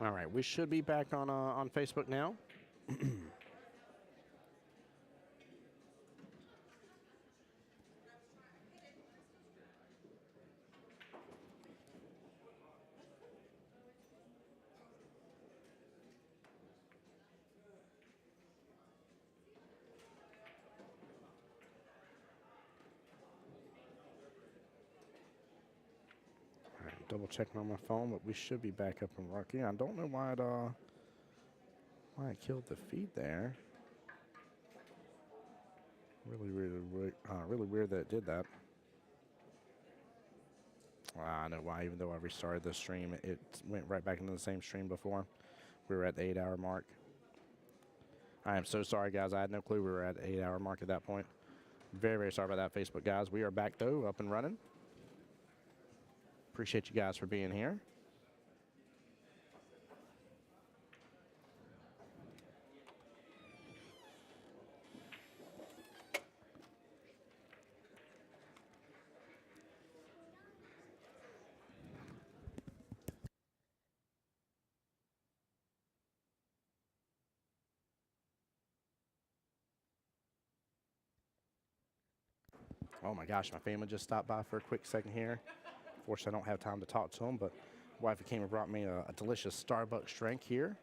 All right, we should be back on Facebook now. All right, double checking on my phone, but we should be back up and working. I don't know why it killed the feed there. Really weird that it did that. I know why. Even though I restarted the stream, it went right back into the same stream before. We were at the 8-hour mark. I am so sorry, guys. I had no clue we were at the 8-hour mark at that point. Very, very sorry about that, Facebook guys. We are back, though, up and running. Appreciate you guys for being here. Oh my gosh, my family just stopped by for a quick second here. Fortunately, I don't have time to talk to them, but wifey came and brought me a delicious Starbucks drink here.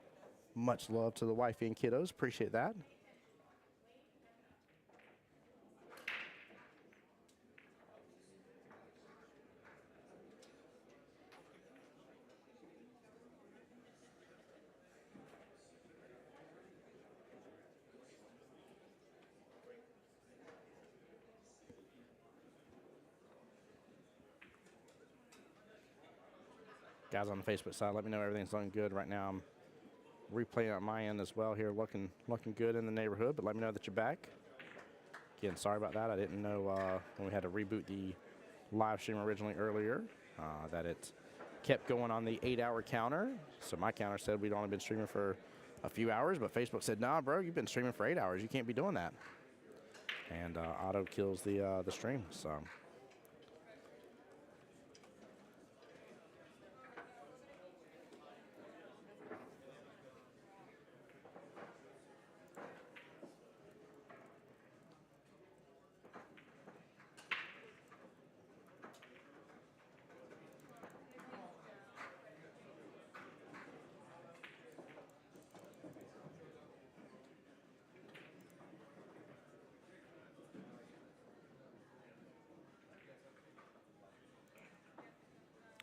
Much love to the wifey and kiddos. Appreciate that. Guys on the Facebook side, let me know everything's looking good right now. I'm replaying on my end as well here, looking good in the neighborhood, but let me know that you're back. Again, sorry about that. I didn't know when we had to reboot the live stream originally earlier that it kept going on the 8-hour counter. So my counter said we'd only been streaming for a few hours, but Facebook said, nah, bro, you've been streaming for 8 hours. You can't be doing that. And auto kills the stream, so.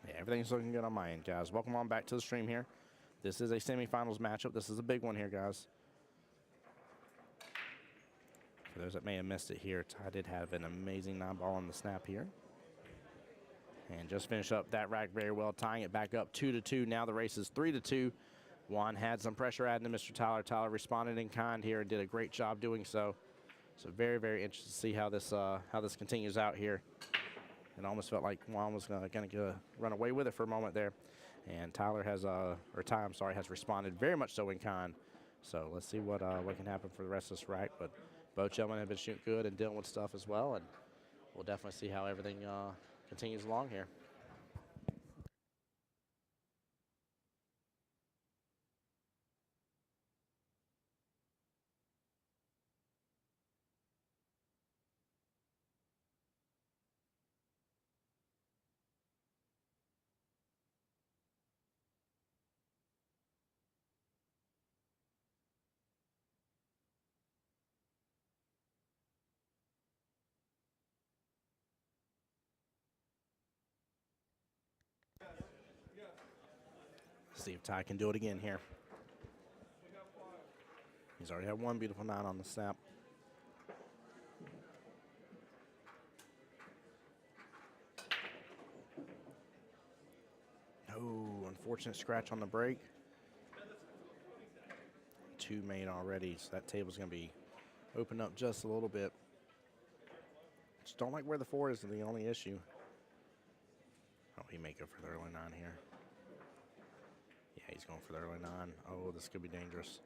Yeah, everything's looking good on my end, guys. Welcome on back to the stream here. This is a semifinals matchup. This is a big one here, guys. For those that may have missed it here, Ty did have an amazing 9-ball on the snap here. And just finish up that rack very well, tying it back up 2-2. Now the race is 3-2. Juan had some pressure adding to Mr. Tyler. Tyler responded in kind here and did a great job doing so. So very, very interested to see how this continues out here. It almost felt like Juan was going to run away with it for a moment there. And Tyler has, Ty, I'm sorry, has responded very much so in kind. So let's see what can happen for the rest of this rack. But both gentlemen have been shooting good and dealing with stuff as well. And we'll definitely see how everything continues along here. See if Ty can do it again here. He's already had one beautiful 9 on the snap. Oh, unfortunate scratch on the break. 2 made already, so that table's going to be opened up just a little bit. Just don't like where the 4 is the only issue. Oh, he may go for the early 9 here. Yeah, he's going for the early 9. Oh, this could be dangerous.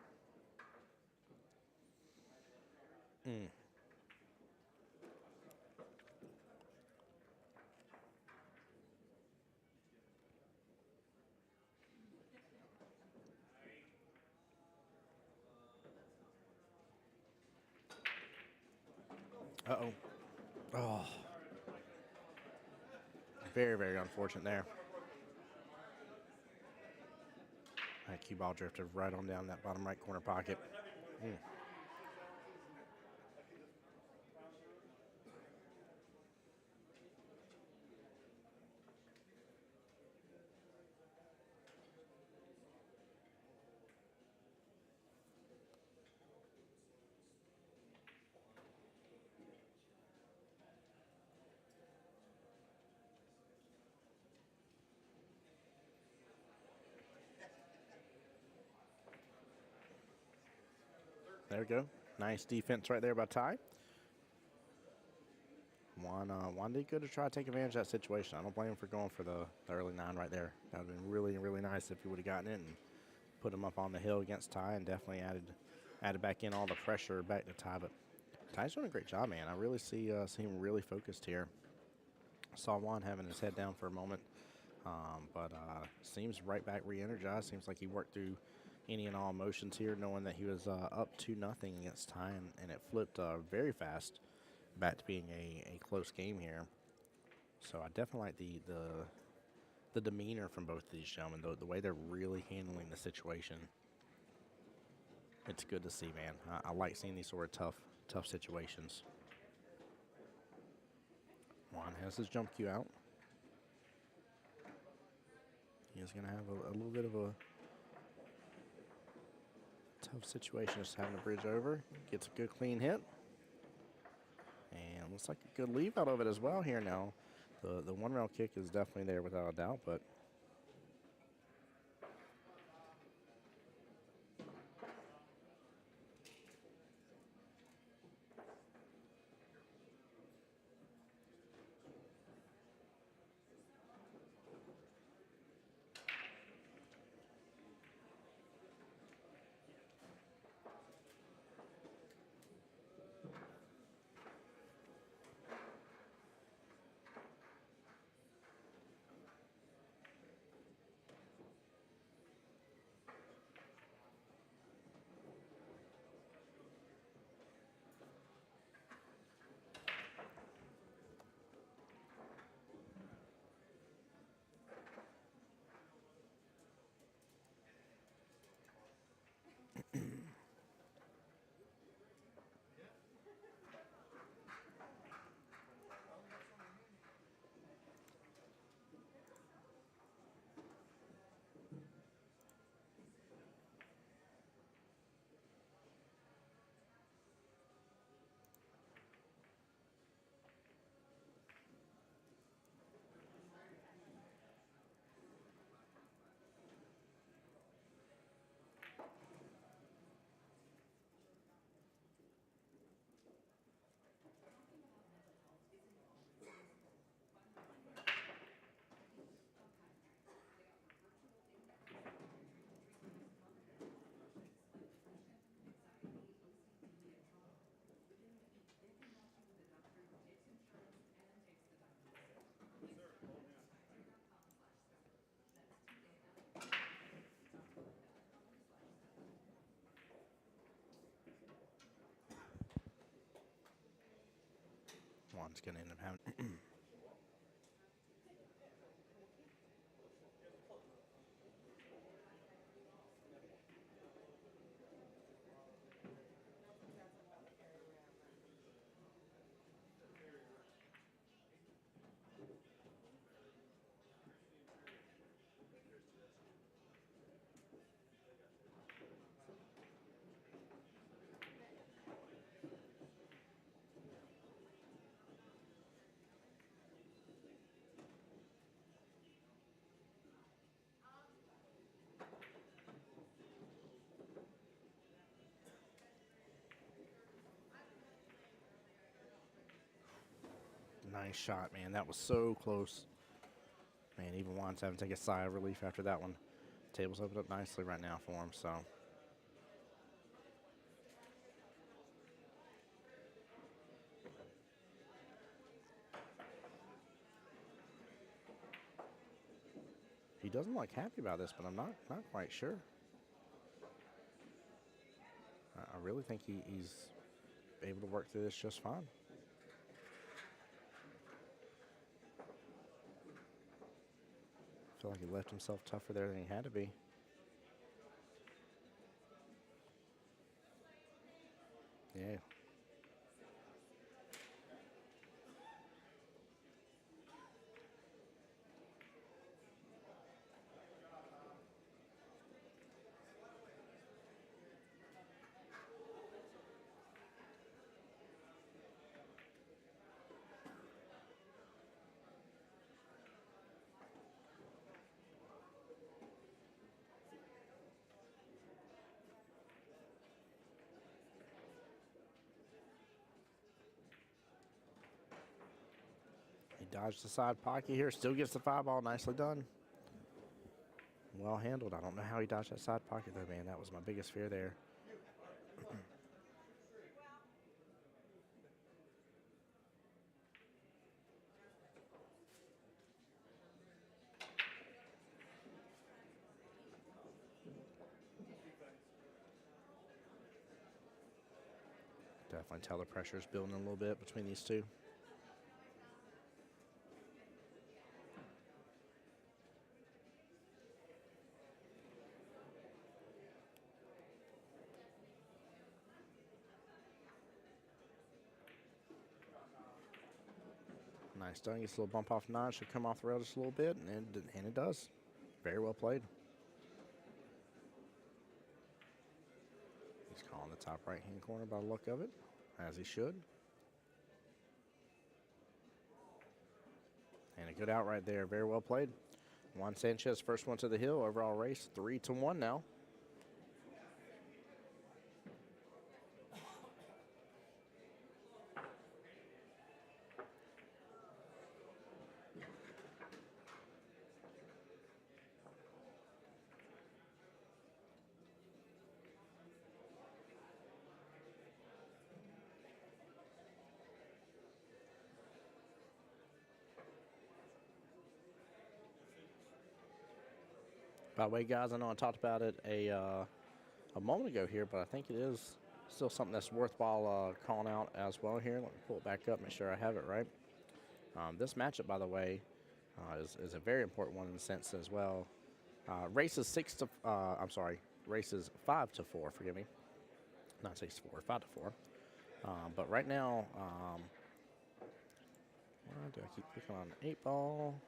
Uh-oh. Oh, very, very unfortunate there. That cue ball drifted right on down that bottom right corner pocket. Mm. There we go. Nice defense right there by Ty. Juan did good to try to take advantage of that situation. I don't blame him for going for the early 9 right there. That would have been really, really nice if he would have gotten it and put him up on the hill against Ty and definitely added back in all the pressure back to Ty. But Ty's doing a great job, man. I really see him really focused here. Saw Juan having his head down for a moment, but seems right back re-energized. Seems like he worked through any and all emotions here, knowing that he was up 2-0 against Ty, and it flipped very fast back to being a close game here. So I definitely like the demeanor from both of these gentlemen, the way they're really handling the situation. It's good to see, man. I like seeing these sort of tough situations. Juan has his jump cue out. He's going to have a little bit of a tough situation, just having to bridge over. Gets a good clean hit. And looks like a good leave out of it as well here now. The one rail kick is definitely there without a doubt, but Juan's going to end up having. Nice shot, man. That was so close. Man, even Juan's having to take a sigh of relief after that one. Table's opened up nicely right now for him, so. He doesn't look happy about this, but I'm not quite sure. I really think he's able to work through this just fine. feel like he left himself tougher there than he had to be. Yeah. He dodged the side pocket here, still gets the 5-ball, nicely done. Well handled. I don't know how he dodged that side pocket though, man. That was my biggest fear there. Definitely tell the pressure's building a little bit between these two. Nice done. Gets a little bump off 9. Should come off the rail just a little bit, and it does. Very well played. He's calling the top right-hand corner by the look of it, as he should. And a good out right there. Very well played. Juan Sanchez, first one to the hill. Overall race 3-1 now. By the way, guys, I know I talked about it a moment ago here, but I think it is still something that's worthwhile calling out as well here. Let me pull it back up, make sure I have it right. This matchup, by the way, is a very important one in the sense as well. Races 5 to 4. Forgive me, not 6 to 4, 5 to 4. But right now, why do I keep clicking on the 8-ball?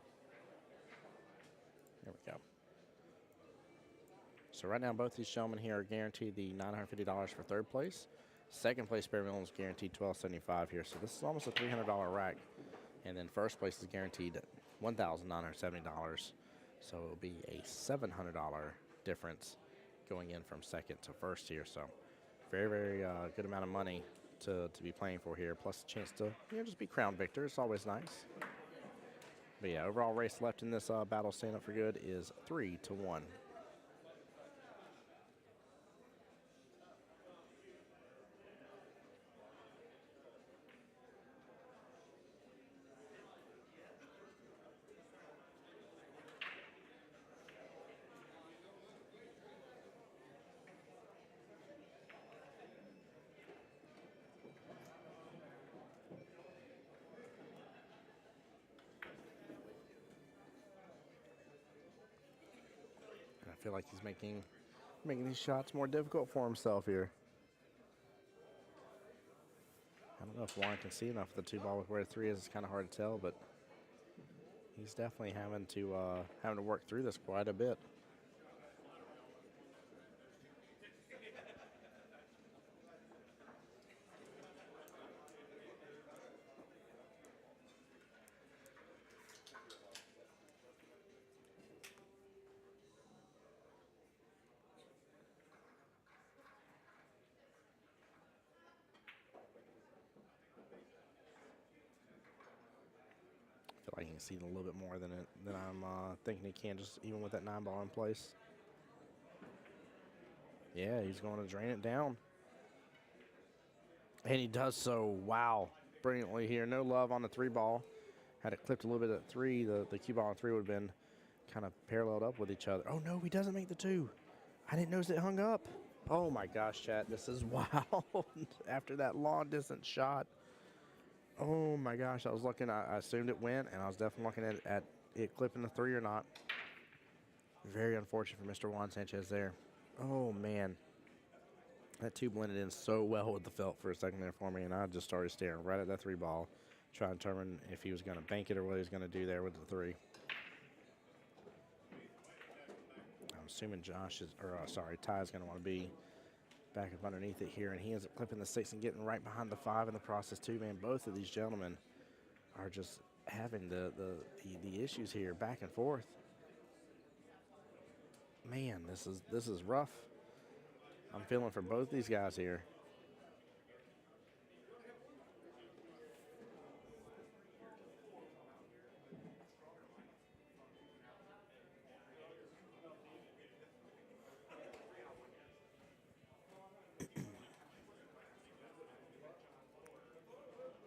There we go. So right now, both these gentlemen here are guaranteed the $950 for third place. Second place, Barry Millen is guaranteed $1,275 here. So this is almost a $300 rack. And then first place is guaranteed $1,970. So it will be a $700 difference going in from second to first here. So very, very good amount of money to be playing for here. Plus a chance to just be crowned victor. It's always nice. But yeah, overall race left in this battle stand up for good is 3-1. I feel like he's making these shots more difficult for himself here. I don't know if Juan can see enough of the 2-ball with where the 3 is. It's kind of hard to tell, but he's definitely having to work through this quite a bit. I can see it a little bit more than I'm thinking he can, just even with that 9-ball in place. Yeah, he's going to drain it down. And he does so, wow, brilliantly here. No love on the 3-ball. Had it clipped a little bit at 3, the cue ball on 3 would have been kind of paralleled up with each other. Oh, no, he doesn't make the 2. I didn't notice it hung up. Oh, my gosh, chat, this is wild. After that long distance shot. Oh my gosh, I was looking, I assumed it went, and I was definitely looking at it clipping the 3 or not. Very unfortunate for Mr. Juan Sanchez there. Oh, man. That two blended in so well with the felt for a second there for me, and I just started staring right at that three ball, trying to determine if he was going to bank it or what he was going to do there with the three. I'm assuming Ty is going to want to be back up underneath it here, and he ends up clipping the 6 and getting right behind the 5 in the process too, man. Both of these gentlemen are just having the issues here back and forth. Man, this is rough. I'm feeling for both these guys here.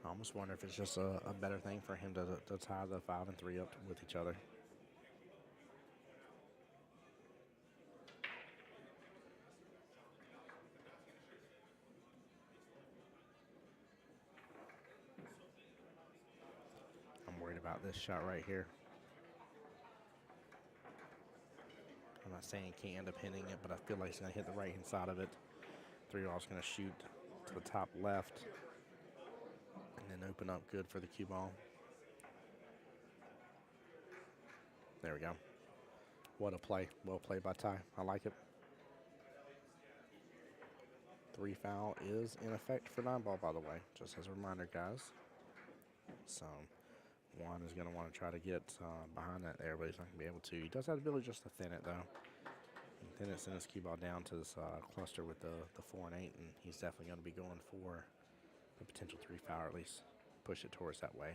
I almost wonder if it's just a better thing for him to tie the 5 and 3 up with each other. I'm worried about this shot right here. I'm not saying he can't end up hitting it, but I feel like he's going to hit the right-hand side of it. Three ball's going to shoot to the top left and then open up good for the cue ball. There we go. What a play. Well played by Ty. I like it. 3 foul is in effect for 9 ball, by the way, just as a reminder, guys. So Juan is going to want to try to get behind that there, but he's not going to be able to. He does have the ability just to thin it, though. Thin it, send his cue ball down to this cluster with the 4 and 8, and he's definitely going to be going for the potential 3 foul, or at least push it towards that way.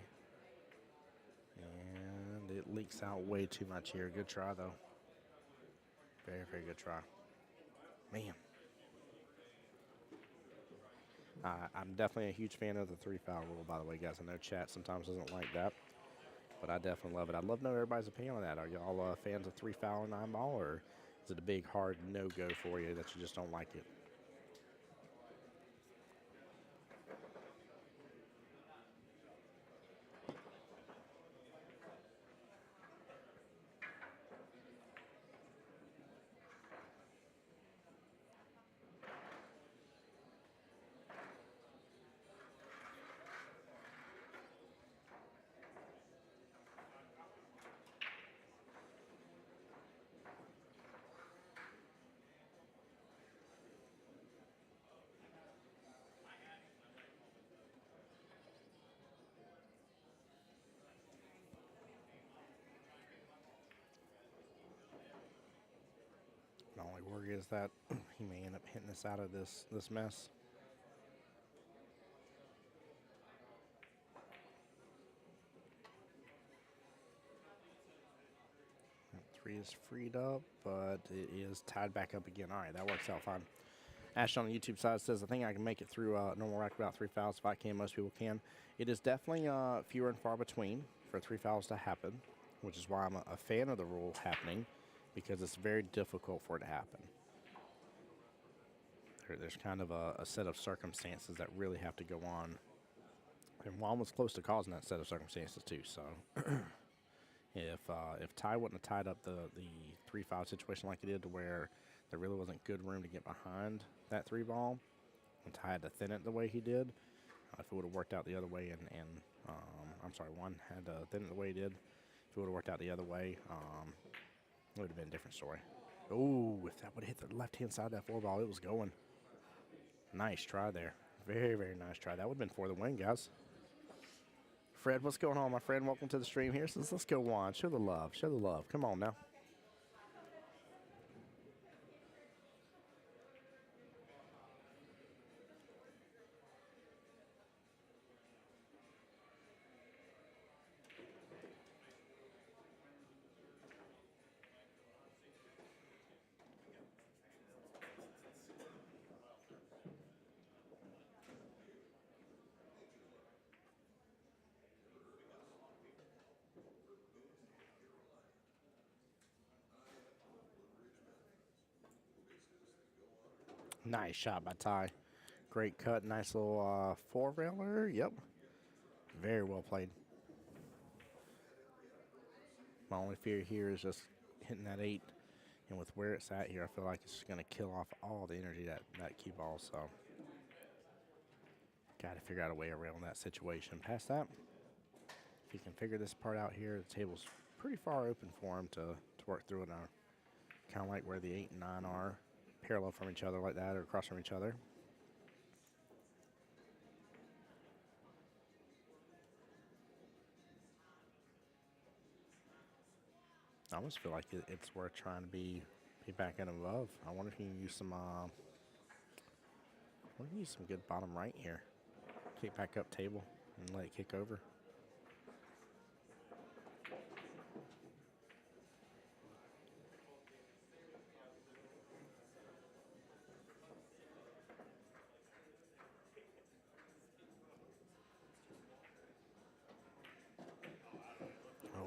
And it leaks out way too much here. Good try, though. Very, very good try. Man. I'm definitely a huge fan of the 3 foul rule, by the way, guys. I know chat sometimes doesn't like that, but I definitely love it. I'd love to know everybody's opinion on that. Are y'all fans of 3 foul and 9 ball, or is it a big, hard no-go for you that you just don't like it? The only worry is that he may end up hitting us out of this mess. That 3 is freed up, but it is tied back up again. All right, that works out fine. Ash on the YouTube side says, I think I can make it through normal rack without 3 fouls. If I can, most people can. It is definitely fewer and far between for 3 fouls to happen, which is why I'm a fan of the rule happening, because it's very difficult for it to happen. There's kind of a set of circumstances that really have to go on. And Juan was close to causing that set of circumstances too. So if Ty wouldn't have tied up the 3 foul situation like he did, to where there really wasn't good room to get behind that 3 ball, and Ty had to thin it the way he did, if it would have worked out the other way, Juan had to thin it the way he did, if it would have worked out the other way, it would have been a different story. Oh, if that would have hit the left-hand side of that 4 ball, it was going. Nice try there. Very, very nice try. That would have been for the win, guys. Fred, what's going on, my friend? Welcome to the stream here. So let's go, Juan. Show the love. Show the love. Come on now. Nice shot by Ty. Great cut. Nice little 4-railer. Yep. Very well played. My only fear here is just hitting that 8 And with where it's at here, I feel like it's just going to kill off all the energy that cue ball. So got to figure out a way around that situation. Past that, if you can figure this part out here, the table's pretty far open for him to work through it now. Kind of like where the 8 and 9 are parallel from each other like that, or across from each other. I almost feel like it's worth trying to be back and above. I wonder if you can use some good bottom right here. Kick back up table and let it kick over.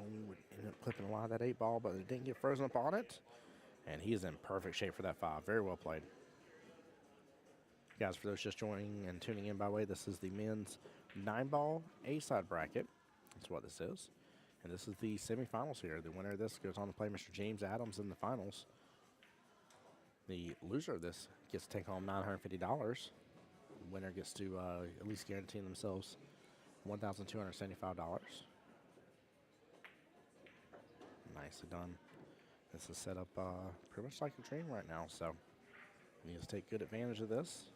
We would end up clipping a lot of that 8 ball, but it didn't get frozen up on it. And he is in perfect shape for that 5. Very well played. Guys, for those just joining and tuning in by the way, this is the men's 9-ball A-side bracket. That's what this is. And this is the semifinals here. The winner of this goes on to play Mr. James Adams in the finals. The loser of this gets to take home $950. The winner gets to at least guarantee themselves $1,275. Nicely done. This is set up pretty much like a dream right now, so you need to take good advantage of this.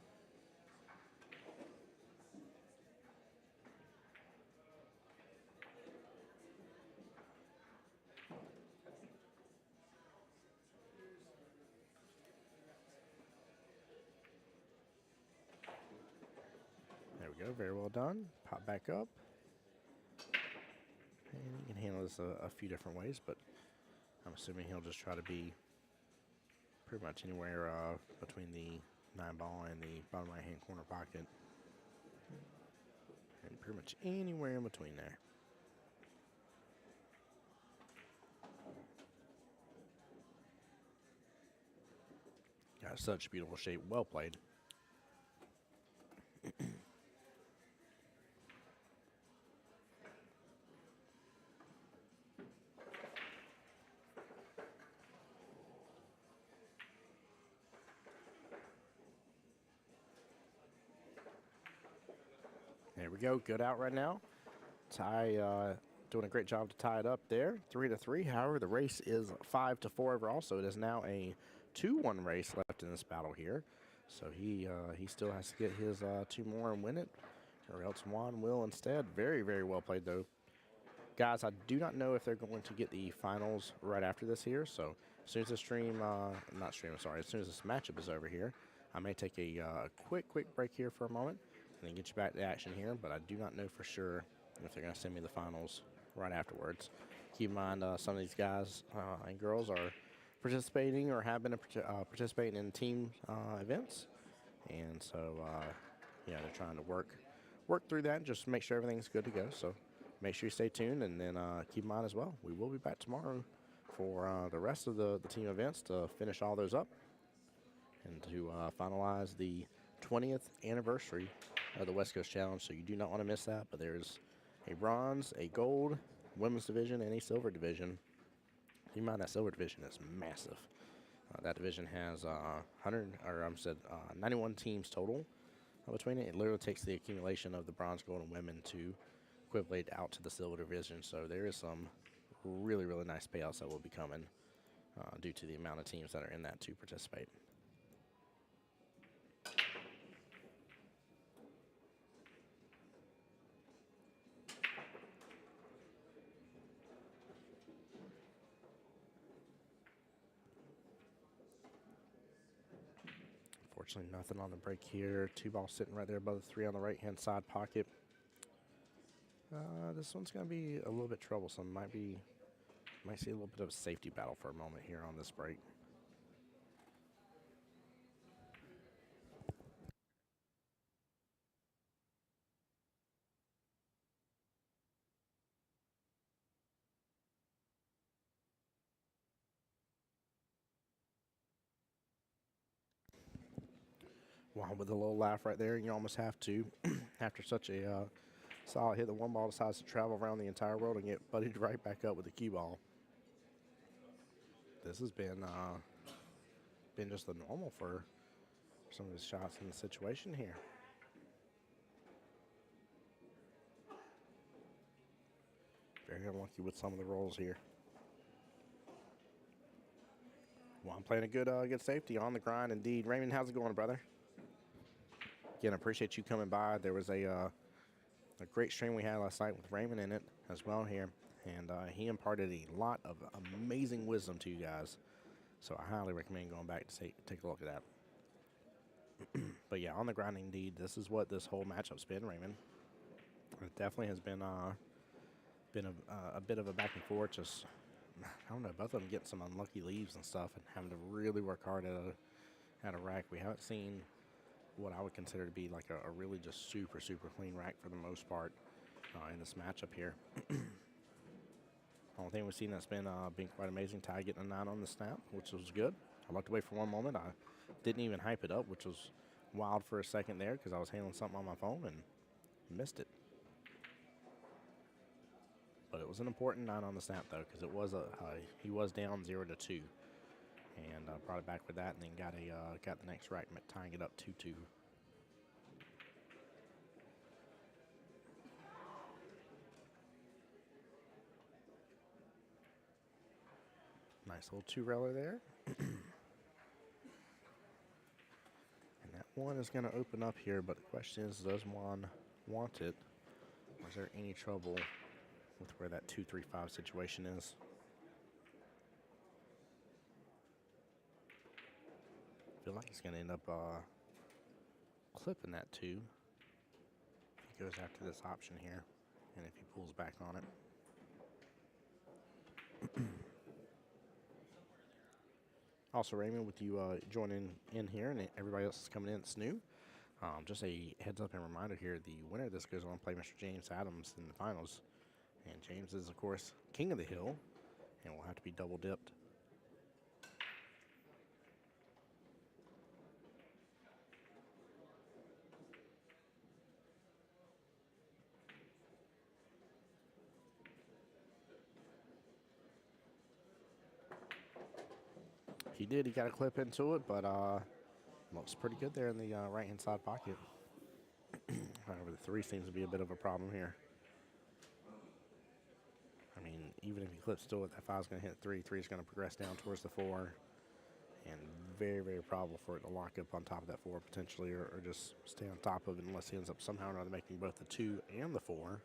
There we go, very well done. Pop back up. And you can handle this a few different ways, but I'm assuming he'll just try to be pretty much anywhere between the 9-ball and the bottom right-hand corner pocket. And pretty much anywhere in between there. Got such beautiful shape. Well played. There we go. Good out right now. Ty doing a great job to tie it up there. 3-3. However, the race is 5-4 overall, so it is now a 2-1 race left in this battle here. So he still has to get his 2 more and win it, or else Juan will instead. Very, very well played, though. Guys, I do not know if they're going to get the finals right after this here, so as soon as the as soon as this matchup is over here, I may take a quick break here for a moment and then get you back to action here, but I do not know for sure if they're going to send me the finals right afterwards. Keep in mind, some of these guys and girls are participating or have been participating in team events, and so yeah, they're trying to work through that and just make sure everything's good to go. So make sure you stay tuned, and then keep in mind as well, we will be back tomorrow for the rest of the team events to finish all those up and to finalize the 20th anniversary of the West Coast Challenge. So you do not want to miss that, but there's a bronze, a gold, women's division, and a silver division. Keep in mind that silver division is massive. That division has 91 teams total between it. It literally takes the accumulation of the bronze, gold, and women to equivalent out to the silver division. So there is some really, really nice payouts that will be coming due to the amount of teams that are in that to participate. Unfortunately, nothing on the break here. 2 balls sitting right there above the 3 on the right-hand side pocket. This one's going to be a little bit troublesome. Might see a little bit of a safety battle for a moment here on this break. Wow, with a little laugh right there, you almost have to, after such a solid hit, the 1 ball decides to travel around the entire world and get buddied right back up with the cue ball. This has been been just the normal for some of his shots in the situation here. Very unlucky with some of the rolls here. Well, I'm playing a good safety on the grind indeed. Raymond, how's it going, brother? Again, I appreciate you coming by. There was a great stream we had last night with Raymond in it as well here, and he imparted a lot of amazing wisdom to you guys. So I highly recommend going back to take a look at that. But yeah, on the grind indeed, this is what this whole matchup's been, Raymond. It definitely has been a bit of a back and forth. Just, I don't know, both of them getting some unlucky leaves and stuff, and having to really work hard at a rack. We haven't seen what I would consider to be like a really just super clean rack for the most part in this matchup here. Only thing we've seen that's been quite amazing, Ty getting a 9 on the snap, which was good. I looked away for one moment. I didn't even hype it up, which was wild for a second there because I was handling something on my phone and missed it. But it was an important 9 on the snap though, because it was he was down 0-2, and brought it back with that, and then got the next rack, tying it up 2-2. Nice little 2-railer there. And that one is going to open up here, but the question is, does Juan want it? Or is there any trouble with where that 2-3-5 situation is? I feel like he's going to end up clipping that 2. He goes after this option here, and if he pulls back on it. Also, Raymond, with you joining in here and everybody else is coming in that's new, just a heads up and reminder here, the winner of this goes on to play Mr. James Adams in the finals. And James is, of course, king of the hill, and will have to be double dipped. He did. He got a clip into it, but looks pretty good there in the right-hand side pocket. However, the 3 seems to be a bit of a problem here. I mean, even if he clips to it, that 5 is going to hit 3. 3 is going to progress down towards the 4. And very probable for it to lock up on top of that 4 potentially, or just stay on top of it unless he ends up somehow or another making both the 2 and the 4.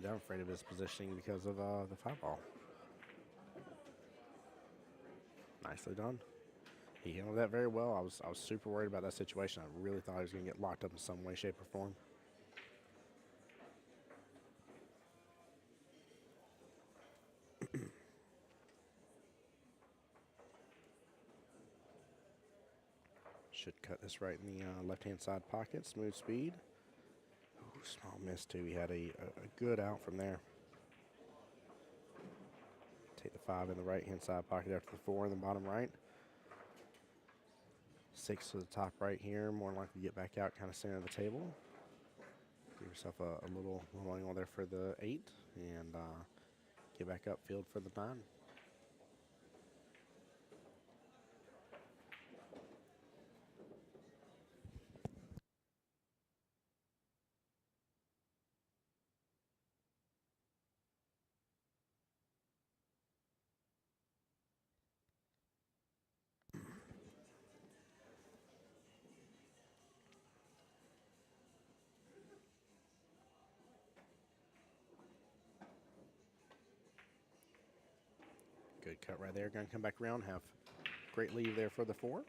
But I'm afraid of his positioning because of the 5 ball. Nicely done. He handled that very well. I was super worried about that situation. I really thought he was going to get locked up in some way, shape, or form. Should cut this right in the left-hand side pocket. Smooth speed. Ooh, small miss, too. He had a good out from there. Take the 5 in the right-hand side pocket after the 4 in the bottom right. 6 to the top right here. More than likely get back out, kind of center of the table. Give yourself a little angle there for the 8, and get back up field for the 9. Good cut right there. Going to come back around. Have great leave there for the 4.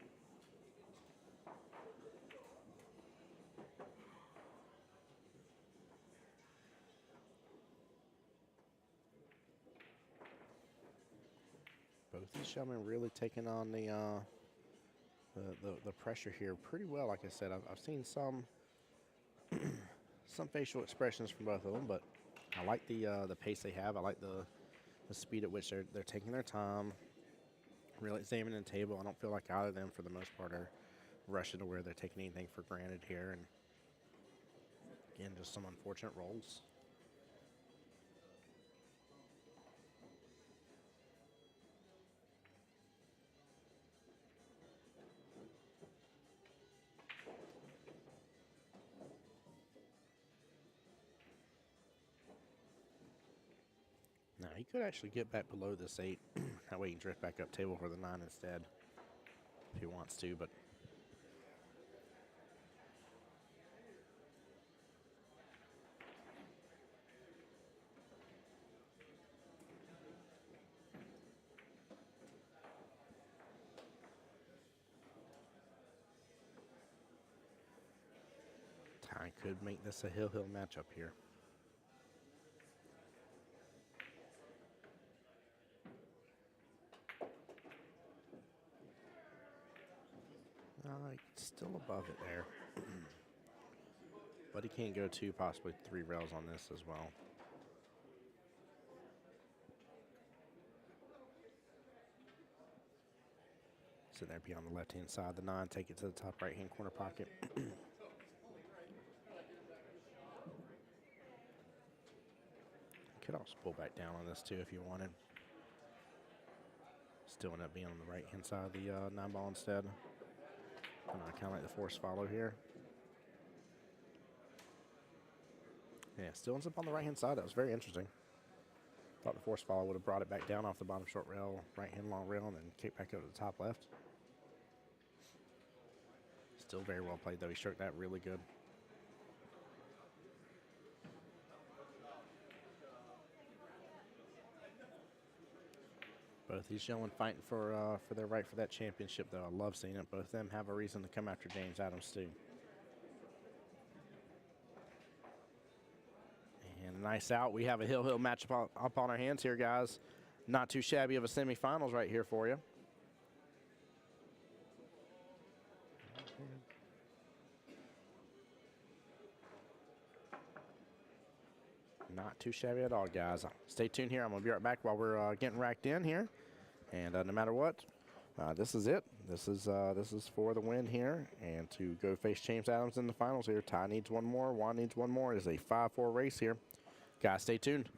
Both these gentlemen really taking on the pressure here pretty well. Like I said, I've seen some some facial expressions from both of them, but I like the pace they have. I like the speed at which they're taking their time, really examining the table. I don't feel like either of them, for the most part, are rushing to where they're taking anything for granted here. And again, just some unfortunate rolls. could actually get back below this 8. That way he can drift back up table for the 9 instead if he wants to, but Ty could make this a hill-hill matchup here. Still above it there. But he can go 2, possibly 3 rails on this as well. So there, be on the left-hand side, the 9, take it to the top right-hand corner pocket. Could also pull back down on this too if you wanted. Still end up being on the right-hand side of the 9 ball instead. Kind of like the force follow here. Yeah, still ends up on the right-hand side. That was very interesting. Thought the force follow would have brought it back down off the bottom short rail, right-hand long rail, and then kick back up to the top left. Still very well played, though. He stroked that really good. Both these gentlemen fighting for their right for that championship, though. I love seeing it. Both of them have a reason to come after James Adams, too. And a nice out. We have a hill-hill matchup up on our hands here, guys. Not too shabby of a semifinals right here for you. Not too shabby at all, guys. Stay tuned here. I'm going to be right back while we're getting racked in here. And no matter what, this is it. This is for the win here. And to go face James Adams in the finals here. Ty needs one more. Juan needs one more. It is a 5-4 race here. Guys, stay tuned.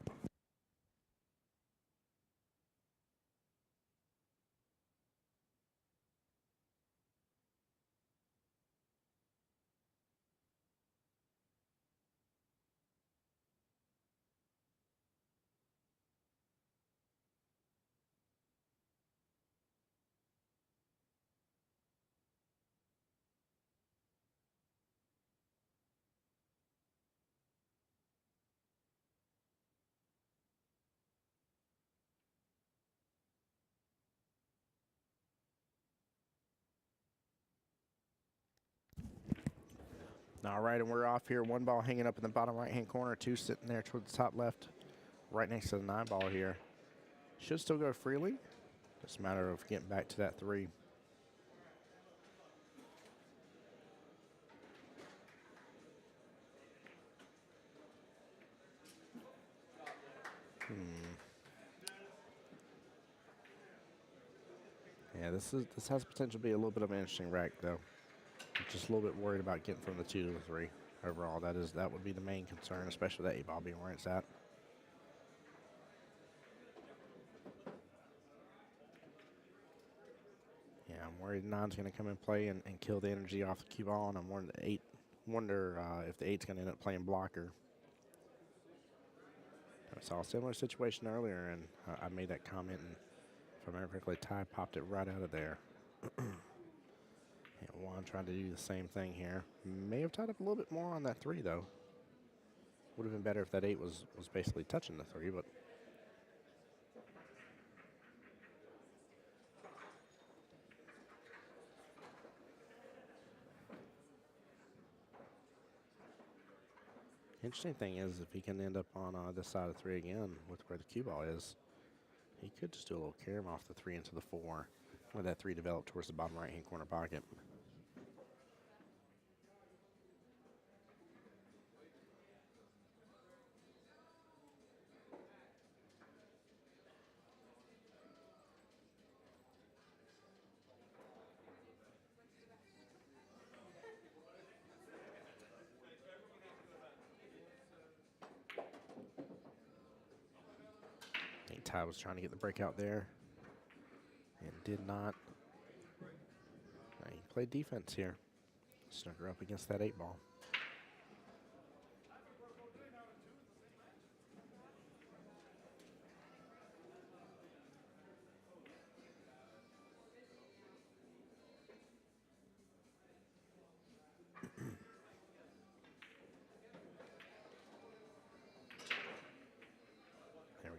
All right, and we're off here. 1 ball hanging up in the bottom right-hand corner. 2 sitting there toward the top left, right next to the 9 ball here. Should still go freely. Just a matter of getting back to that 3. Yeah, this has potential to be a little bit of an interesting rack, though. I'm just a little bit worried about getting from the 2 to the 3 overall. That would be the main concern, especially that 8 ball being where it's at. Yeah, I'm worried 9's going to come and play and kill the energy off the cue ball, and I'm wondering if the 8's going to end up playing blocker. I saw a similar situation earlier, and I made that comment, and if I remember correctly, Ty popped it right out of there. And Juan trying to do the same thing here. May have tied up a little bit more on that 3, though. Would have been better if that 8 was basically touching the 3, but interesting thing is, if he can end up on this side of 3 again with where the cue ball is, he could just do a little carom off the 3 into the 4. Let that 3 develop towards the bottom right-hand corner pocket. Ty was trying to get the breakout there and did not. He played defense here. Snuck her up against that 8 ball.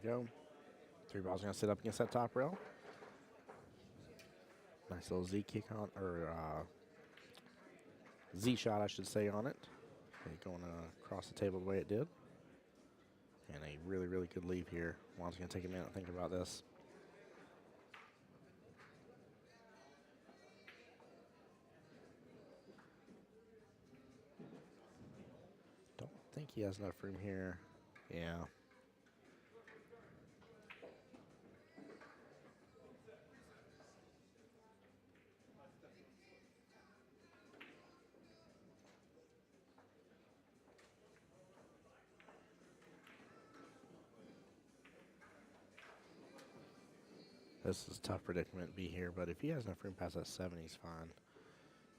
we go. Three ball's going to sit up against that top rail. Nice little Z kick on, or Z shot, I should say, on it. Okay, going across the table the way it did. And a really, really good leave here. Juan's going to take a minute to think about this. Don't think he has enough room here. Yeah. This is a tough predicament to be here, but if he has enough room past that 7, he's fine.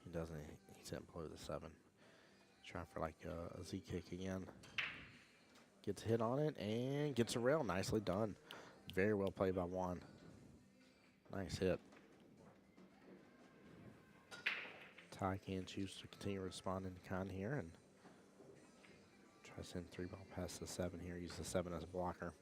He doesn't. He's sitting below the 7. Trying for like a Z kick again. Gets a hit on it and gets a rail. Nicely done. Very well played by Juan. Nice hit. Ty can choose to continue responding to kind here and try to send 3 ball past the 7 here. Use the 7 as a blocker.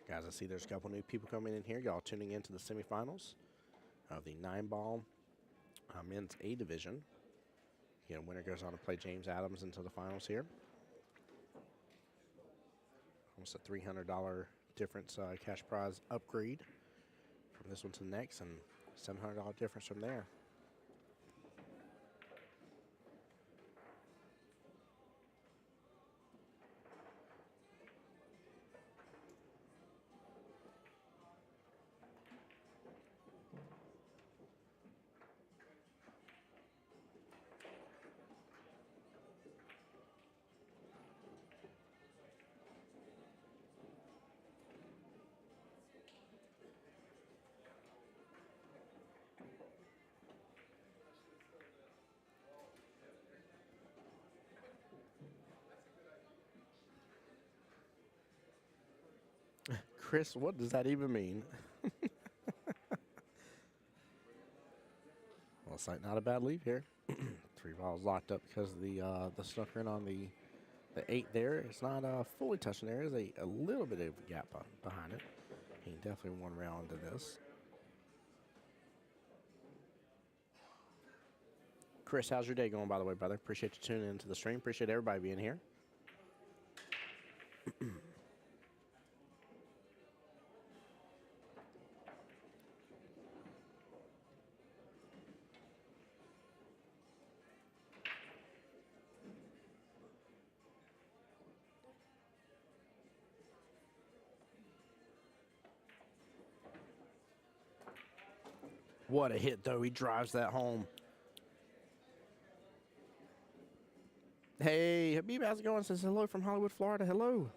Guys, I see there's a couple new people coming in here. Y'all tuning into the semifinals of the 9-ball men's A division. Again, winner goes on to play James Adams into the finals here. Almost a $300 difference cash prize upgrade from this one to the next, and $700 difference from there. Chris, what does that even mean? Well, it's like not a bad lead here. 3 balls locked up because of the snooker in on the 8 there. It's not fully touching. There is a little bit of a gap behind it. He definitely won round into this. Chris, how's your day going, by the way, brother? Appreciate you tuning into the stream. Appreciate everybody being here. What a hit, though. He drives that home. Hey, Habib, how's it going? Says hello from Hollywood, Florida. Hello.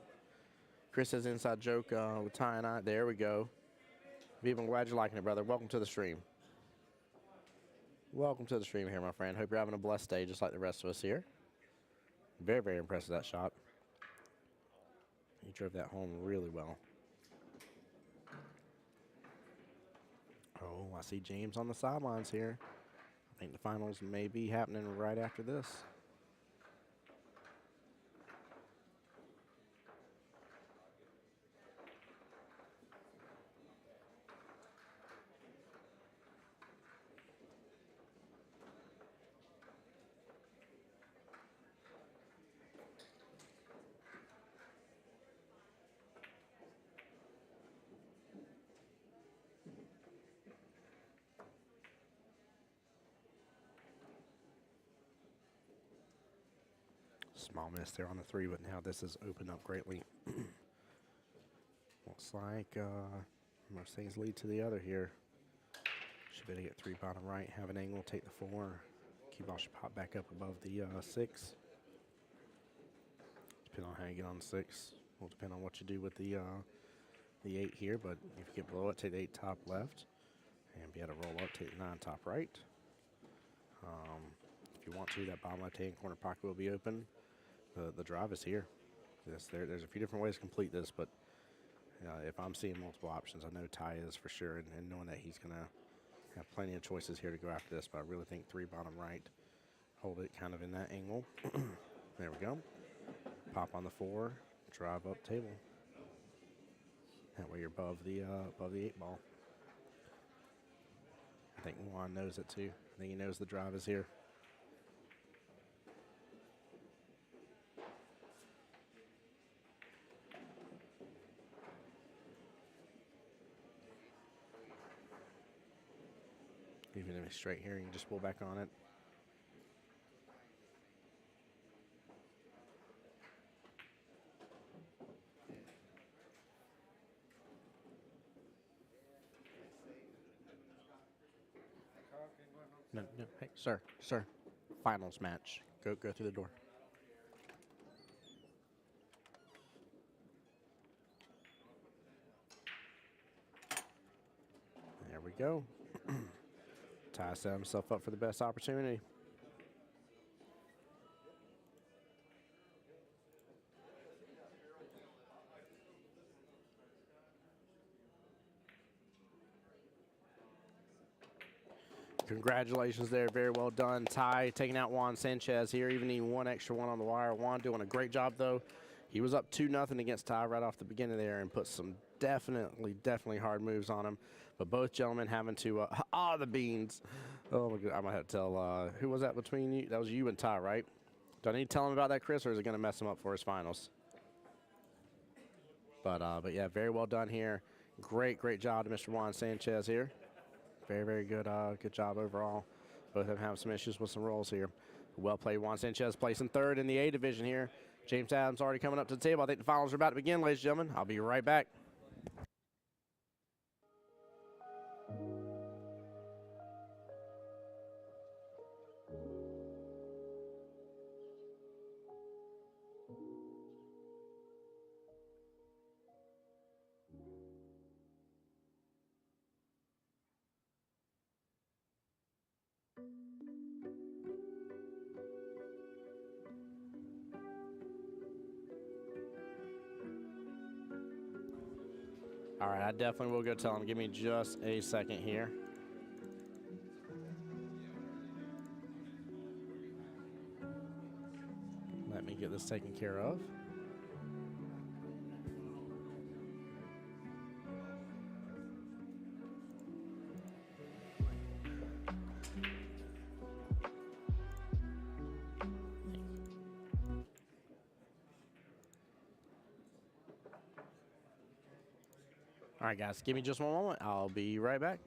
Chris says inside joke with Ty and I. There we go. Habib, I'm glad you're liking it, brother. Welcome to the stream. Welcome to the stream here, my friend. Hope you're having a blessed day just like the rest of us here. Very, very impressed with that shot. He drove that home really well. Oh, I see James on the sidelines here. I think the finals may be happening right after this. Small miss there on the 3, but now this has opened up greatly. Looks like Mercedes lead to the other here. Should be able to get 3 bottom right, have an angle, take the 4. Cue ball should pop back up above the 6. Depending on how you get on 6. Will depend on what you do with the 8 here, but if you get below it, take the 8 top left. And be able to roll up, take the 9 top right. If you want to, that bottom left-hand corner pocket will be open. The drive is here. There's a few different ways to complete this, but if I'm seeing multiple options, I know Ty is for sure, and knowing that he's going to have plenty of choices here to go after this, but I really think 3 bottom right. Hold it kind of in that angle. There we go. Pop on the 4, drive up table. That way you're above the 8 ball. I think Juan knows it too. I think he knows the drive is here. Even if it's straight here, you can just pull back on it. No, hey, sir. Finals match. Go through the door. There we go. Ty set himself up for the best opportunity. Congratulations there. Very well done. Ty taking out Juan Sanchez here, even needing 1 extra 1 on the wire. Juan doing a great job, though. He was up 2-0 against Ty right off the beginning there and put some definitely hard moves on him. But both gentlemen having to, the beans. Oh, my God. I might have to tell, who was that between you? That was you and Ty, right? Do I need to tell him about that, Chris, or is it going to mess him up for his finals? But yeah, very well done here. Great job to Mr. Juan Sanchez here. Very good job overall. Both of them have some issues with some rolls here. Well played. Juan Sanchez placing 3rd in the A division here. James Adams already coming up to the table. I think the finals are about to begin, ladies and gentlemen. I'll be right back. All right, I definitely will go tell him. Give me just a second here. Let me get this taken care of. All right, guys, give me just one moment. I'll be right back.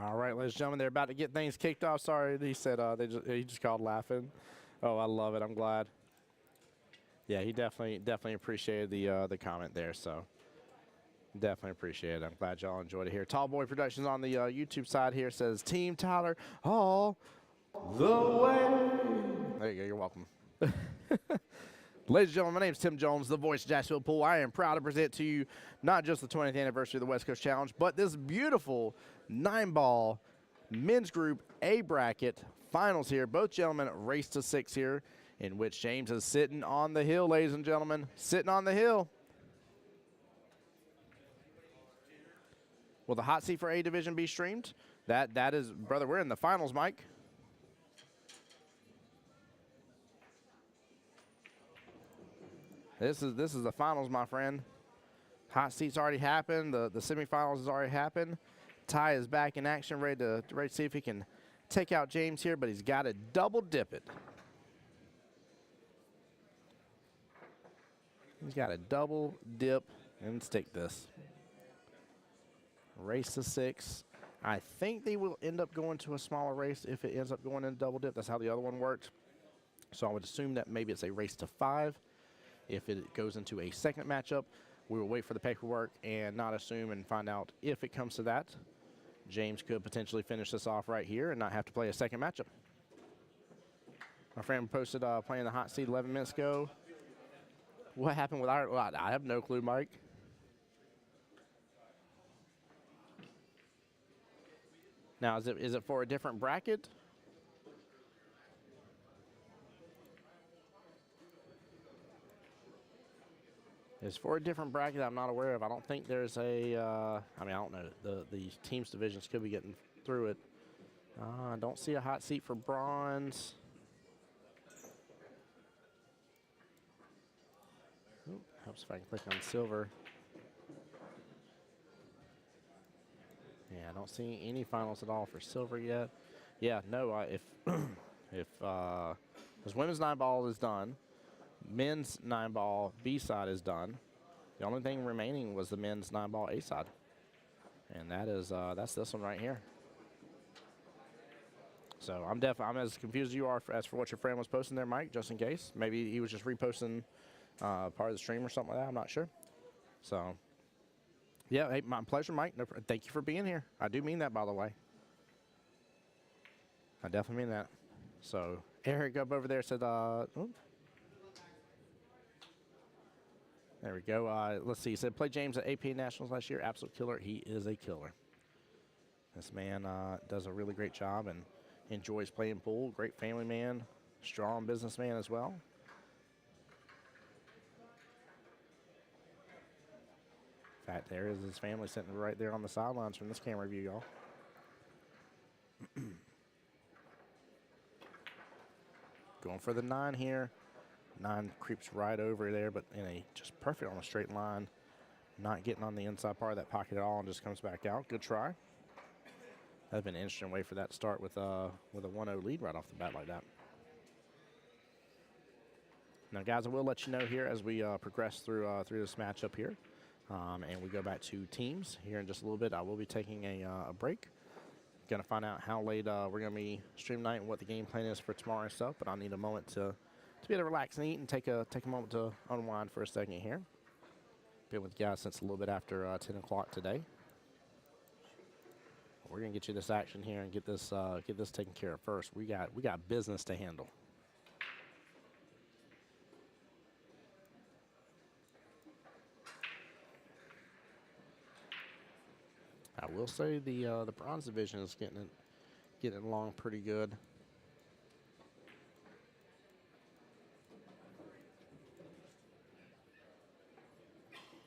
All right, ladies and gentlemen, they're about to get things kicked off. Sorry, he said he just called laughing. Oh, I love it. I'm glad. Yeah, he definitely appreciated the comment there. So definitely appreciate it. I'm glad y'all enjoyed it here. Tall Boy Productions on the YouTube side here says Team Tyler all the way. There you go. You're welcome. Ladies and gentlemen, my name is Tim Jones, the voice of Jacksonville Pool. I am proud to present to you not just the 20th anniversary of the West Coast Challenge, but this beautiful 9-ball men's group A bracket finals here. Both gentlemen race to 6 here, in which James is sitting on the hill, ladies and gentlemen, sitting on the hill. Will the hot seat for A division be streamed? That is, brother, we're in the finals, Mike. This is the finals, my friend. Hot seat's already happened. The semifinals has already happened. Ty is back in action, ready to see if he can take out James here, but he's got to double dip it. He's got to double dip and stick this. Race to 6. I think they will end up going to a smaller race if it ends up going in double dip. That's how the other one worked. So I would assume that maybe it's a race to 5. If it goes into a second matchup, we will wait for the paperwork and not assume and find out if it comes to that. James could potentially finish this off right here and not have to play a second matchup. My friend posted playing the hot seat 11 minutes ago. What happened with our, well, I have no clue, Mike. Now, is it for a different bracket? It's for a different bracket I'm not aware of. I don't think there's a, I mean, I don't know. The teams divisions could be getting through it. I don't see a hot seat for bronze. Ooh, helps if I can click on silver. Yeah, I don't see any finals at all for silver yet. Yeah, no, if this women's 9-ball is done, men's 9-ball B side is done. The only thing remaining was the men's 9-ball A side, and that is that's this one right here. So I'm as confused as you are as for what your friend was posting there, Mike. Just in case, maybe he was just reposting part of the stream or something like that. I'm not sure. So yeah, hey, my pleasure, Mike. No, thank you for being here. I do mean that, by the way. I definitely mean that. So Eric up over there said, oh. There we go. Let's see. He said, play James at AP Nationals last year. Absolute killer. He is a killer. This man does a really great job and enjoys playing pool. Great family man. Strong businessman as well. In fact, there is his family sitting right there on the sidelines from this camera view, y'all. Going for the 9 here. 9 creeps right over there, but in a just perfect on a straight line. Not getting on the inside part of that pocket at all and just comes back out. Good try. That'd been an interesting way for that to start with a 1-0 lead right off the bat like that. Now, guys, I will let you know here as we progress through this matchup here, and we go back to teams here in just a little bit. I will be taking a break. Going to find out how late we're going to be stream night and what the game plan is for tomorrow and stuff, but I need a moment to be able to relax and eat and take a moment to unwind for a second here. Been with you guys since a little bit after 10 o'clock today. We're gonna get you this action here and get this taken care of first. We got business to handle. I will say the bronze division is getting along pretty good.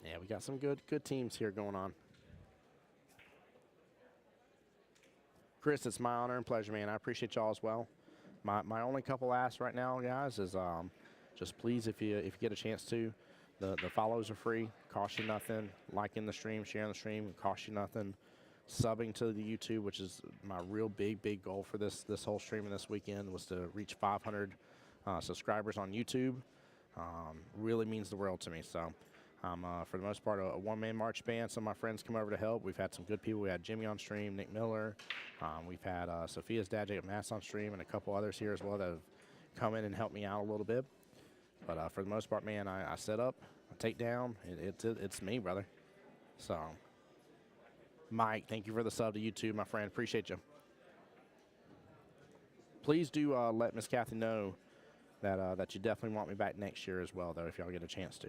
Yeah, we got some good teams here going on. Chris, it's my honor and pleasure, man. I appreciate y'all as well. My only couple asks right now, guys, is just please, if you get a chance to, the follows are free, cost you nothing. Liking the stream, sharing the stream, cost you nothing. Subbing to the YouTube, which is my real big goal for this whole streaming this weekend, was to reach 500 subscribers on YouTube. Really means the world to me. So I'm, for the most part, a one-man march band. Some of my friends come over to help. We've had some good people. We had Jimmy on stream, Nick Miller. We've had Sophia's dad, Jacob Mass, on stream, and a couple others here as well that have come in and helped me out a little bit. But for the most part, man, I set up, I take down. It's me, brother. So, Mike, thank you for the sub to YouTube, my friend. Appreciate you. Please do let Miss Kathy know that you definitely want me back next year as well, though, if y'all get a chance to.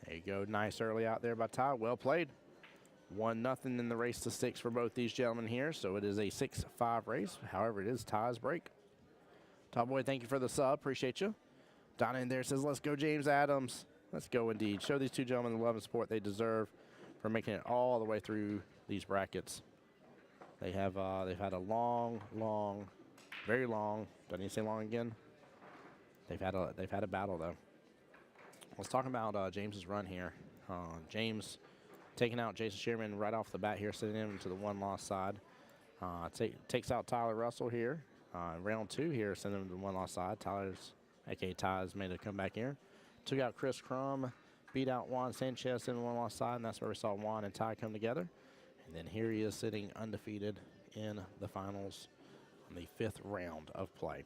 There you go. Nice early out there by Ty. Well played. 1-0 in the race to 6 for both these gentlemen here. So it is a 6-5 race. However, it is Ty's break. Top Boy, thank you for the sub. Appreciate you. Donna in there says, let's go, James Adams. Let's go indeed. Show these two gentlemen the love and support they deserve for making it all the way through these brackets. They've had a long, very long. Do I need to say long again? They've had a battle though. Let's talk about James's run here. James taking out Jason Sherman right off the bat here, sending him to the one-loss side. Takes out Tyler Russell here. Round 2 here, sending him to the one-loss side. A.k.a. Ty's made a comeback here. Took out Chris Crum, beat out Juan Sanchez in the one-loss side, and that's where we saw Juan and Ty come together. And then here he is sitting undefeated in the finals on the 5th round of play.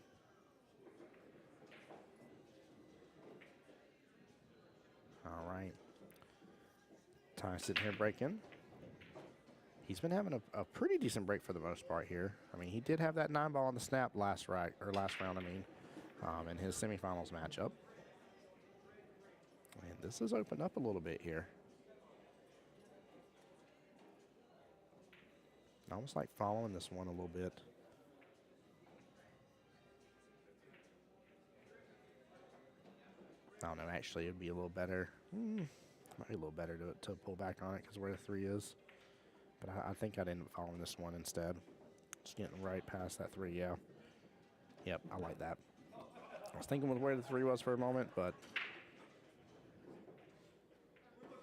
All right. Ty sitting here breaking. He's been having a pretty decent break for the most part here. I mean, he did have that 9-ball on the snap last round, in his semifinals matchup. And this has opened up a little bit here. Almost like following this one a little bit. I don't know, actually, it'd be a little better. Might be a little better to pull back on it because where the 3 is. But I think I'd end up following this one instead. Just getting right past that 3, yeah. Yep, I like that. I was thinking with where the 3 was for a moment, but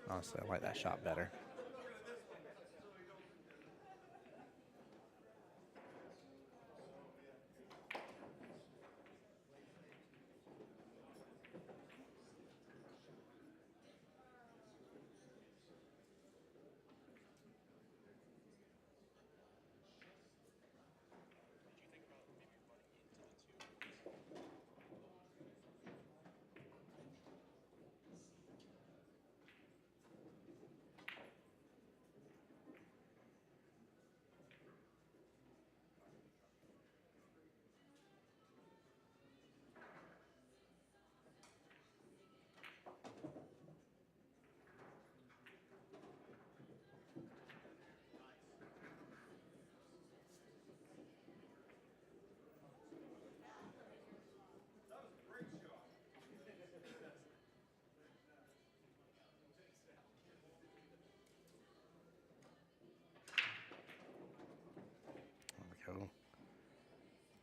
honestly, I like that shot better.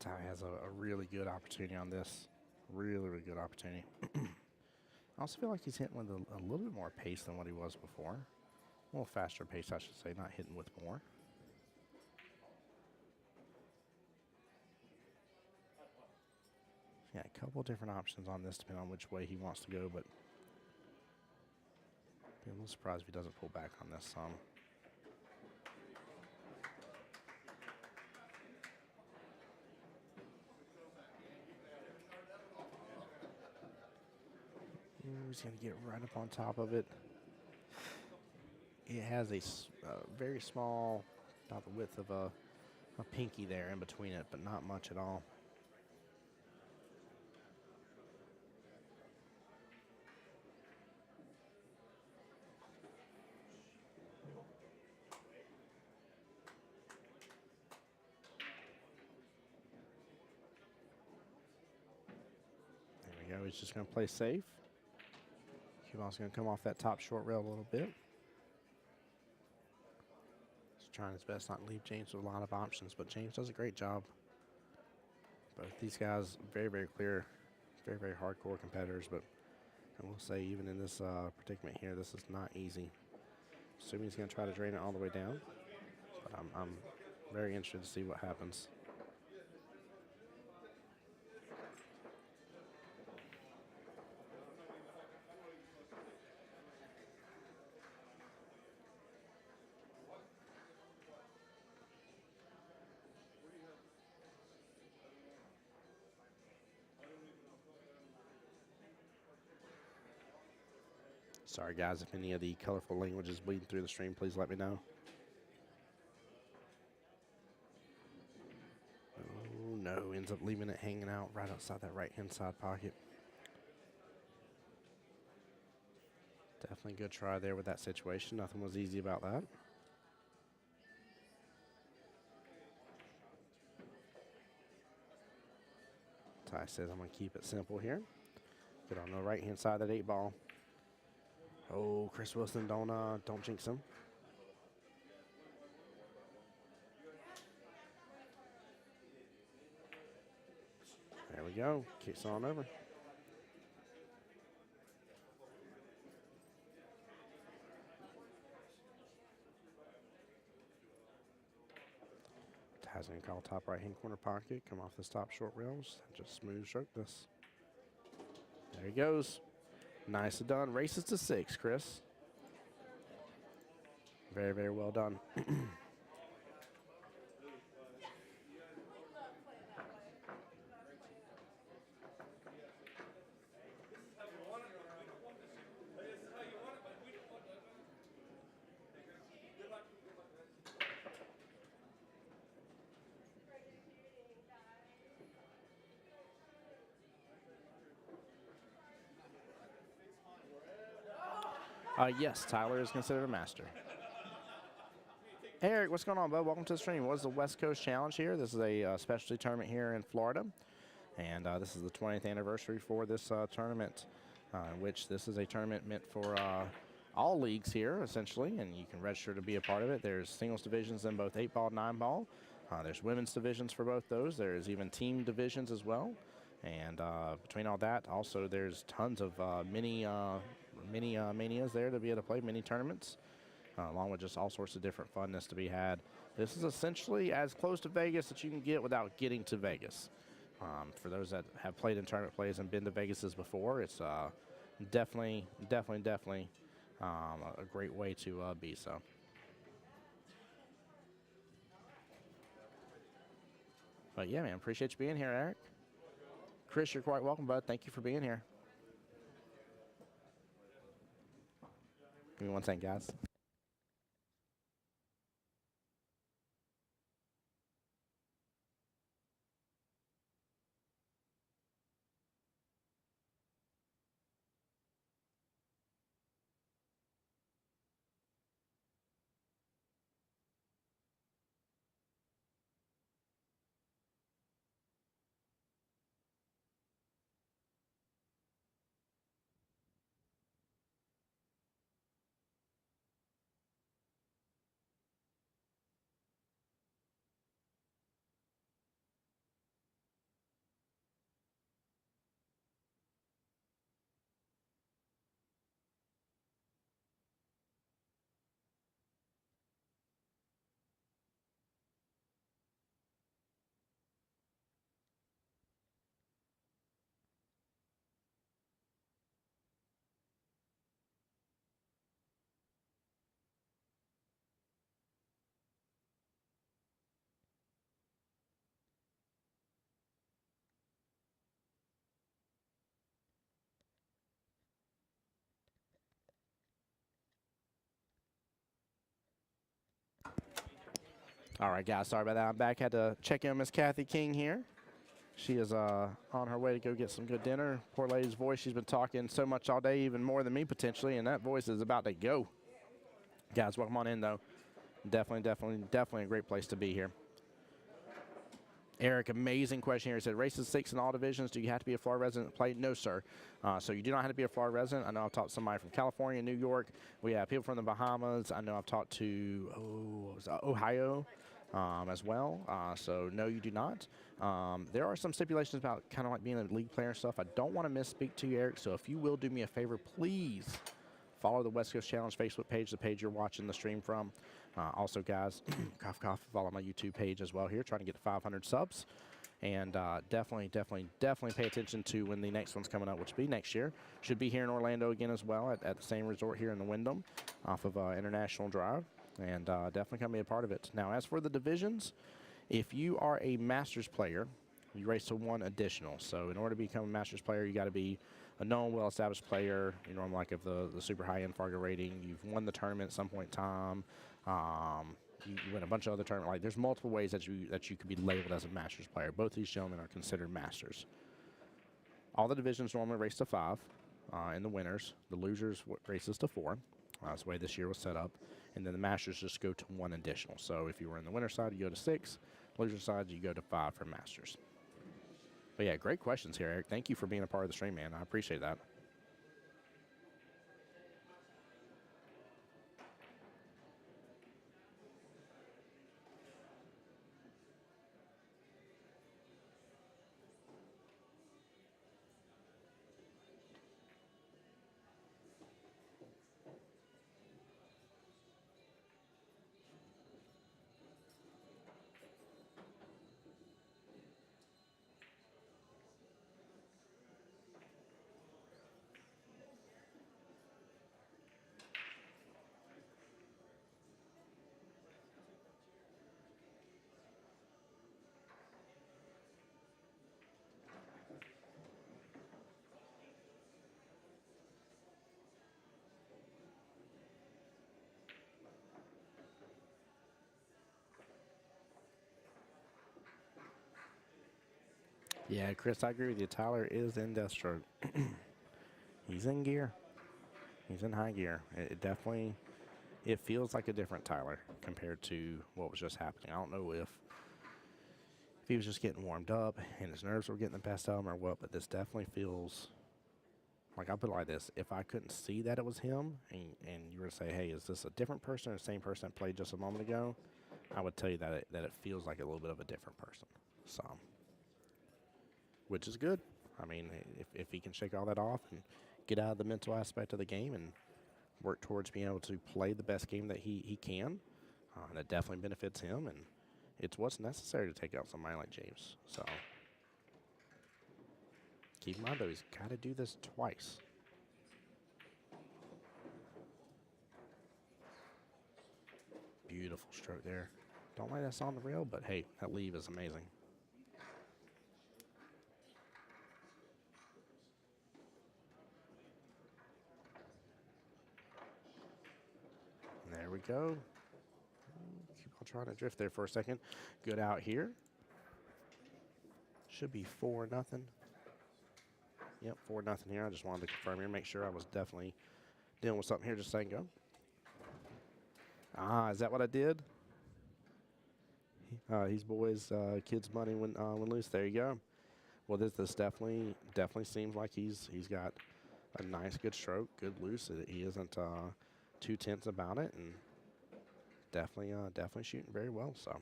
Ty has a really good opportunity on this. Really good opportunity. I also feel like he's hitting with a little bit more pace than what he was before. A little faster pace, I should say, not hitting with more. Yeah, a couple different options on this depending on which way he wants to go, but I'd be a little surprised if he doesn't pull back on this some. He's going to get right up on top of it. It has a very small, about the width of a pinky there in between it, but not much at all. There we go. He's just going to play safe. Cubal's going to come off that top short rail a little bit. Just trying his best not to leave James with a lot of options, but James does a great job. Both these guys, very clear, very hardcore competitors, but I will say even in this predicament here, this is not easy. Assuming he's going to try to drain it all the way down, but I'm Very interested to see what happens. Sorry, guys, if any of the colorful language is bleeding through the stream, please let me know. Oh, no. Ends up leaving it hanging out right outside that right-hand side pocket. Definitely good try there with that situation. Nothing was easy about that. Ty says I'm going to keep it simple here. Get on the right-hand side of that 8-ball. Oh, Chris Wilson, don't jinx him. There we go. Kicks on over. Ty's going to call top right-hand corner pocket. Come off the top short rails. Just smooth stroke this. There he goes. Nicely done. Races to 6, Chris. Very, very well done. Yes, Tyler is considered a master. Eric, what's going on, bud? Welcome to the stream. What's the West Coast Challenge here? This is a specialty tournament here in Florida. And this is the 20th anniversary for this tournament, which this is a tournament meant for all leagues here, essentially, and you can register to be a part of it. There's singles divisions in both 8-ball, 9-ball. There's women's divisions for both those. There's even team divisions as well. And between all that, also there's tons of mini manias there to be able to play, mini tournaments, along with just all sorts of different funness to be had. This is essentially as close to Vegas that you can get without getting to Vegas. For those that have played in tournament plays and been to Vegas's before, it's definitely a great way to be. So. But yeah, man, appreciate you being here, Eric. Chris, you're quite welcome, bud. Thank you for being here. Give me 1 second, guys. All right, guys, sorry about that. I'm back. Had to check in Miss Kathy King here. She is on her way to go get some good dinner. Poor lady's voice, she's been talking so much all day, even more than me potentially, and that voice is about to go. Guys, welcome on in, though. Definitely a great place to be here. Eric, amazing question here. He said, races 6 in all divisions. Do you have to be a Florida resident to play? No, sir. So you do not have to be a Florida resident. I know I've talked to somebody from California, New York. We have people from the Bahamas. I know I've talked to Ohio as well. So no, you do not. There are some stipulations about kind of like being a league player and stuff. I don't want to misspeak to you, Eric. So if you will do me a favor, please Follow the West Coast Challenge Facebook page, the page you're watching the stream from. Also, guys, cough, cough, follow my YouTube page as well here, trying to get to 500 subs. And definitely pay attention to when the next one's coming up, which will be next year. Should be here in Orlando again as well at the same resort here in the Wyndham off of International Drive. And definitely come be a part of it. Now, as for the divisions, if you are a Masters player, you race to 1 additional. So in order to become a Masters player, you got to be a known, well-established player. You know, like of the super high-end Fargo rating. You've won the tournament at some point in time. You win a bunch of other tournaments. Like, there's multiple ways that you could be labeled as a Masters player. Both these gentlemen are considered Masters. All the divisions normally race to 5 in the winners. The losers races to 4. That's the way this year was set up. And then the Masters just go to 1 additional. So if you were in the winner side, you go to 6. Loser side, you go to 5 for Masters. But yeah, great questions here, Eric. Thank you for being a part of the stream, man. I appreciate that. Yeah, Chris, I agree with you. Tyler is in Deathstroke. He's in gear. He's in high gear. It definitely, it feels like a different Tyler compared to what was just happening. I don't know if he was just getting warmed up and his nerves were getting the best of him or what, but this definitely feels like, I'll put it like this. If I couldn't see that it was him and you were to say, hey, is this a different person or the same person that played just a moment ago, I would tell you that it feels like a little bit of a different person. So, which is good. I mean, if he can shake all that off and get out of the mental aspect of the game and work towards being able to play the best game that he can, that definitely benefits him, and it's what's necessary to take out somebody like James. So keep in mind, though, he's got to do this twice. Beautiful stroke there. Don't like that's on the rail, but hey, that leave is amazing. There we go. Keep on trying to drift there for a second. Good out here. Should be 4-0. Yep, 4-0 here. I just wanted to confirm here, make sure I was definitely dealing with something here just a second ago. Ah, is that what I did? He's boys, kids money when loose. There you go. Well, this definitely seems like he's got a nice, good stroke, good loose. He isn't too tense about it, and definitely shooting very well. So.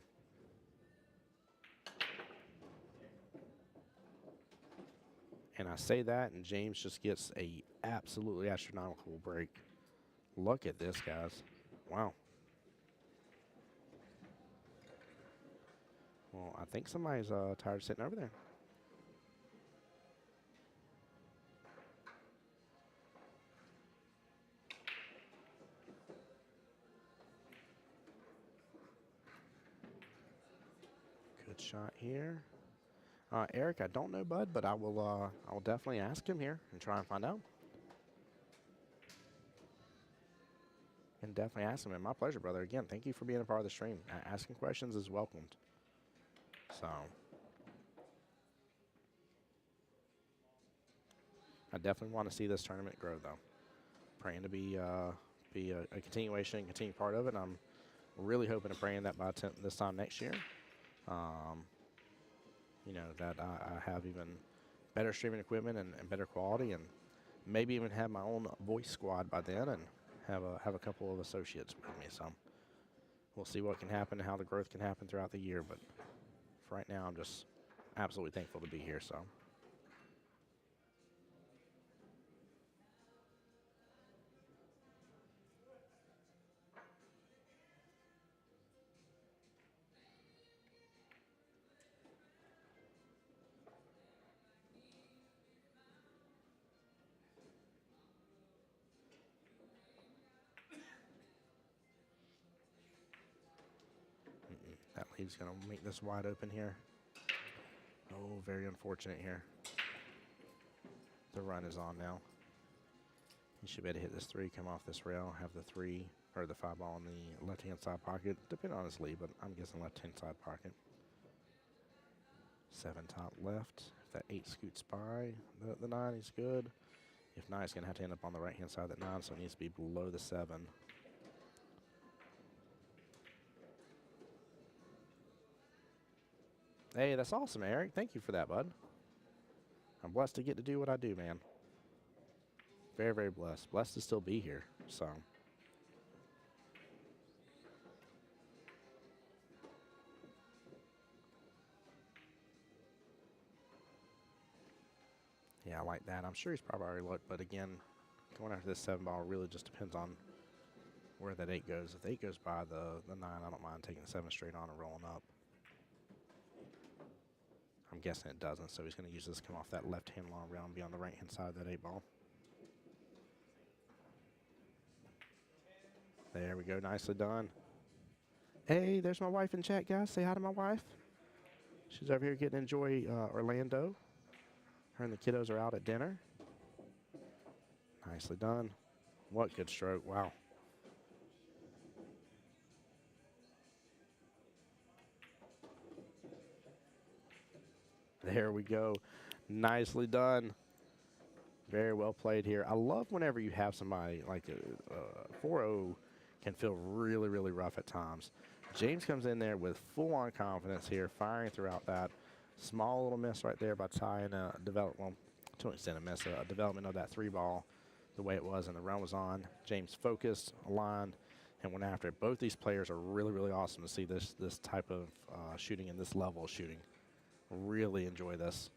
And I say that, and James just gets a absolutely astronomical break. Look at this, guys. Wow. Well, I think somebody's tired of sitting over there. Good shot here. Eric, I don't know, bud, but I will definitely ask him here and try and find out. And definitely ask him. And my pleasure, brother. Again, thank you for being a part of the stream. Asking questions is welcomed. So I definitely want to see this tournament grow, though. Praying to be a continuation, continue part of it. I'm really hoping and praying that by this time next year, you know, that I have even better streaming equipment and better quality, and maybe even have my own voice squad by then, and have a couple of associates with me. So we'll see what can happen and how the growth can happen throughout the year. But for right now, I'm just absolutely thankful to be here. So. That lead's going to make this wide open here. Oh, very unfortunate here. The run is on now. He should be able to hit this 3, come off this rail, have the 3 or the 5 ball in the left-hand side pocket, depending on his lead, but I'm guessing left-hand side pocket. 7 top left. If that 8 scoots by the 9, he's good. If not, he's going to have to end up on the right-hand side of that 9, so it needs to be below the 7. Hey, that's awesome, Eric. Thank you for that, bud. I'm blessed to get to do what I do, man. Very, very blessed. Blessed to still be here, so. Yeah, I like that. I'm sure he's probably already looked, but again, going after this 7 ball really just depends on where that 8 goes. If the 8 goes by the 9, I don't mind taking the 7 straight on and rolling up. I'm guessing it doesn't, so he's going to use this, come off that left-hand long rail and be on the right-hand side of that 8 ball. There we go, nicely done. Hey, there's my wife in chat, guys. Say hi to my wife. She's over here getting to enjoy Orlando. Her and the kiddos are out at dinner. Nicely done. What good stroke, wow. There we go. Nicely done. Very well played here. I love whenever you have somebody like 4-0 can feel really, really rough at times. James comes in there with full-on confidence here, firing throughout that. Small little miss right there by tying a development, well, to an extent a miss, a development of that 3 ball the way it was, and the run was on. James focused, aligned, and went after it. Both these players are really, really awesome to see this type of shooting and this level of shooting. Really enjoy this.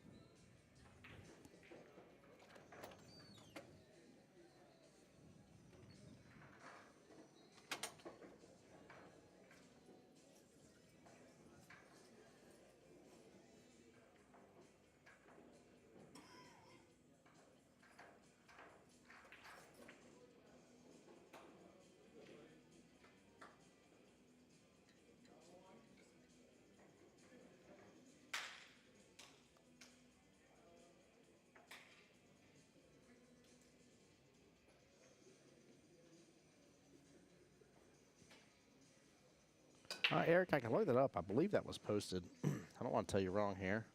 Eric, I can look that up. I believe that was posted. I don't want to tell you wrong here,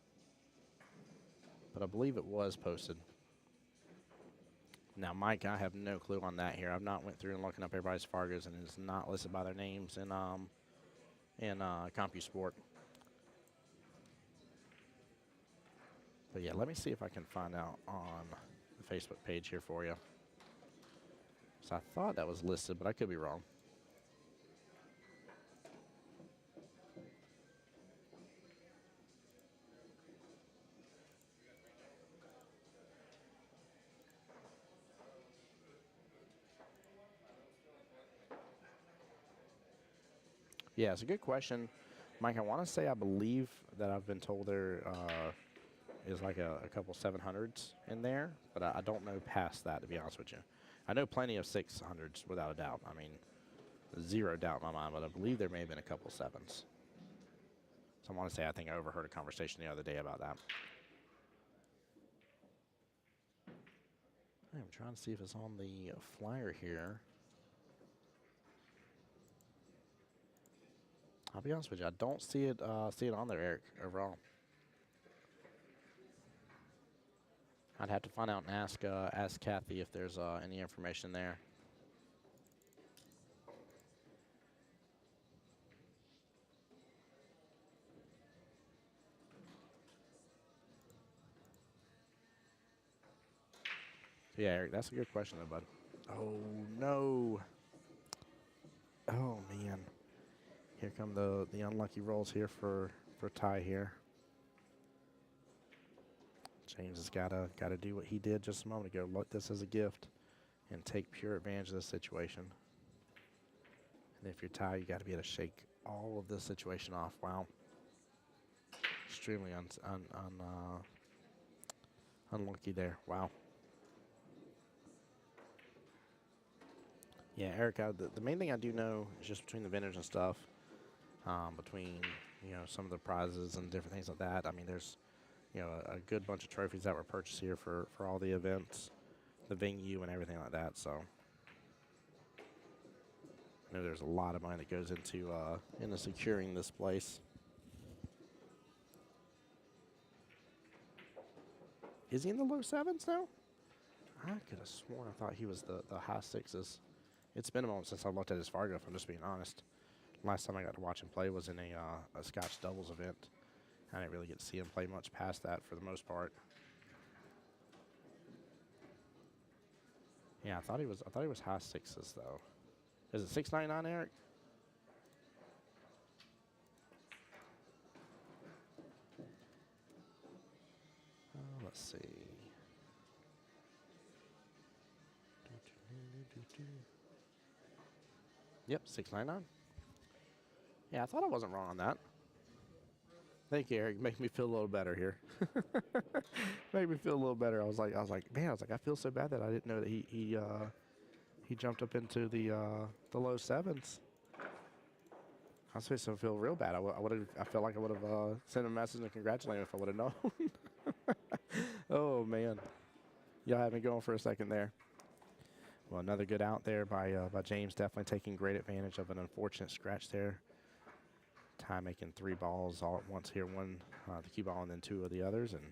but I believe it was posted. Now, Mike, I have no clue on that here. I've not went through and looking up everybody's Fargos, and it's not listed by their names in CompuSport. But yeah, let me see if I can find out on the Facebook page here for you. So I thought that was listed, but I could be wrong. Yeah, it's a good question. Mike, I want to say I believe that I've been told there is like a couple 700s in there, but I don't know past that, to be honest with you. I know plenty of 600s without a doubt. I mean, zero doubt in my mind, but I believe there may have been a couple 7s. So I want to say I think I overheard a conversation the other day about that. I'm trying to see if it's on the flyer here. I'll be honest with you, I don't see it on there, Eric, overall. I'd have to find out and ask Kathy if there's any information there. Yeah, Eric, that's a good question, though, bud. Oh, no. Oh, man. Here come the unlucky rolls here for Ty here. James has got to do what he did just a moment ago. Look this as a gift and take pure advantage of this situation. And if you're Ty, you got to be able to shake all of this situation off. Wow. Extremely unlucky there. Wow. Yeah, Eric, the main thing I do know is just between the vendors and stuff, between, some of the prizes and different things like that. I mean, there's, a good bunch of trophies that were purchased here for all the events, the venue, and everything like that. So I know there's a lot of money that goes into securing this place. Is he in the low sevens now? I could have sworn I thought he was the high sixes. It's been a moment since I looked at his Fargo, if I'm just being honest. Last time I got to watch him play was in a Scotch doubles event. I didn't really get to see him play much past that for the most part. Yeah, I thought he was high sixes though. Is it 699, Eric? Let's see. Yep, 699. Yeah, I thought I wasn't wrong on that. Thank you, Eric. Make me feel a little better here. Make me feel a little better. I was like, man, I feel so bad that I didn't know that he jumped up into the low sevens. I was supposed to feel real bad. I felt like I would have sent him a message and congratulated him if I would have known. Oh man, y'all had me going for a second there. Well, another good out there by James, definitely taking great advantage of an unfortunate scratch there. Ty making 3 balls all at once here, one the cue ball and then 2 of the others, and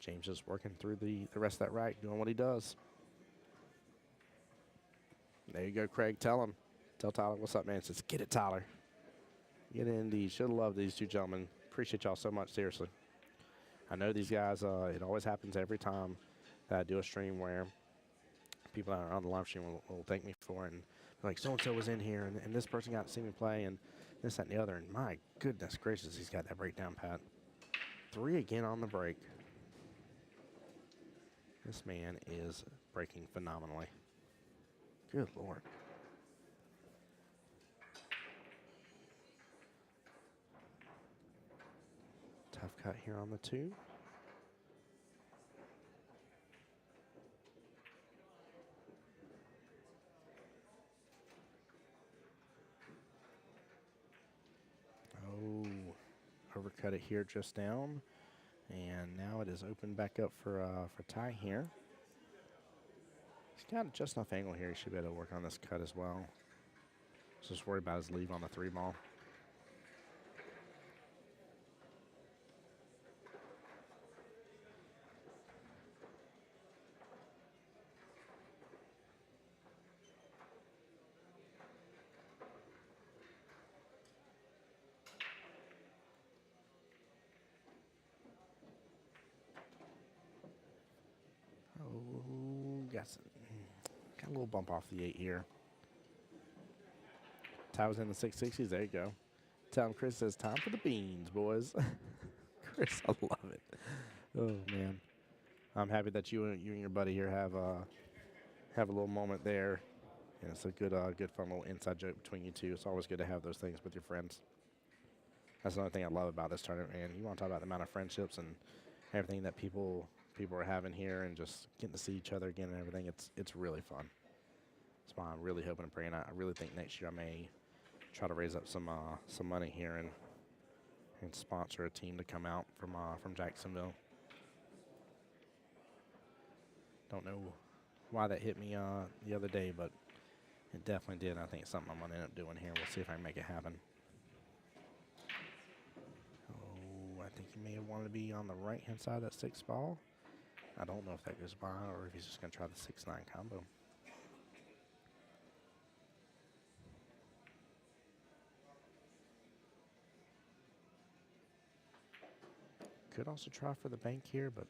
James just working through the rest of that rack, doing what he does. There you go, Craig. Tell Tyler what's up, man. Says, get it, Tyler. Get it indeed. Should have loved these two gentlemen. Appreciate y'all so much, seriously. I know these guys, it always happens every time that I do a stream where people that are on the live stream will thank me for it. And like, so-and-so was in here, and this person got to see me play, and this, that, and the other. And my goodness gracious, he's got that breakdown pat. 3 again on the break. This man is breaking phenomenally. Good Lord. Tough cut here on the 2. Oh, overcut it here just down. And now it is open back up for Ty here. He's got just enough angle here. He should be able to work on this cut as well. Just worried about his leave on the 3 ball. Oh, got a little bump off the 8 here. Ty was in the 660s. There you go. Tell him Chris says, time for the beans, boys. Chris, I love it. Oh, man. I'm happy that you and your buddy here have a little moment there. And it's a good fun little inside joke between you two. It's always good to have those things with your friends. That's another thing I love about this tournament, man. You want to talk about the amount of friendships and everything that people are having here and just getting to see each other again and everything. It's really fun. That's why I'm really hoping and praying. I really think next year I may try to raise up some money here and sponsor a team to come out from Jacksonville. Don't know why that hit me the other day, but it definitely did. I think it's something I'm going to end up doing here. We'll see if I can make it happen. Oh, I think he may have wanted to be on the right-hand side of that 6 ball. I don't know if that goes by or if he's just going to try the 6-9 combo. Could also try for the bank here, but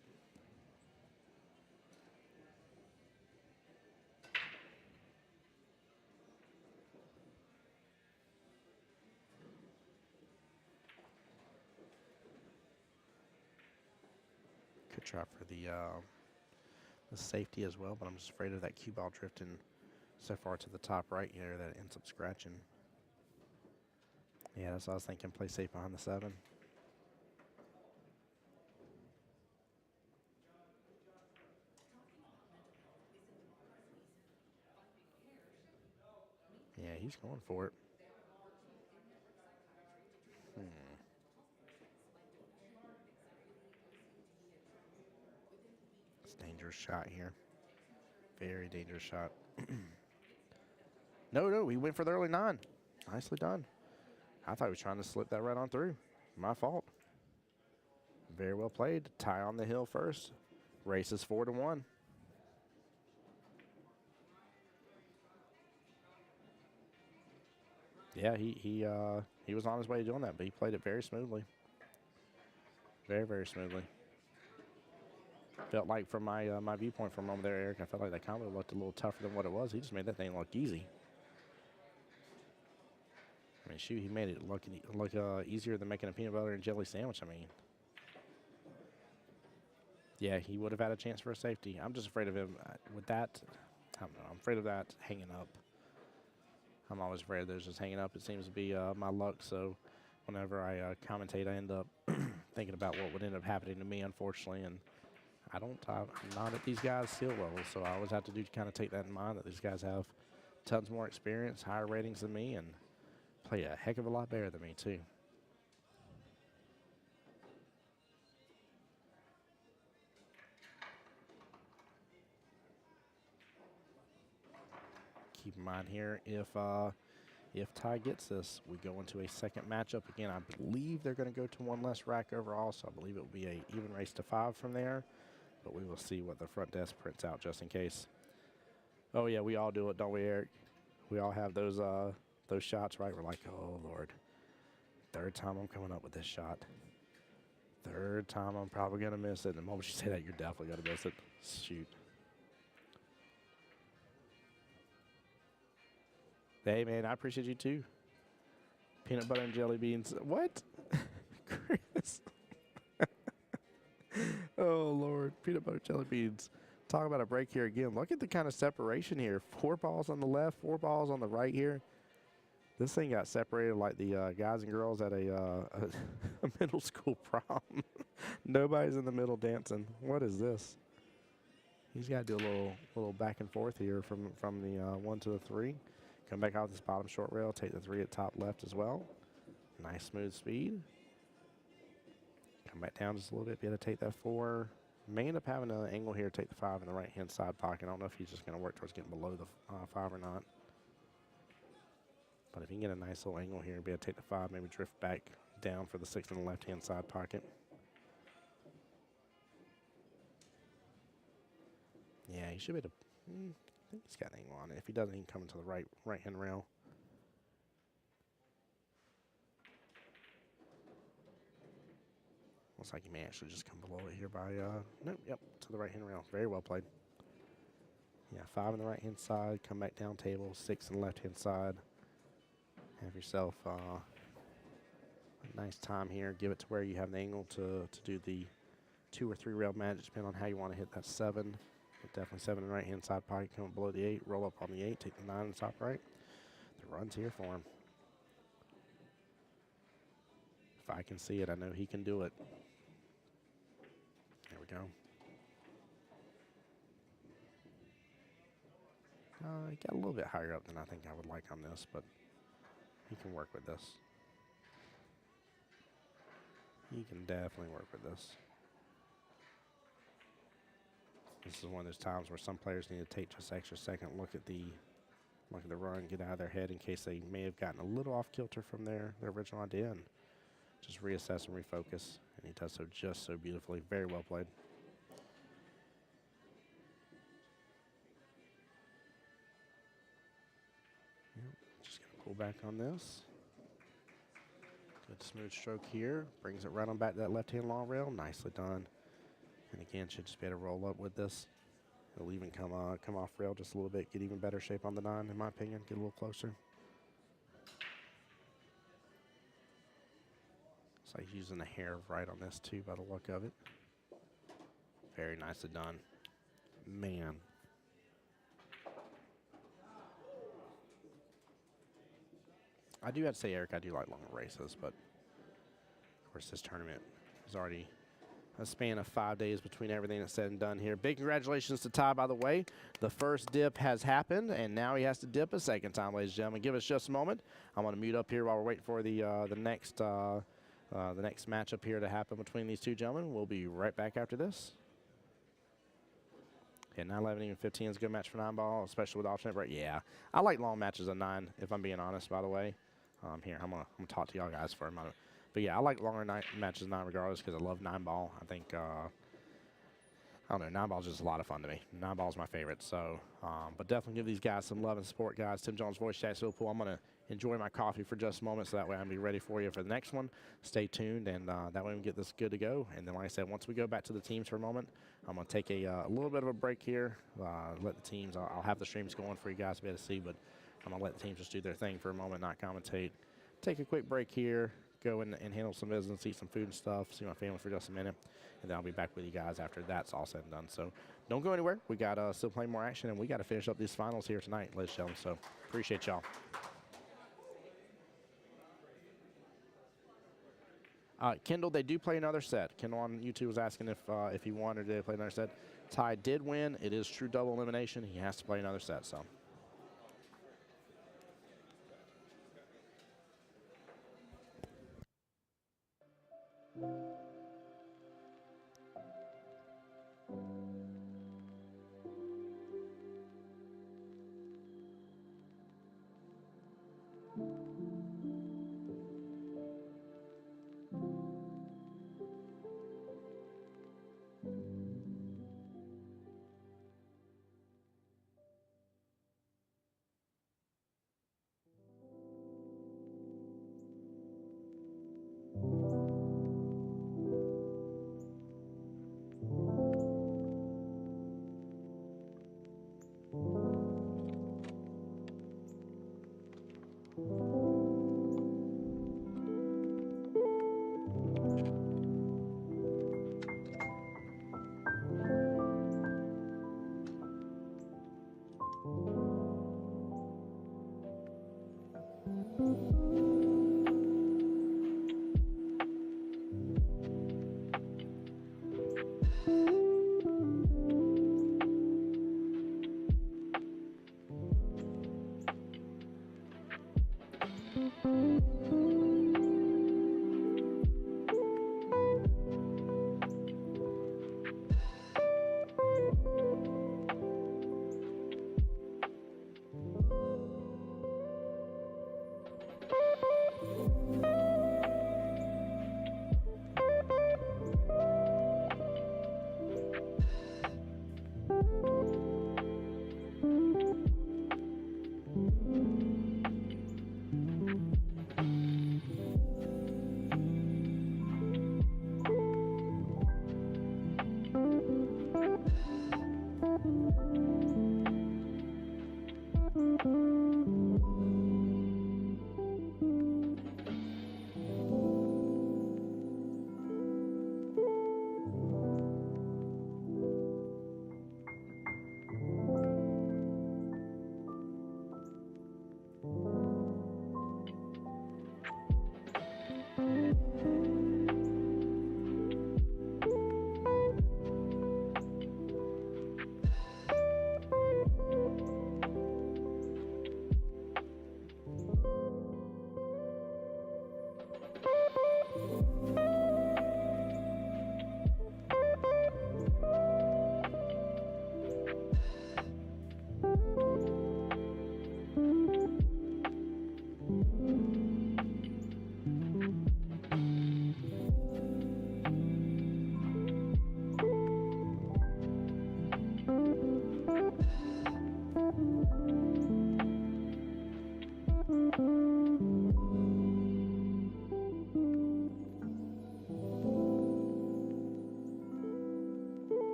could try for the safety as well, but I'm just afraid of that cue ball drifting so far to the top right here that it ends up scratching. Yeah, that's what I was thinking. Play safe behind the 7. Yeah, he's going for it. dangerous shot here. Very dangerous shot. No, he went for the early 9. Nicely done. I thought he was trying to slip that right on through. My fault. Very well played. Ty on the hill first. Race is 4-1. Yeah, he was on his way to doing that, but he played it very smoothly. Very, very smoothly. Felt like from my my viewpoint from over there, Eric, I felt like that combo looked a little tougher than what it was. He just made that thing look easy. I mean, shoot, he made it look easier than making a peanut butter and jelly sandwich. I mean, yeah, he would have had a chance for a safety. I'm just afraid of him with that. I don't know. I'm afraid of that hanging up. I'm always afraid of those just hanging up. It seems to be my luck. So whenever I commentate, I end up thinking about what would end up happening to me, unfortunately. And I'm not at these guys' skill level, so I always have to kind of take that in mind that these guys have tons more experience, higher ratings than me, and play a heck of a lot better than me, too. Keep in mind here, if Ty gets this, we go into a second matchup. Again, I believe they're going to go to 1 less rack overall, so I believe it will be a even race to 5 from there. But we will see what the front desk prints out just in case. Oh, yeah, we all do it, don't we, Eric? We all have those shots, right? We're like, oh, Lord. 3rd time I'm coming up with this shot. 3rd time I'm probably going to miss it. And the moment you say that, you're definitely going to miss it. Shoot. Hey, man, I appreciate you, too. Peanut butter and jelly beans. What? Chris. Oh, Lord. Peanut butter jelly beans. Talk about a break here again. Look at the kind of separation here. 4 balls on the left, 4 balls on the right here. This thing got separated like the guys and girls at a middle school prom. Nobody's in the middle dancing. What is this? He's got to do a little back and forth here from the 1 to the 3. Come back out this bottom short rail. Take the 3 at top left as well. Nice smooth speed. Come back down just a little bit. Be able to take that 4. May end up having an angle here. Take the 5 in the right-hand side pocket. I don't know if he's just going to work towards getting below the 5 or not. But if you can get a nice little angle here and be able to take the 5, maybe drift back down for the 6 in the left-hand side pocket. Yeah, he should be able to. I think he's got an angle on it. If he doesn't, he can come into the right-hand rail. Looks like he may actually just come below it here by, nope, yep, to the right-hand rail. Very well played. Yeah, 5 on the right-hand side, come back down table, 6 on the left-hand side. Have yourself a nice time here. Give it to where you have the angle to do the 2 or 3 rail magic, depending on how you want to hit that 7. But definitely 7 in the right-hand side pocket, come below the 8, roll up on the 8, take the 9 in the top right. The run's here for him. If I can see it, I know he can do it. There we go. He got a little bit higher up than I think I would like on this, but he can work with this. He can definitely work with this. This is one of those times where some players need to take just an extra second, look at the run, get out of their head in case they may have gotten a little off kilter from their original idea, and just reassess and refocus. And he does so just so beautifully. Very well played. Yep, just gonna pull back on this. Good smooth stroke here. Brings it right on back to that left-hand long rail. Nicely done. And again, should just be able to roll up with this. It'll even come off rail just a little bit, get even better shape on the 9, in my opinion, get a little closer. It's like using a hair of right on this too, by the look of it. Very nicely done. Man. I do have to say, Eric, I do like longer races, but of course this tournament is already a span of 5 days between everything that's said and done here. Big congratulations to Ty, by the way. The first dip has happened, and now he has to dip a second time, ladies and gentlemen. Give us just a moment. I'm going to mute up here while we're waiting for the next matchup here to happen between these two gentlemen. We'll be right back after this. Yeah, 9, 11, even 15 is a good match for 9 ball, especially with alternate break. Yeah, I like long matches at 9, if I'm being honest, by the way. Here, I'm gonna talk to y'all guys for a moment. But yeah, I like longer matches 9 regardless because I love 9 ball. I think, I don't know, 9 ball is just a lot of fun to me. 9 ball is my favorite. So, but definitely give these guys some love and support, guys. Tim Jones, voice chat, so cool. I'm going to enjoy my coffee for just a moment so that way I can be ready for you for the next one. Stay tuned, and that way we can get this good to go. And then, like I said, once we go back to the teams for a moment, I'm going to take a little bit of a break here. Let the teams, I'll have the streams going for you guys to be able to see, but I'm going to let the teams just do their thing for a moment, not commentate. Take a quick break here. Go and handle some business, eat some food and stuff, see my family for just a minute, and then I'll be back with you guys after that's all said and done. So don't go anywhere. We got still playing more action, and we got to finish up these finals here tonight, ladies and gentlemen. So appreciate y'all. Kendall, they do play another set. Kendall on YouTube was asking if he won or did they play another set. Ty did win. It is true double elimination. He has to play another set. So.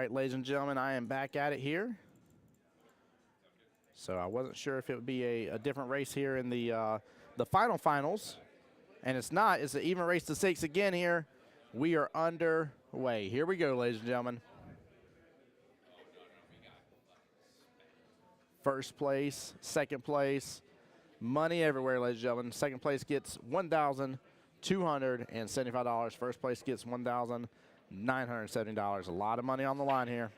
right, ladies and gentlemen, I am back at it here. So I wasn't sure if it would be a different race here in the finals. And it's not. It's an even race to 6 again here. We are underway. Here we go, ladies and gentlemen. First place, second place, money everywhere, ladies and gentlemen. Second place gets $1,275. First place gets $1,970. A lot of money on the line here.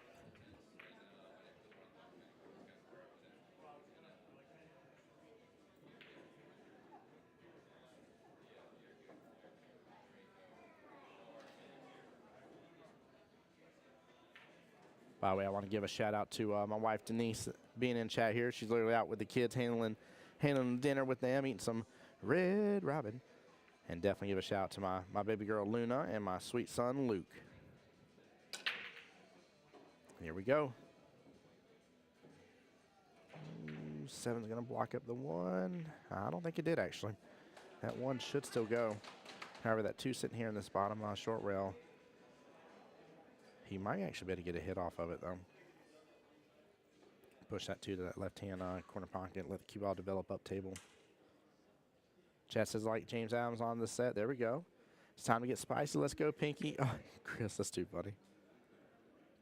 By the way, I want to give a shout out to my wife Denise being in chat here. She's literally out with the kids handling dinner with them, eating some Red Robin. And definitely give a shout out to my baby girl Luna and my sweet son Luke. Here we go. 7's going to block up the 1. I don't think it did, actually. That 1 should still go. However, that 2 sitting here in this bottom short rail, he might actually be able to get a hit off of it, though. Push that 2 to that left-hand corner pocket. Let the cue ball develop up table. Chat says like James Adams on the set. There we go. It's time to get spicy. Let's go, Pinky. Oh, Chris, that's too buddy.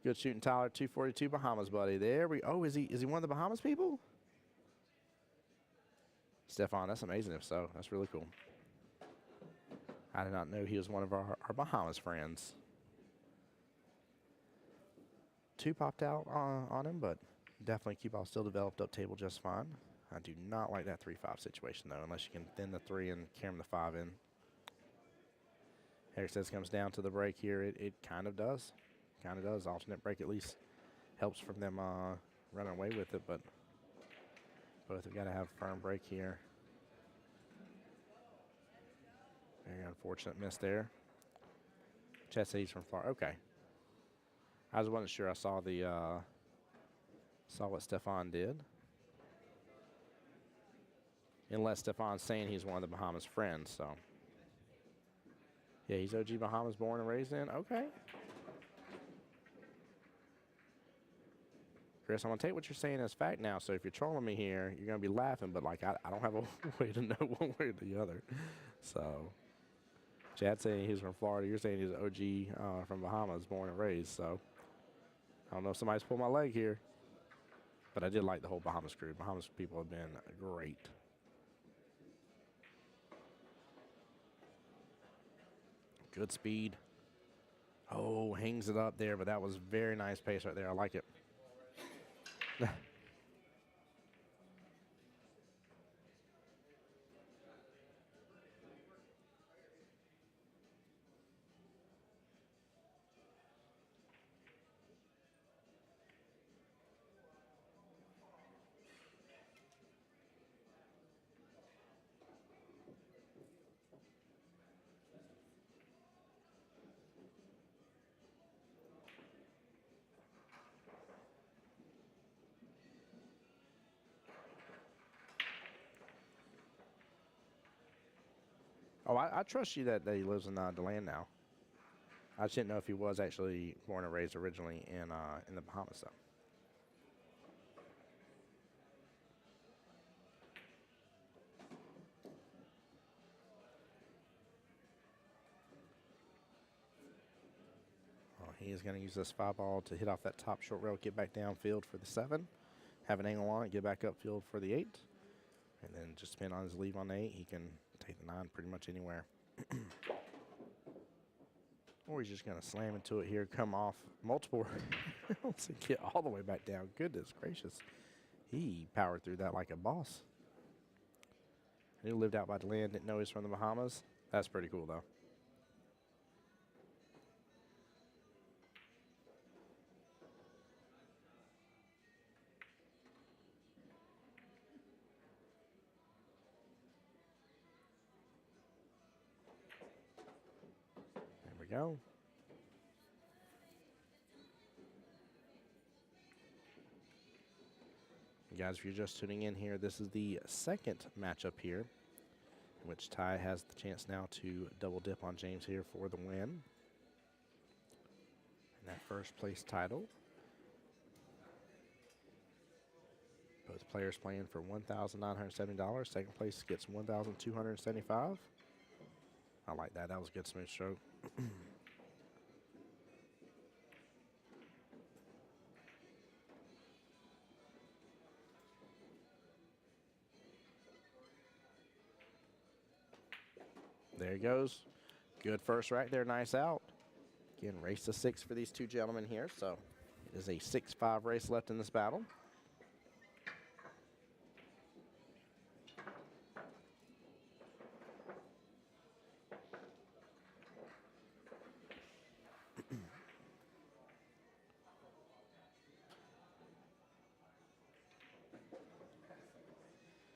Good shooting, Tyler. 242 Bahamas, buddy. There we. Oh, is he one of the Bahamas people? Stefan, that's amazing. If so, that's really cool. I did not know he was one of our Bahamas friends. 2 popped out on him, but definitely cue ball still developed up table just fine. I do not like that 3-5 situation, though, unless you can thin the 3 and carry the 5 in. Eric says comes down to the break here. It kind of does. Kind of does. Alternate break at least helps from them running away with it, but both have got to have a firm break here. Very unfortunate miss there. Chet says he's from Florida. Okay. I wasn't sure. I saw the saw what Stefan did. Unless Stefan's saying he's one of the Bahamas friends, so. Yeah, he's OG Bahamas, born and raised in. Okay. Chris, I'm going to take what you're saying as fact now, so if you're trolling me here, you're going to be laughing, but, like, I don't have a way to know one way or the other. So, Chad's saying he's from Florida. You're saying he's OG from Bahamas, born and raised, so. I don't know if somebody's pulled my leg here, but I did like the whole Bahamas crew. Bahamas people have been great. Good speed. Oh, hangs it up there, but that was very nice pace right there. I like it. Oh, I trust you that he lives in DeLand now. I just didn't know if he was actually born and raised originally in the Bahamas, though. Oh, he is going to use this 5-ball to hit off that top short rail, get back downfield for the 7, have an angle on it, get back upfield for the 8, and then just spin on his leave on the 8. He can take the 9 pretty much anywhere. Or he's just going to slam into it here, come off multiple rails and get all the way back down. Goodness gracious. He powered through that like a boss. And he lived out by the land, didn't know he was from the Bahamas. That's pretty cool, though. There we go. Guys, if you're just tuning in here, this is the second matchup here, in which Ty has the chance now to double dip on James here for the win. And that first place title. Both players playing for $1,970. Second place gets $1,275. I like that. That was a good smooth stroke. There he goes. Good first right there. Nice out. Again, race to 6 for these two gentlemen here. So it is a 6-5 race left in this battle.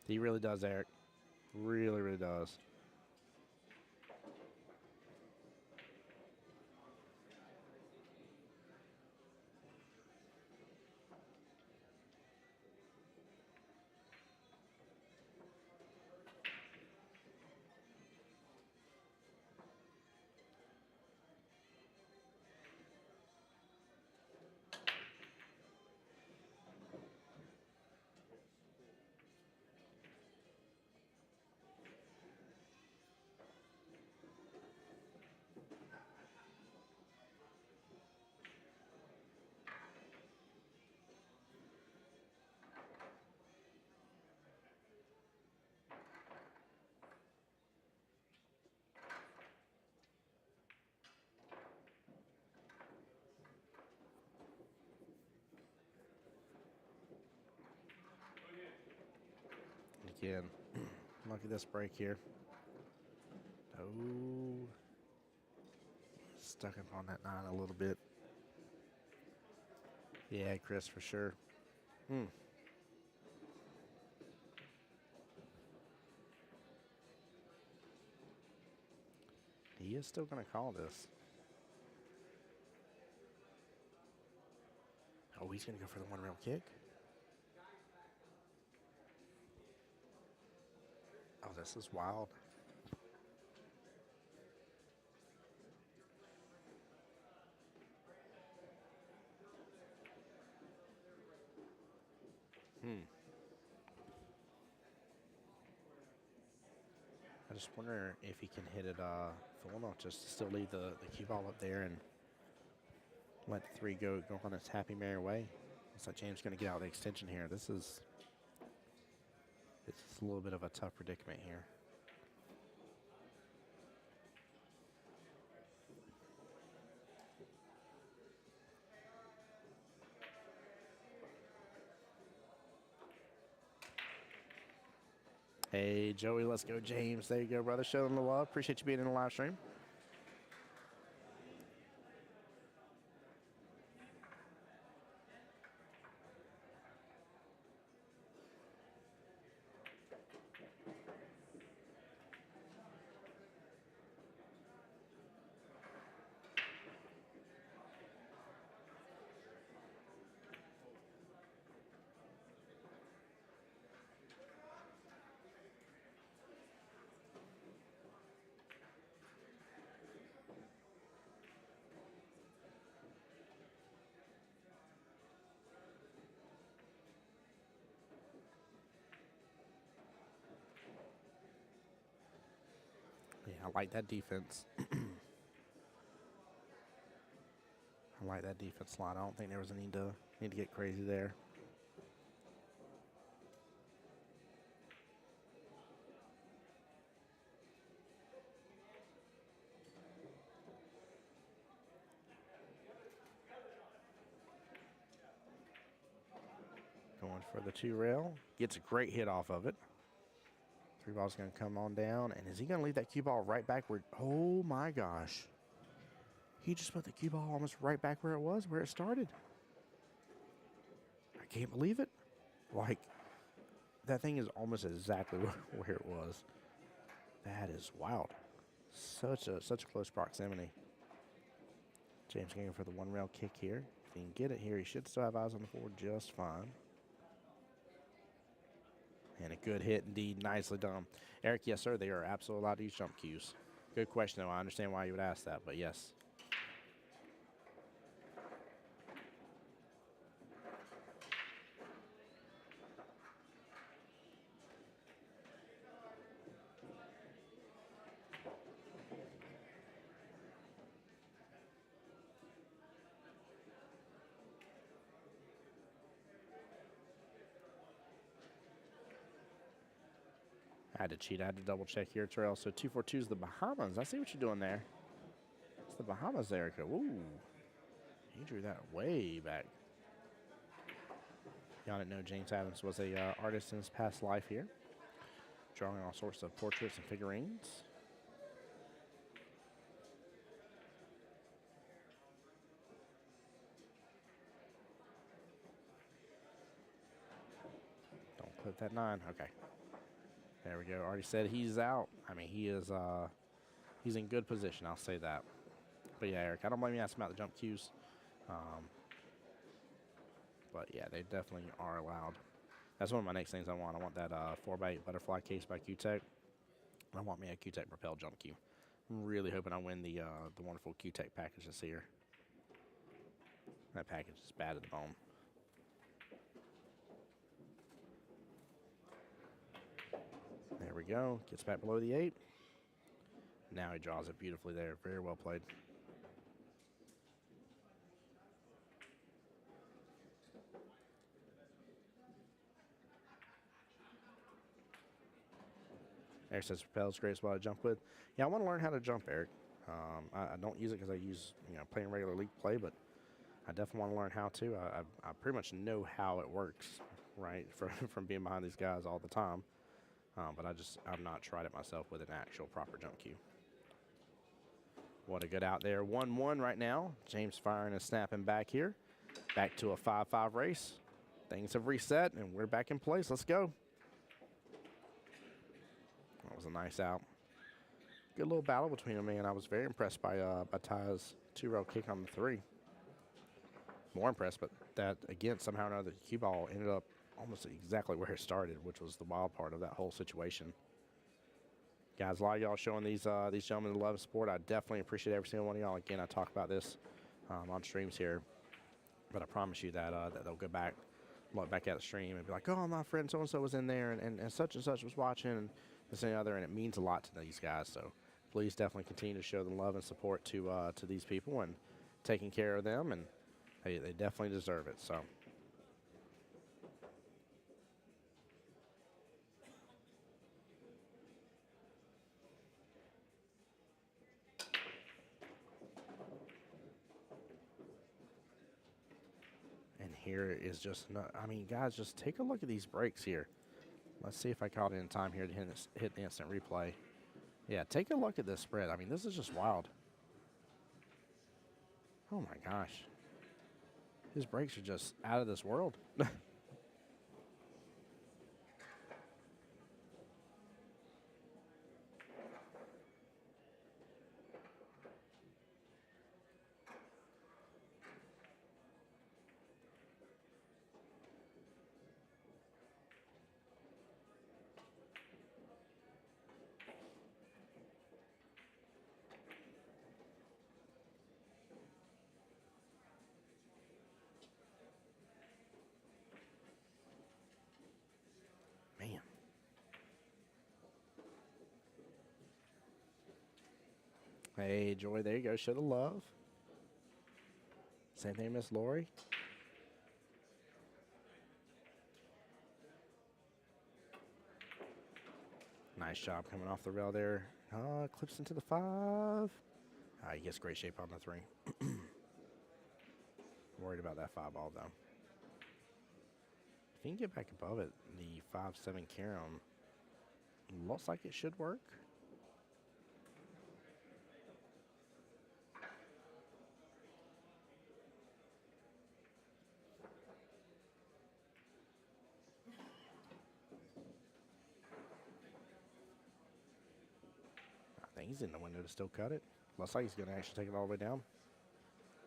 He really does, Eric. Really, really does. Again, look at this break here. Oh, stuck up on that 9 a little bit. Yeah, Chris, for sure. He is still going to call this. Oh, he's going to go for the 1 rail kick. Oh, this is wild. I just wonder if he can hit it full enough just to still leave the cue ball up there and let the 3 go on its happy merry way. Looks like James going to get out of the extension here. This is a little bit of a tough predicament here. Hey, Joey, let's go, James. There you go, brother. Show them the love. Appreciate you being in the live stream. Yeah, I like that defense. I like that defense slide. I don't think there was a need to get crazy there. Going for the 2 rail. Gets a great hit off of it. 3 ball's going to come on down. And is he going to leave that cue ball right back where? Oh, my gosh. He just put the cue ball almost right back where it was, where it started. I can't believe it. Like, that thing is almost exactly where it was. That is wild. Such a close proximity. James going for the 1 rail kick here. If he can get it here, he should still have eyes on the forward just fine. And a good hit indeed. Nicely done. Eric, yes, sir. They are absolutely allowed to use jump cues. Good question, though. I understand why you would ask that, but yes. had to cheat. I had to double check here, Terrell. So 242 is the Bahamas. I see what you're doing there. It's the Bahamas, Erica. Ooh. He drew that way back. Y'all didn't know James Adams was a artist in his past life here, drawing all sorts of portraits and figurines. Don't clip that 9. Okay. There we go. Already said he's out. I mean, he is. He's in good position. I'll say that. But yeah, Eric, I don't blame you asking about the jump cues. But yeah, they definitely are allowed. That's one of my next things I want. I want that 4x8 butterfly case by Q-Tech. I want me a Q-Tech Propel jump cue. I'm really hoping I win the wonderful Q-Tech package this year. That package is bad at the bone. There we go. Gets back below the 8. Now he draws it beautifully there. Very well played. Eric says Propel's great spot to jump with. Yeah, I want to learn how to jump, Eric. I don't use it because I use, playing regular league play, but I definitely want to learn how to. I pretty much know how it works, right, from being behind these guys all the time. But I've not tried it myself with an actual proper jump cue. What a good out there. 1-1 right now. James firing and snapping back here. Back to a 5-5 race. Things have reset, and we're back in place. Let's go. That was a nice out. Good little battle between them, man. I was very impressed by Ty's 2-row kick on the 3. More impressed, but that, again, somehow or another, the cue ball ended up almost exactly where it started, which was the wild part of that whole situation. Guys, a lot of y'all showing these gentlemen the love and support. I definitely appreciate every single one of y'all. Again, I talk about this on streams here, but I promise you that they'll go back, look back at the stream and be like, oh, my friend so-and-so was in there, and such was watching, and this and the other, and it means a lot to these guys. So please definitely continue to show them love and support to these people and taking care of them, and they definitely deserve it. So. Here is just, I mean, guys, just take a look at these breaks here. Let's see if I caught it in time here to hit the instant replay. Yeah, take a look at this spread. I mean, this is just wild. Oh, my gosh. His breaks are just out of this world. Man. Hey, Joy, there you go. Show the love. Same thing, Miss Lori. Nice job coming off the rail there. Clips into the 5. He gets great shape on the 3. Worried about that 5 ball, though. If he can get back above it, the 5-7 carom looks like it should work. I think he's in the window to still cut it. Looks like he's going to actually take it all the way down.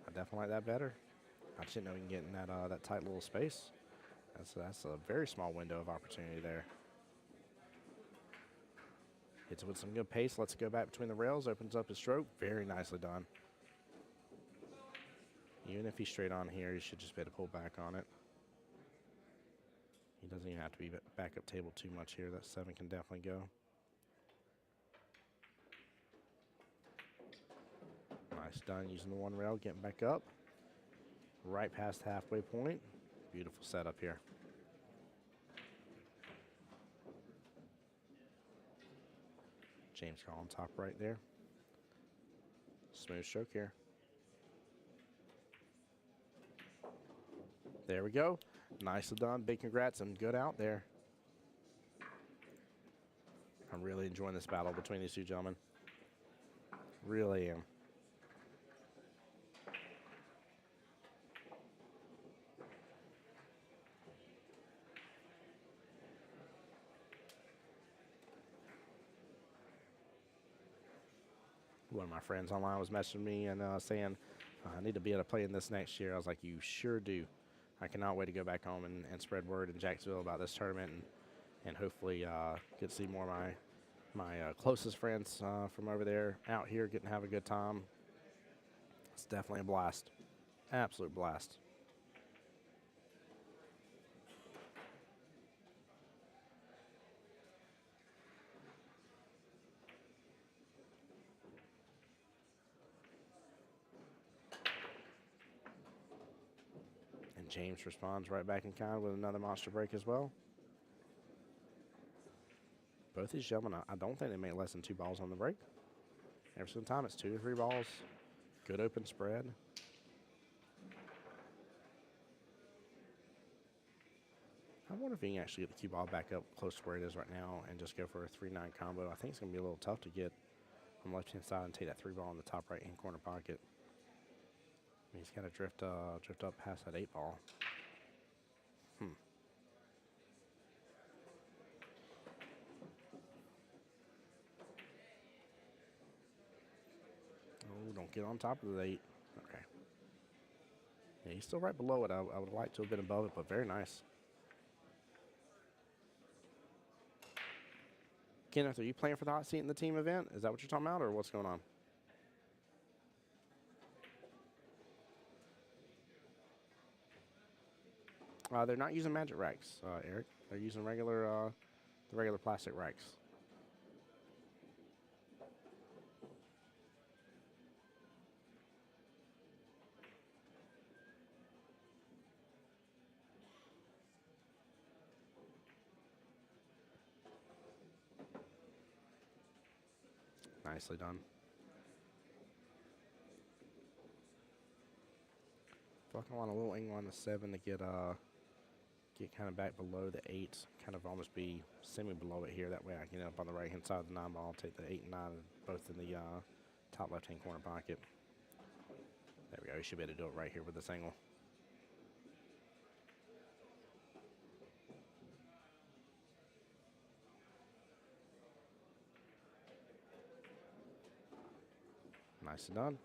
I definitely like that better. I just didn't know he can get in that tight little space. That's a very small window of opportunity there. Hits it with some good pace. Let's go back between the rails. Opens up his stroke. Very nicely done. Even if he's straight on here, he should just be able to pull back on it. He doesn't even have to be back up table too much here. That 7 can definitely go. Nice done using the 1 rail, getting back up. Right past halfway point. Beautiful setup here. James Carl on top right there. Smooth stroke here. There we go. Nicely done. Big congrats and good out there. I'm really enjoying this battle between these two gentlemen. Really am. One of my friends online was messaging me and saying, I need to be able to play in this next year. I was like, you sure do. I cannot wait to go back home and spread word in Jacksonville about this tournament and hopefully get to see more of my closest friends from over there out here getting to have a good time. It's definitely a blast. Absolute blast. And James responds right back in kind with another monster break as well. Both these gentlemen, I don't think they make less than 2 balls on the break. Every single time it's 2 to 3 balls. Good open spread. I wonder if he can actually get the cue ball back up close to where it is right now and just go for a 3-9 combo. I think it's going to be a little tough to get on the left-hand side and take that 3 ball in the top right-hand corner pocket. He's got to drift up past that 8 ball. Oh, don't get on top of the 8. Okay. Yeah, he's still right below it. I would like to have been above it, but very nice. Kenneth, are you playing for the hot seat in the team event? Is that what you're talking about, or what's going on? They're not using magic racks, Eric. They're using the regular plastic racks. Nicely done. I feel like I want a little angle on the 7 to get kind of back below the 8, kind of almost be semi below it here. That way I can get up on the right hand side of the 9 ball, take the 8 and 9 both in the top left hand corner pocket. There we go. You should be able to do it right here with this angle. Nicely done.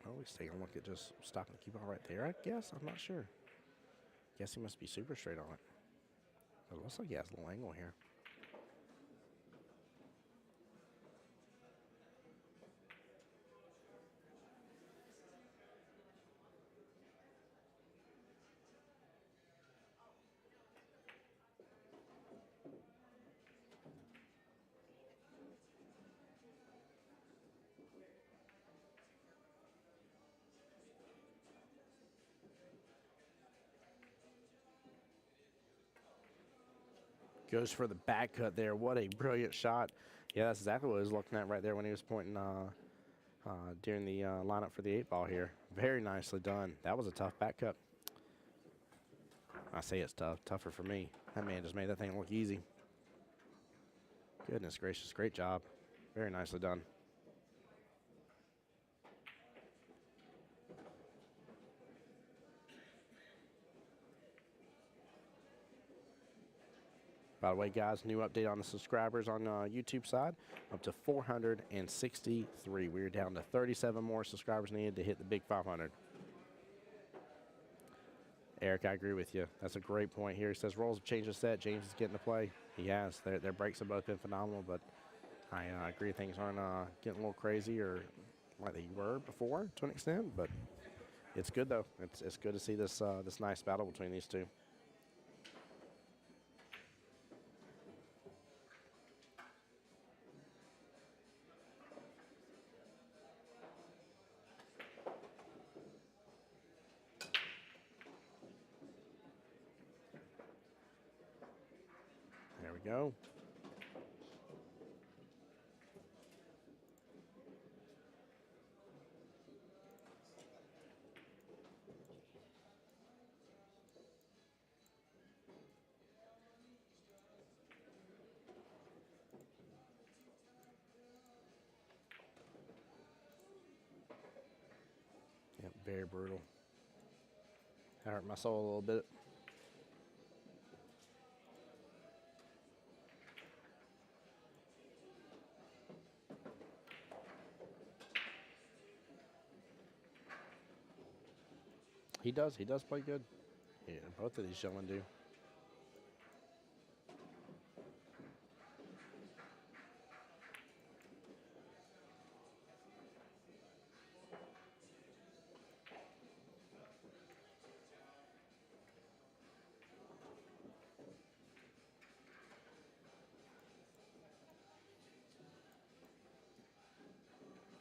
Oh, he's taking a look at just stopping the cue ball right there, I guess. I'm not sure. Guess he must be super straight on it. It looks like he has a little angle here. Goes for the back cut there. What a brilliant shot. Yeah, that's exactly what I was looking at right there when he was pointing during the lineup for the 8 ball here. Very nicely done. That was a tough back cut. I say it's tough. Tougher for me. That man just made that thing look easy. Goodness gracious. Great job. Very nicely done. By the way, guys, new update on the subscribers on YouTube side, up to 463. We're down to 37 more subscribers needed to hit the big 500. Eric, I agree with you. That's a great point here. He says roles have changed the set. James is getting to play. He has. Their breaks have both been phenomenal, but I agree things aren't getting a little crazy or like they were before to an extent, but it's good, though. It's good to see this nice battle between these two. we go. Yep, very brutal. That hurt my soul a little bit. He does play good. Yeah, both of these gentlemen do.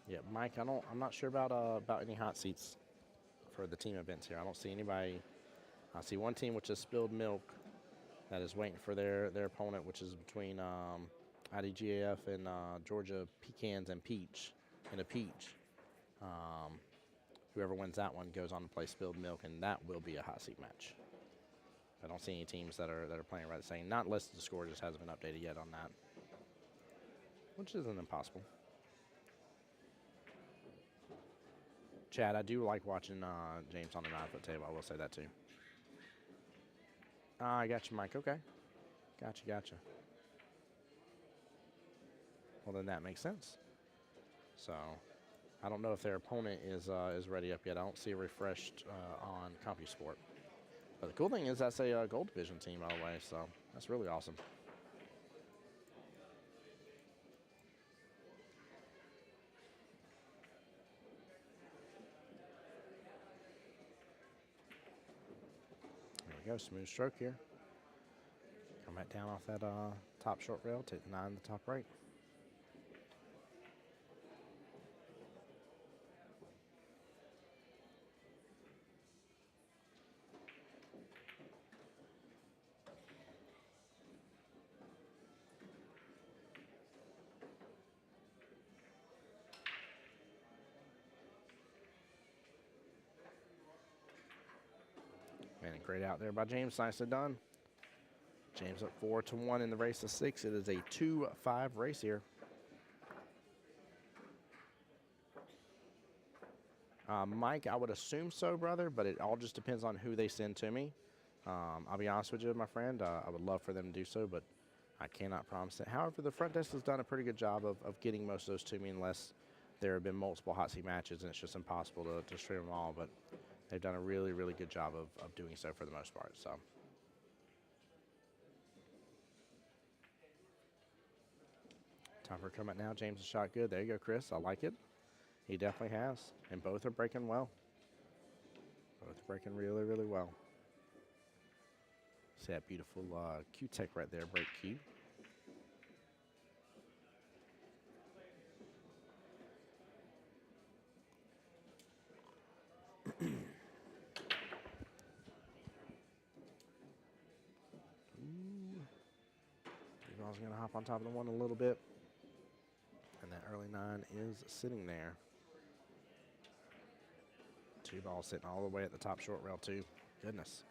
Yeah, Mike, I'm not sure about any hot seats for the team events here. I don't see anybody. I see one team which is Spilled Milk that is waiting for their opponent, which is between IDGAF and Georgia Pecans and Peach, and a Peach. Whoever wins that one goes on to play Spilled Milk, and that will be a hot seat match. I don't see any teams that are playing right the same. Not listed. The score just hasn't been updated yet on that, which isn't impossible. Chad, I do like watching James on the 9-foot table. I will say that too. I got you, Mike. Okay. Gotcha. Well, then that makes sense. So, I don't know if their opponent is ready up yet. I don't see a refreshed on CompuSport. But the cool thing is that's a gold division team, by the way. So, that's really awesome. There we go. Smooth stroke here. Come back down off that top short rail. Take the 9 to the top right. Man, great out there by James. Nicely done. James up 4-1 in the race of 6. It is a 2-5 race here. Mike, I would assume so, brother, but it all just depends on who they send to me. I'll be honest with you, my friend. I would love for them to do so, but I cannot promise it. However, the front desk has done a pretty good job of getting most of those to me, unless there have been multiple hot seat matches and it's just impossible to stream them all. But they've done a really, really good job of doing so for the most part. So. Time for a comeback now. James has shot good. There you go, Chris. I like it. He definitely has. And both are breaking well. Both breaking really, really well. See that beautiful Q-Tech right there, break Q. Duval's going to hop on top of the one a little bit. And that early 9 is sitting there. 2 balls sitting all the way at the top short rail, too. Goodness.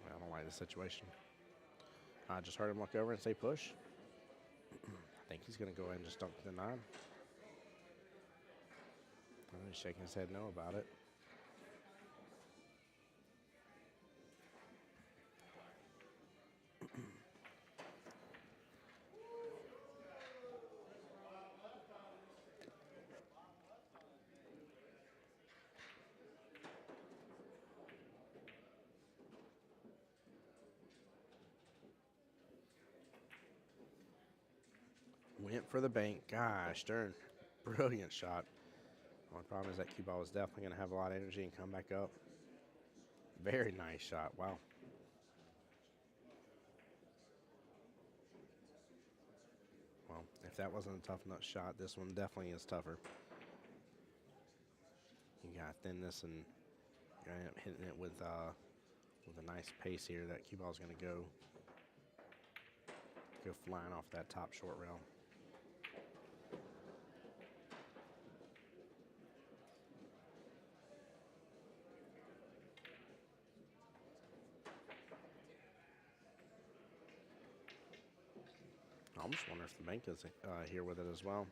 I don't like the situation. I just heard him look over and say push. I think he's going to go ahead and just dunk the 9. He's shaking his head no about it. Went for the bank. Gosh darn. Brilliant shot. Only problem is that cue ball is definitely going to have a lot of energy and come back up. Very nice shot. Wow. Well, if that wasn't a tough nut shot, this one definitely is tougher. You got to thin this and you're gonna end up hitting it with a nice pace here. That cue ball is going to go flying off that top short rail. I almost wonder if the bank is here with it as well.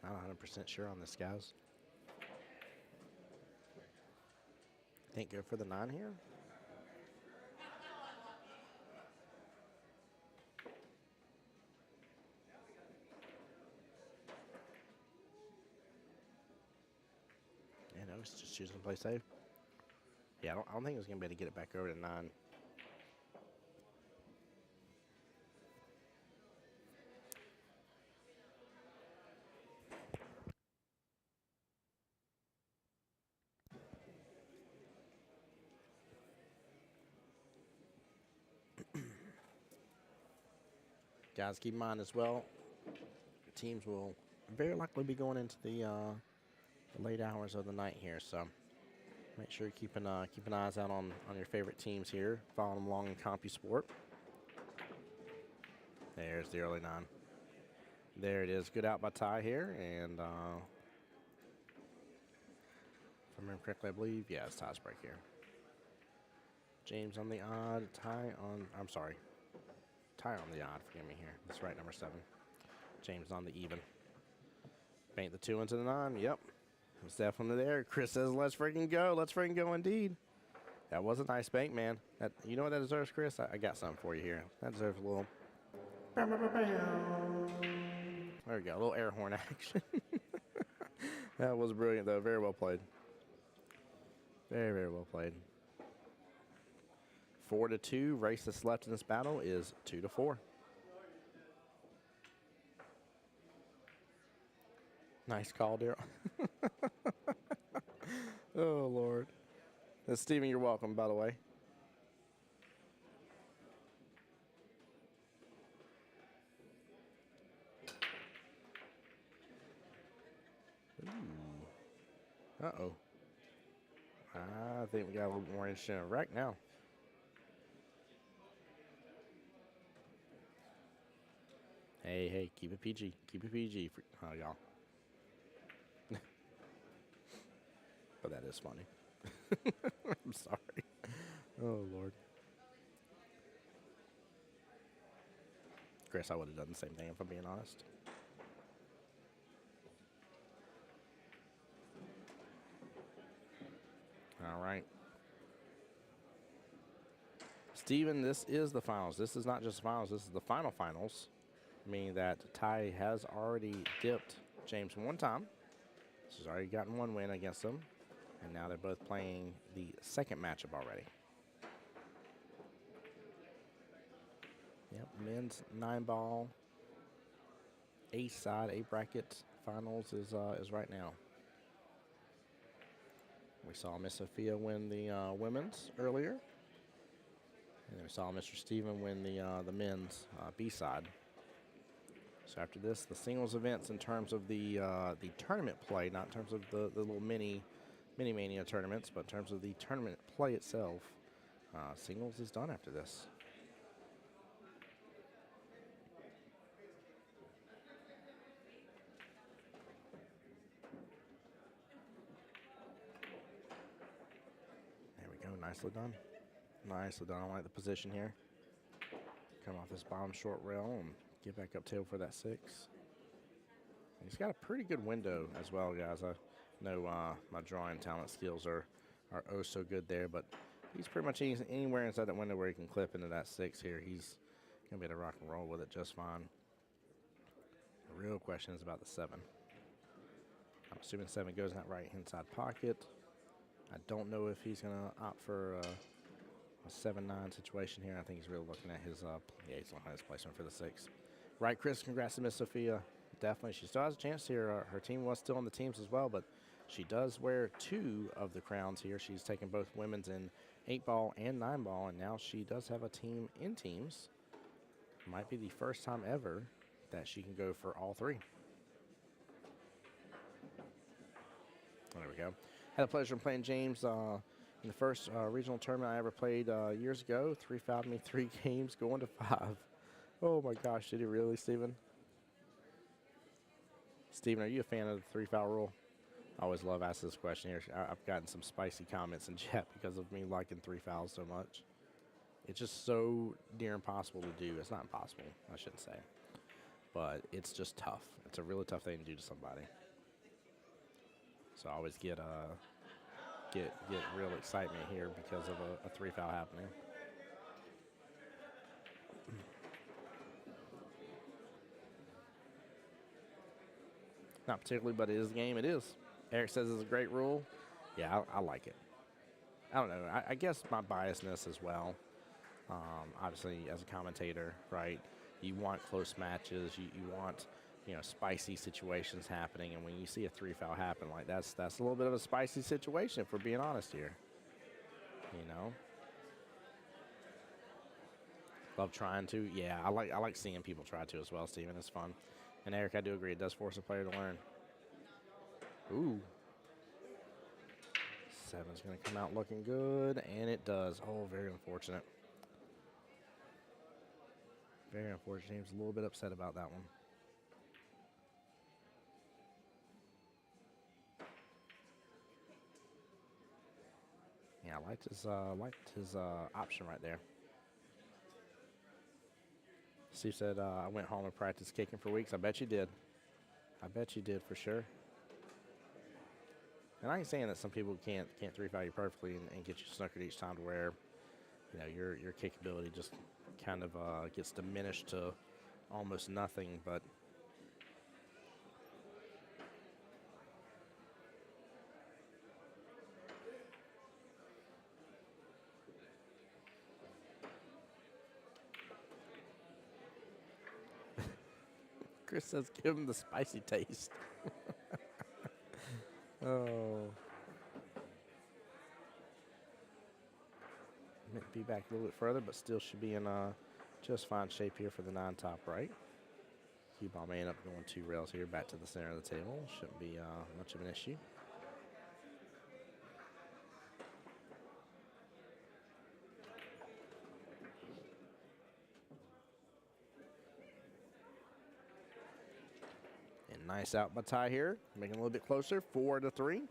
Not 100% sure on this, guys. Think go for the 9 here? Yeah, no, he's just choosing to play safe. Yeah, I don't think he's going to be able to get it back over to 9. Guys, keep in mind as well, teams will very likely be going into the late hours of the night here, so make sure you're keeping eyes out on your favorite teams here. Follow them along in CompuSport. There's the early 9. There it is. Good out by Ty here, and if I remember correctly, I believe, yeah, it's Ty's break here. James on the odd, Ty on the odd, forgive me here. That's right, number 7. James on the even. Paint the 2 into the 9, yep. It's definitely there. Chris says, let's freaking go. Let's freaking go indeed. That was a nice bank, man. You know what that deserves, Chris? I got something for you here. That deserves a little. There we go, a little air horn action. That was brilliant, though. Very well played. Very, very well played. 4-2. Race that's left in this battle is 2-4. Nice call, Daryl. Oh, Lord. Steven, you're welcome, by the way. Ooh. Uh-oh. I think we got a little more interesting wreck now. Hey, keep it PG. Keep it PG for y'all. But that is funny. I'm sorry. Oh, Lord. Chris, I would have done the same thing if I'm being honest. All right. Steven, this is the finals. This is not just the finals. This is the final finals, meaning that Ty has already dipped James one time. He's already gotten one win against him, and now they're both playing the second matchup already. Yep, men's 9-ball, A side, A bracket finals is right now. We saw Miss Sophia win the women's earlier, and we saw Mr. Steven win the men's B side. So after this, the singles events in terms of the tournament play, not in terms of the little mini mania tournaments, but in terms of the tournament play itself, singles is done after this. There we go, nicely done. Nicely done. I like the position here. Come off this bottom short rail and get back up tail for that 6. And he's got a pretty good window as well, guys. I know my drawing talent skills are oh so good there, but he's pretty much anywhere inside that window where he can clip into that 6 here. He's going to be able to rock and roll with it just fine. The real question is about the 7. I'm assuming 7 goes in that right-hand side pocket. I don't know if he's going to opt for a 7-9 situation here. I think he's really looking at his, yeah, he's looking at his placement for the 6. Right, Chris, congrats to Miss Sophia. Definitely, she still has a chance here. Her team was still on the teams as well, but she does wear 2 of the crowns here. She's taken both women's in 8-ball and 9-ball, and now she does have a team in teams. Might be the first time ever that she can go for all 3. There we go. Had the pleasure of playing James in the first regional tournament I ever played years ago. 3-fouled me 3 games, going to 5. Oh my gosh, did he really, Steven? Steven, are you a fan of the 3-foul rule? I always love asking this question here. I've gotten some spicy comments in chat because of me liking 3 fouls so much. It's just so near impossible to do. It's not impossible, I shouldn't say. But it's just tough. It's a really tough thing to do to somebody. So I always get real excitement here because of a 3-foul happening. Not particularly, but it is a game. It is. Eric says it's a great rule. Yeah, I like it. I don't know. I guess my biasness as well. Obviously, as a commentator, right, you want close matches. You want, you know, spicy situations happening. And when you see a 3-foul happen, like that's a little bit of a spicy situation, if we're being honest here. You know? Love trying to. Yeah, I like seeing people try to as well, Steven. It's fun. And Eric, I do agree. It does force a player to learn. Ooh. 7's going to come out looking good, and it does. Oh, very unfortunate. Very unfortunate. James a little bit upset about that one. Yeah, I liked his option right there. Steve said, I went home and practiced kicking for weeks. I bet you did. I bet you did for sure. And I ain't saying that some people can't 3-foul you perfectly and get you snookered each time to where, you know, your kick ability just kind of gets diminished to almost nothing. But Chris says, give him the spicy taste. Oh. Meant to be back a little bit further, but still should be in just fine shape here for the 9 top right. Cue ball may end up going 2 rails here back to the center of the table. Shouldn't be much of an issue. And nice out by Ty here, making it a little bit closer, 4-3.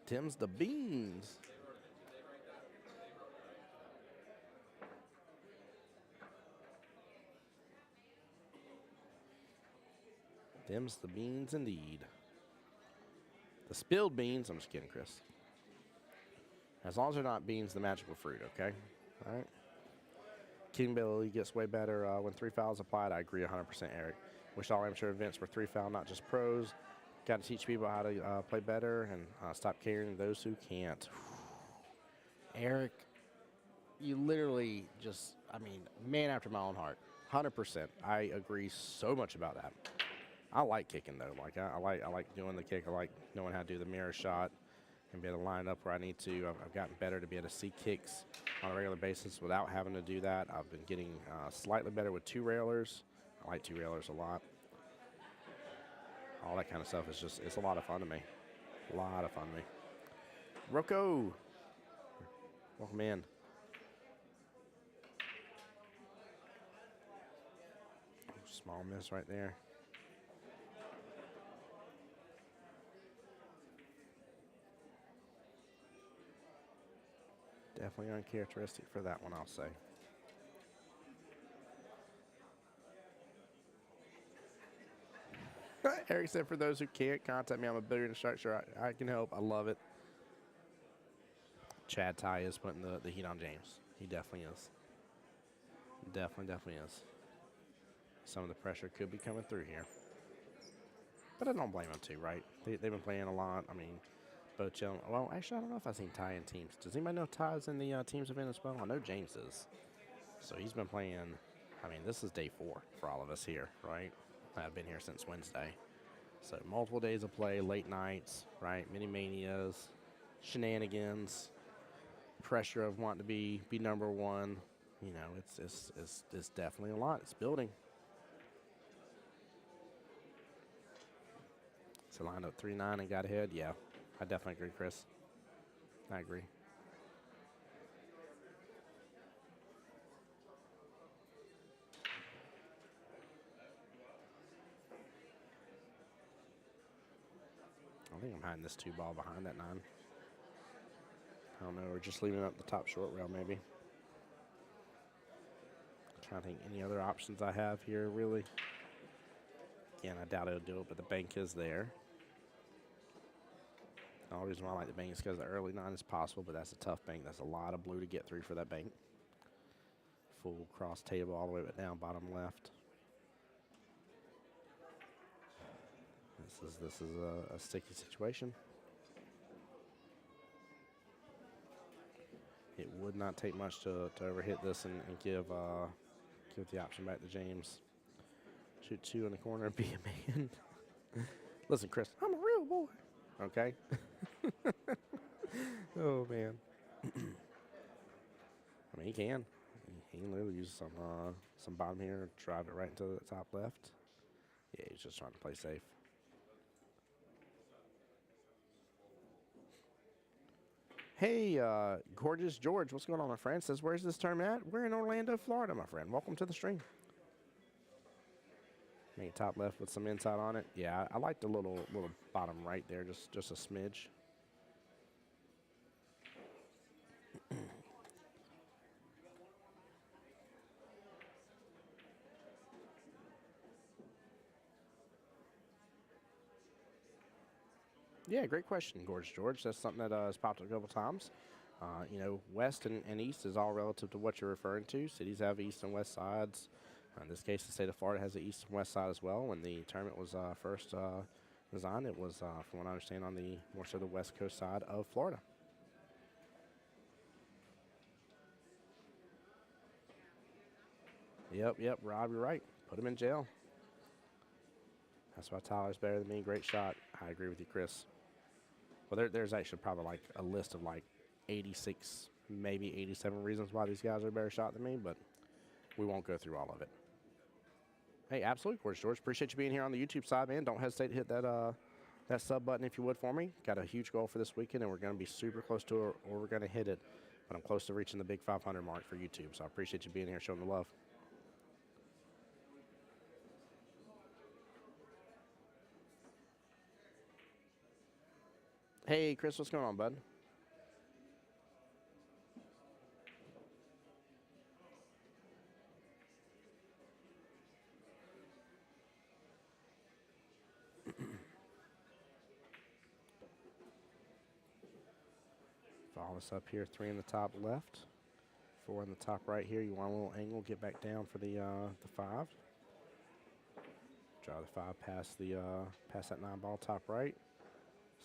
Tim's the beans. Tim's the beans indeed. The spilled beans, I'm just kidding, Chris. As long as they're not beans, the magical fruit, okay? All right. King ability gets way better when 3 fouls applied. I agree 100%, Eric. Wish all amateur events were 3-foul, not just pros. Got to teach people how to play better and stop carrying those who can't. Eric, you literally just, I mean, man after my own heart. 100%. I agree so much about that. I like kicking though. Like I like doing the kick. I like knowing how to do the mirror shot and be able to line it up where I need to. I've gotten better to be able to see kicks on a regular basis without having to do that. I've been getting slightly better with 2 railers. I like 2 railers a lot. All that kind of stuff is just, it's a lot of fun to me. A lot of fun to me. Rocco, welcome in. Small miss right there. Definitely uncharacteristic for that one, I'll say. Eric said, for those who can't, contact me. I'm a billiard instructor. I can help. I love it. Chad Ty is putting the heat on James. He definitely is. Definitely is. Some of the pressure could be coming through here. But I don't blame him too, right? They've been playing a lot. I mean, Both chilling. Well, actually, I don't know if I've seen Ty in teams. Does anybody know Ty's in the teams event as well? I know James is. So he's been playing. I mean, this is day 4 for all of us here, right? I've been here since Wednesday. So multiple days of play, late nights, right? Mini manias, shenanigans, pressure of wanting to be number one. You know, it's definitely a lot. It's building. So lined up 3-9 and got ahead. Yeah, I definitely agree, Chris. I agree. I think I'm hiding this 2 ball behind that 9. I don't know, or just leaving it up the top short rail maybe. Trying to think any other options I have here, really. Again, I doubt it'll do it, but the bank is there. The only reason why I like the bank is because the early 9 is possible, but that's a tough bank. That's a lot of blue to get through for that bank. Full cross table all the way down, bottom left. This is a sticky situation. It would not take much to overhit this and give the option back to James. Shoot 2 in the corner and be a man. Listen, Chris, I'm a real boy. Okay. Oh man. I mean, he can. He can literally use some bottom here and drive it right into the top left. Yeah, he's just trying to play safe. Hey, gorgeous George, what's going on, my friend? Says, where's this tournament at? We're in Orlando, Florida, my friend. Welcome to the stream. Make it top left with some inside on it. Yeah, I like the little bottom right there, just a smidge. Yeah, great question, Gorgeous George. That's something that has popped up a couple times. You know, west and east is all relative to what you're referring to. Cities have east and west sides. In this case, the state of Florida has the east and west side as well. When the tournament was first designed, it was, from what I understand, on the more so the west coast side of Florida. Yep, Rob, you're right. Put him in jail. That's why Tyler's better than me. Great shot. I agree with you, Chris. Well, there's actually probably like a list of like 86, maybe 87 reasons why these guys are a better shot than me, but we won't go through all of it. Hey, absolutely, George. Appreciate you being here on the YouTube side, man. Don't hesitate to hit that sub button if you would for me. Got a huge goal for this weekend, and we're going to be super close to it, or we're going to hit it. But I'm close to reaching the big 500 mark for YouTube, so I appreciate you being here, showing the love. Hey, Chris, what's going on, bud? Follow us up here, 3 in the top left, 4 in the top right here. You want a little angle, get back down for the 5. Draw the 5 past that 9 ball top right.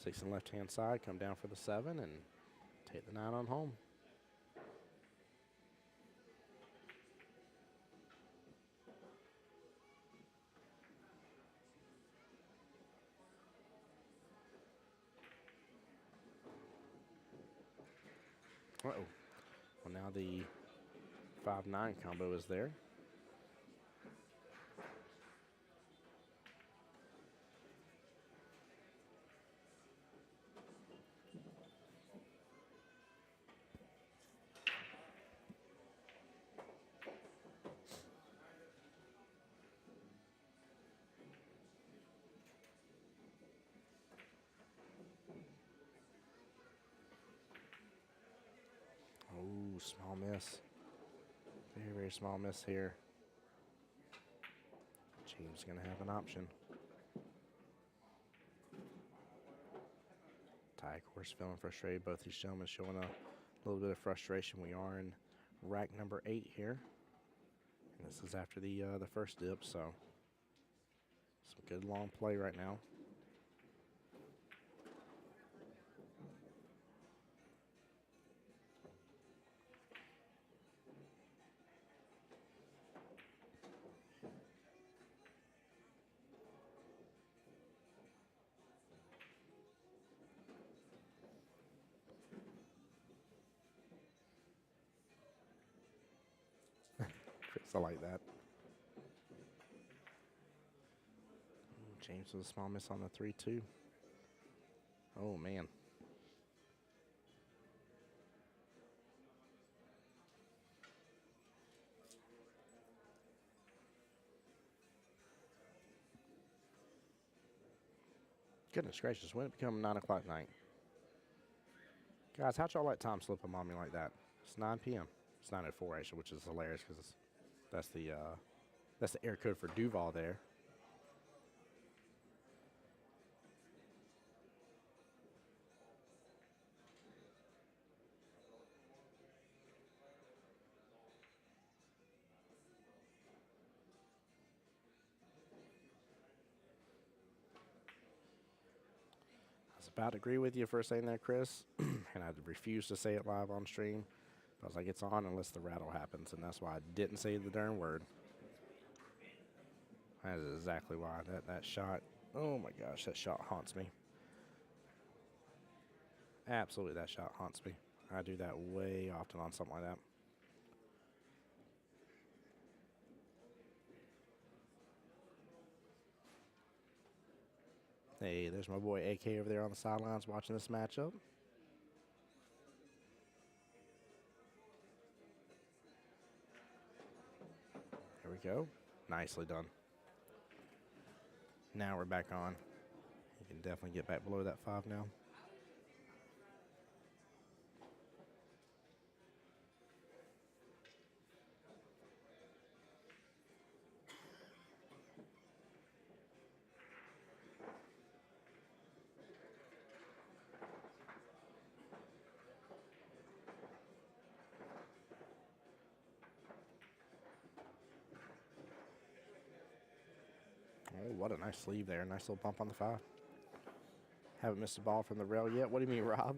6 on the left-hand side, come down for the 7 and take the 9 on home. Uh-oh. Well, now the 5-9 combo is there. Ooh, small miss. Very, very small miss here. James going to have an option. Ty, of course, feeling frustrated. Both these gentlemen showing a little bit of frustration. We are in rack number 8 here. And this is after the first dip, so some good long play right now. I like that. James with a small miss on the 3-2. Oh, man. Goodness gracious, when it become 9 o'clock night? Guys, how'd y'all let time slip up on me like that? It's 9 p.m. It's 9:04 actually, which is hilarious because that's the air code for Duval there. I was about to agree with you for saying that, Chris, and I refuse to say it live on stream. I was like, it's on unless the rattle happens, and that's why I didn't say the darn word. That is exactly why. That shot, oh my gosh, that shot haunts me. Absolutely, that shot haunts me. I do that way often on something like that. Hey, there's my boy AK over there on the sidelines watching this matchup. There we go. Nicely done. Now we're back on. You can definitely get back below that 5 now. Oh, what a nice sleeve there. Nice little bump on the 5. Haven't missed a ball from the rail yet. What do you mean, Rob?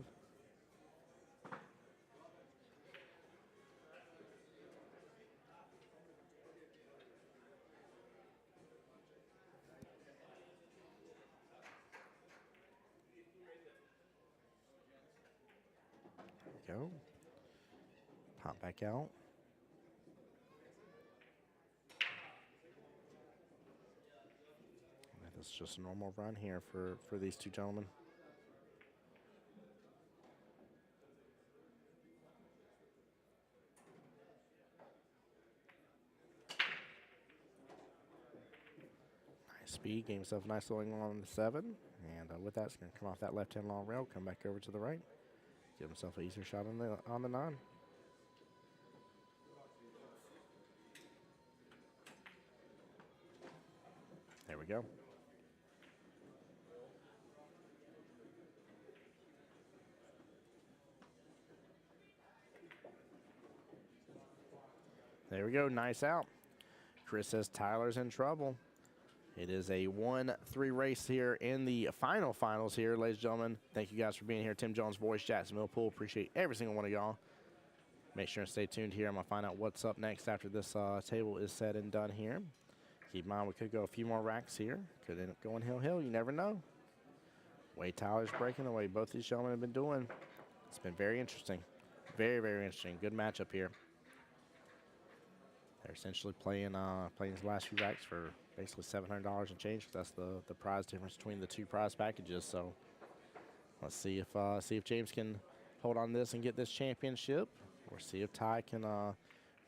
There we go. Pop back out. This is just a normal run here for these two gentlemen. Nice speed, gave himself a nice little angle on the 7. And with that, it's going to come off that left-hand long rail, come back over to the right. Give himself an easier shot on the 9. There we go. There we go, nice out. Chris says Tyler's in trouble. It is a 1-3 race here in the finals here, ladies and gentlemen. Thank you guys for being here. Tim Jones, Voice, Jackson Millpool. Appreciate every single one of y'all. Make sure and stay tuned here. I'm going to find out what's up next after this table is said and done here. Keep in mind, we could go a few more racks here. Could end up going hill. You never know. Way Tyler's breaking, the way both these gentlemen have been doing. It's been very interesting. Very, very interesting. Good matchup here. They're essentially playing these last few racks for basically $700 and change. That's the prize difference between the two prize packages. So let's see if James can hold on to this and get this championship, or see if Ty can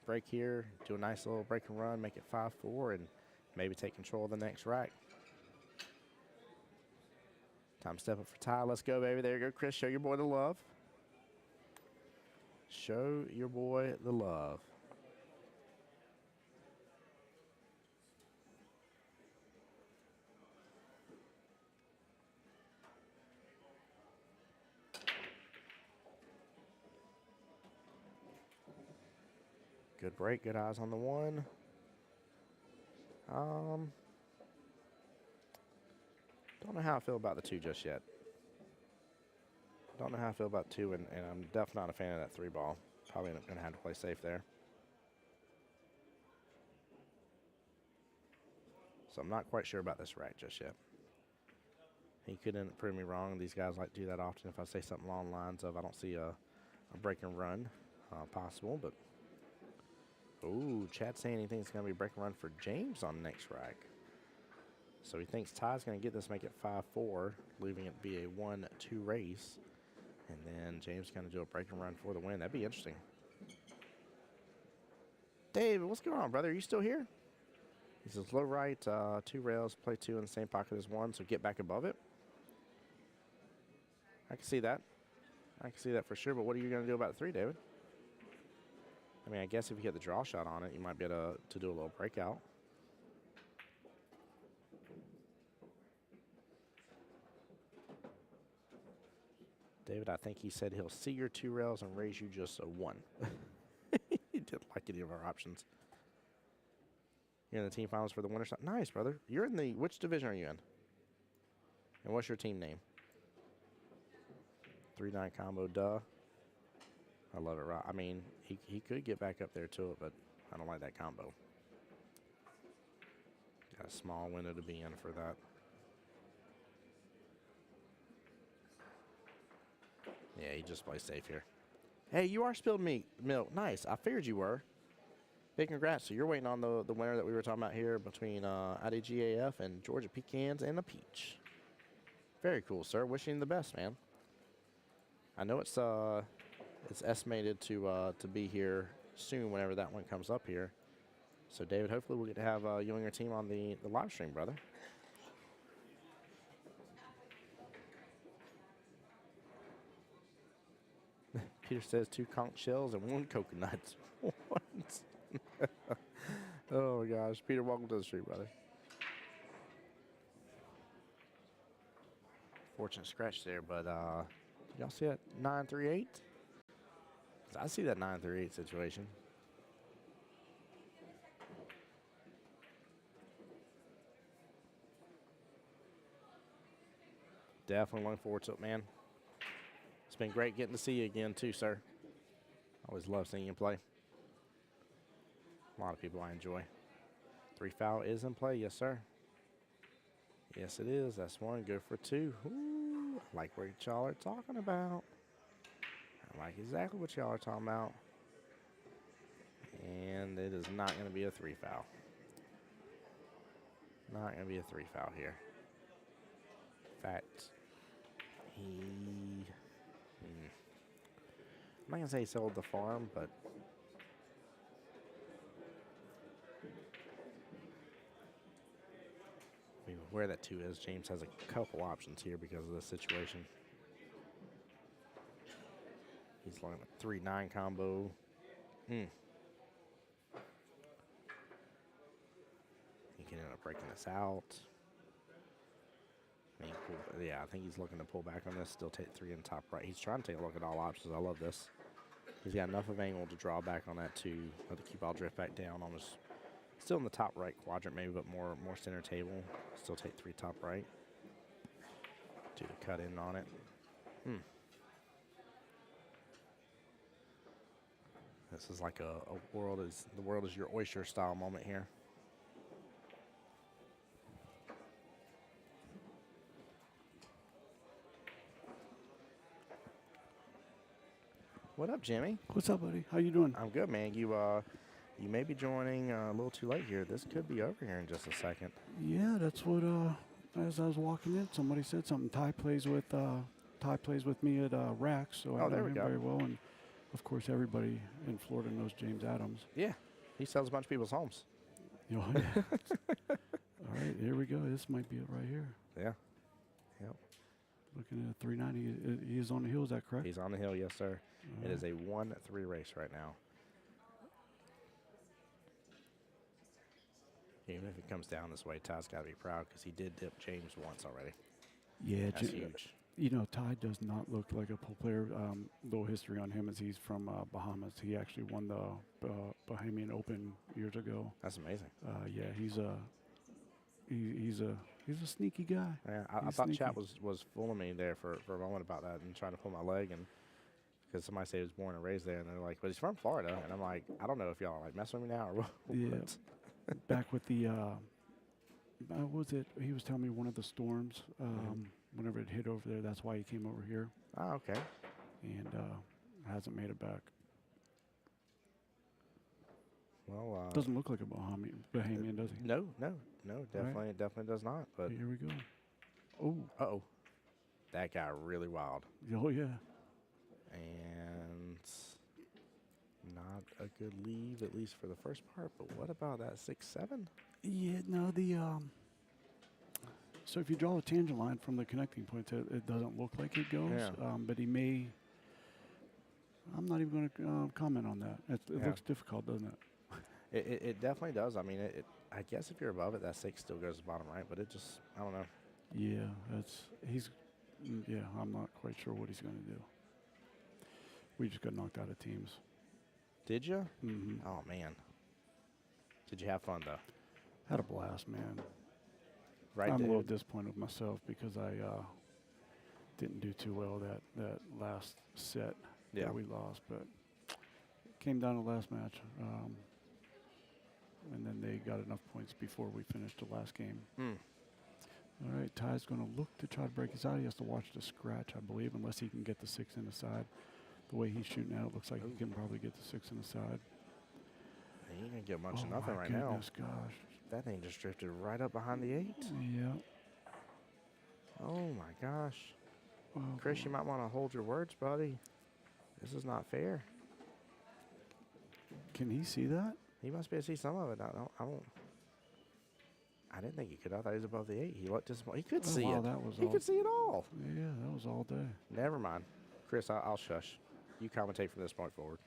break here, do a nice little break and run, make it 5-4, and maybe take control of the next rack. Time to step up for Ty. Let's go, baby. There you go, Chris. Show your boy the love. Show your boy the love. Good break, good eyes on the 1. Don't know how I feel about the 2 just yet. Don't know how I feel about 2, and I'm definitely not a fan of that 3 ball. Probably going to have to play safe there. So I'm not quite sure about this rack just yet. He couldn't prove me wrong. These guys like to do that often. If I say something along the lines of I don't see a break and run possible, but Ooh, Chad saying he thinks it's going to be a break and run for James on next rack. So he thinks Ty's going to get this, make it 5-4, leaving it be a 1-2 race. And then James going to do a break and run for the win. That'd be interesting. David, what's going on, brother? Are you still here? He says low right, 2 rails, play 2 in the same pocket as 1, so get back above it. I can see that. I can see that for sure, but what are you going to do about 3, David? I mean, I guess if you get the draw shot on it, you might be able to do a little breakout. David, I think he said he'll see your 2 rails and raise you just a 1. He didn't like any of our options. You're in the team finals for the winter shot. Nice, brother. You're in the, which division are you in? And what's your team name? 3-9 combo, duh. I love it, right? I mean, he could get back up there to it, but I don't like that combo. Got a small window to be in for that. Yeah, he just plays safe here. Hey, you are spilled milk. Nice. I figured you were. Big congrats. So you're waiting on the winner that we were talking about here between IDGAF and Georgia Pecans and a peach. Very cool, sir. Wishing you the best, man. I know it's estimated to be here soon whenever that one comes up here. So, David, hopefully we'll get to have you and your team on the live stream, brother. Peter says 2 conch shells and 1 coconut. What? Oh, my gosh. Peter, welcome to the stream, brother. Fortunate scratch there, but y'all see that 938? I see that 938 situation. Definitely looking forward to it, man. It's been great getting to see you again, too, sir. Always love seeing you play. A lot of people I enjoy. 3 foul is in play. Yes, sir. Yes, it is. That's 1. Go for 2. Ooh, I like what y'all are talking about. I like exactly what y'all are talking about. And it is not going to be a 3 foul. Not going to be a 3 foul here. In fact, I'm not going to say he sold the farm, but I mean, where that 2 is, James has a couple options here because of this situation. He's looking at 3-9 combo. He can end up breaking this out. Yeah, I think he's looking to pull back on this. Still take 3 in top right. He's trying to take a look at all options. I love this. He's got enough of angle to draw back on that 2. Let the cue ball drift back down. Almost still in the top right quadrant, maybe, but more center table. Still take 3 top right. Do the cut in on it. This is like the world is your oyster style moment here. What up, Jimmy? What's up, buddy? How you doing? I'm good, man. You may be joining a little too late here. This could be over here in just a second. Yeah, that's what. As I was walking in, somebody said something. Ty plays with me at RAC, so I know him very well. And of course, everybody in Florida knows James Adams. Yeah, he sells a bunch of people's homes. Oh, yeah. All right, here we go. This might be it right here. Yeah. Yep. Looking at 390. He is on the hill. Is that correct? He's on the hill, yes, sir. It is a 1-3 race right now. Even if it comes down this way, Ty's got to be proud because he did dip James once already. Yeah, that's huge. You know, Ty does not look like a pool player. Little history on him is he's from Bahamas. He actually won the Bahamian Open years ago. That's amazing. Yeah, he's a sneaky guy. Yeah, I thought Chat was fooling me there for a moment about that and trying to pull my leg, and because somebody said he was born and raised there, and they're like, but he's from Florida, and I'm like, I don't know if y'all are like messing with me now or what. Yeah. Back with the what was it? He was telling me one of the storms. Whenever it hit over there, that's why he came over here. Oh, okay. And hasn't made it back. Well, doesn't look like a Bahamian, does he? No, definitely, it definitely does not. But here we go. Oh, uh-oh, that got really wild. Oh yeah. And not a good leave, at least for the first part. But what about that 6-7? Yeah, no, so if you draw a tangent line from the connecting point, it doesn't look like it goes. Yeah. But he may. I'm not even going to comment on that. It looks difficult, doesn't it? It definitely does. I mean, I guess if you're above it, that 6 still goes to the bottom right. But it just, I don't know. Yeah, yeah, I'm not quite sure what he's going to do. We just got knocked out of teams. Did you? Mm-hmm. Oh, man. Did you have fun, though? Had a blast, man. Right, I'm a little disappointed with myself because I didn't do too well that last set that we lost. But it came down to the last match. And then they got enough points before we finished the last game. All right, Ty's going to look to try to break his out. He has to watch the scratch, I believe, unless he can get the 6 in the side. The way he's shooting at it looks like he can probably get the 6 in the side. He ain't going to get much of nothing right now. Gosh. That thing just drifted right up behind the 8. Yeah. Oh, my gosh. Oh, Chris, you might want to hold your words, buddy. This is not fair. Can he see that? He must be able to see some of it. I didn't think he could. I thought he was above the 8. He looked disappointed. He could see it. He could see it all. Yeah, that was all day. Never mind. Chris, I'll shush. You commentate from this point forward.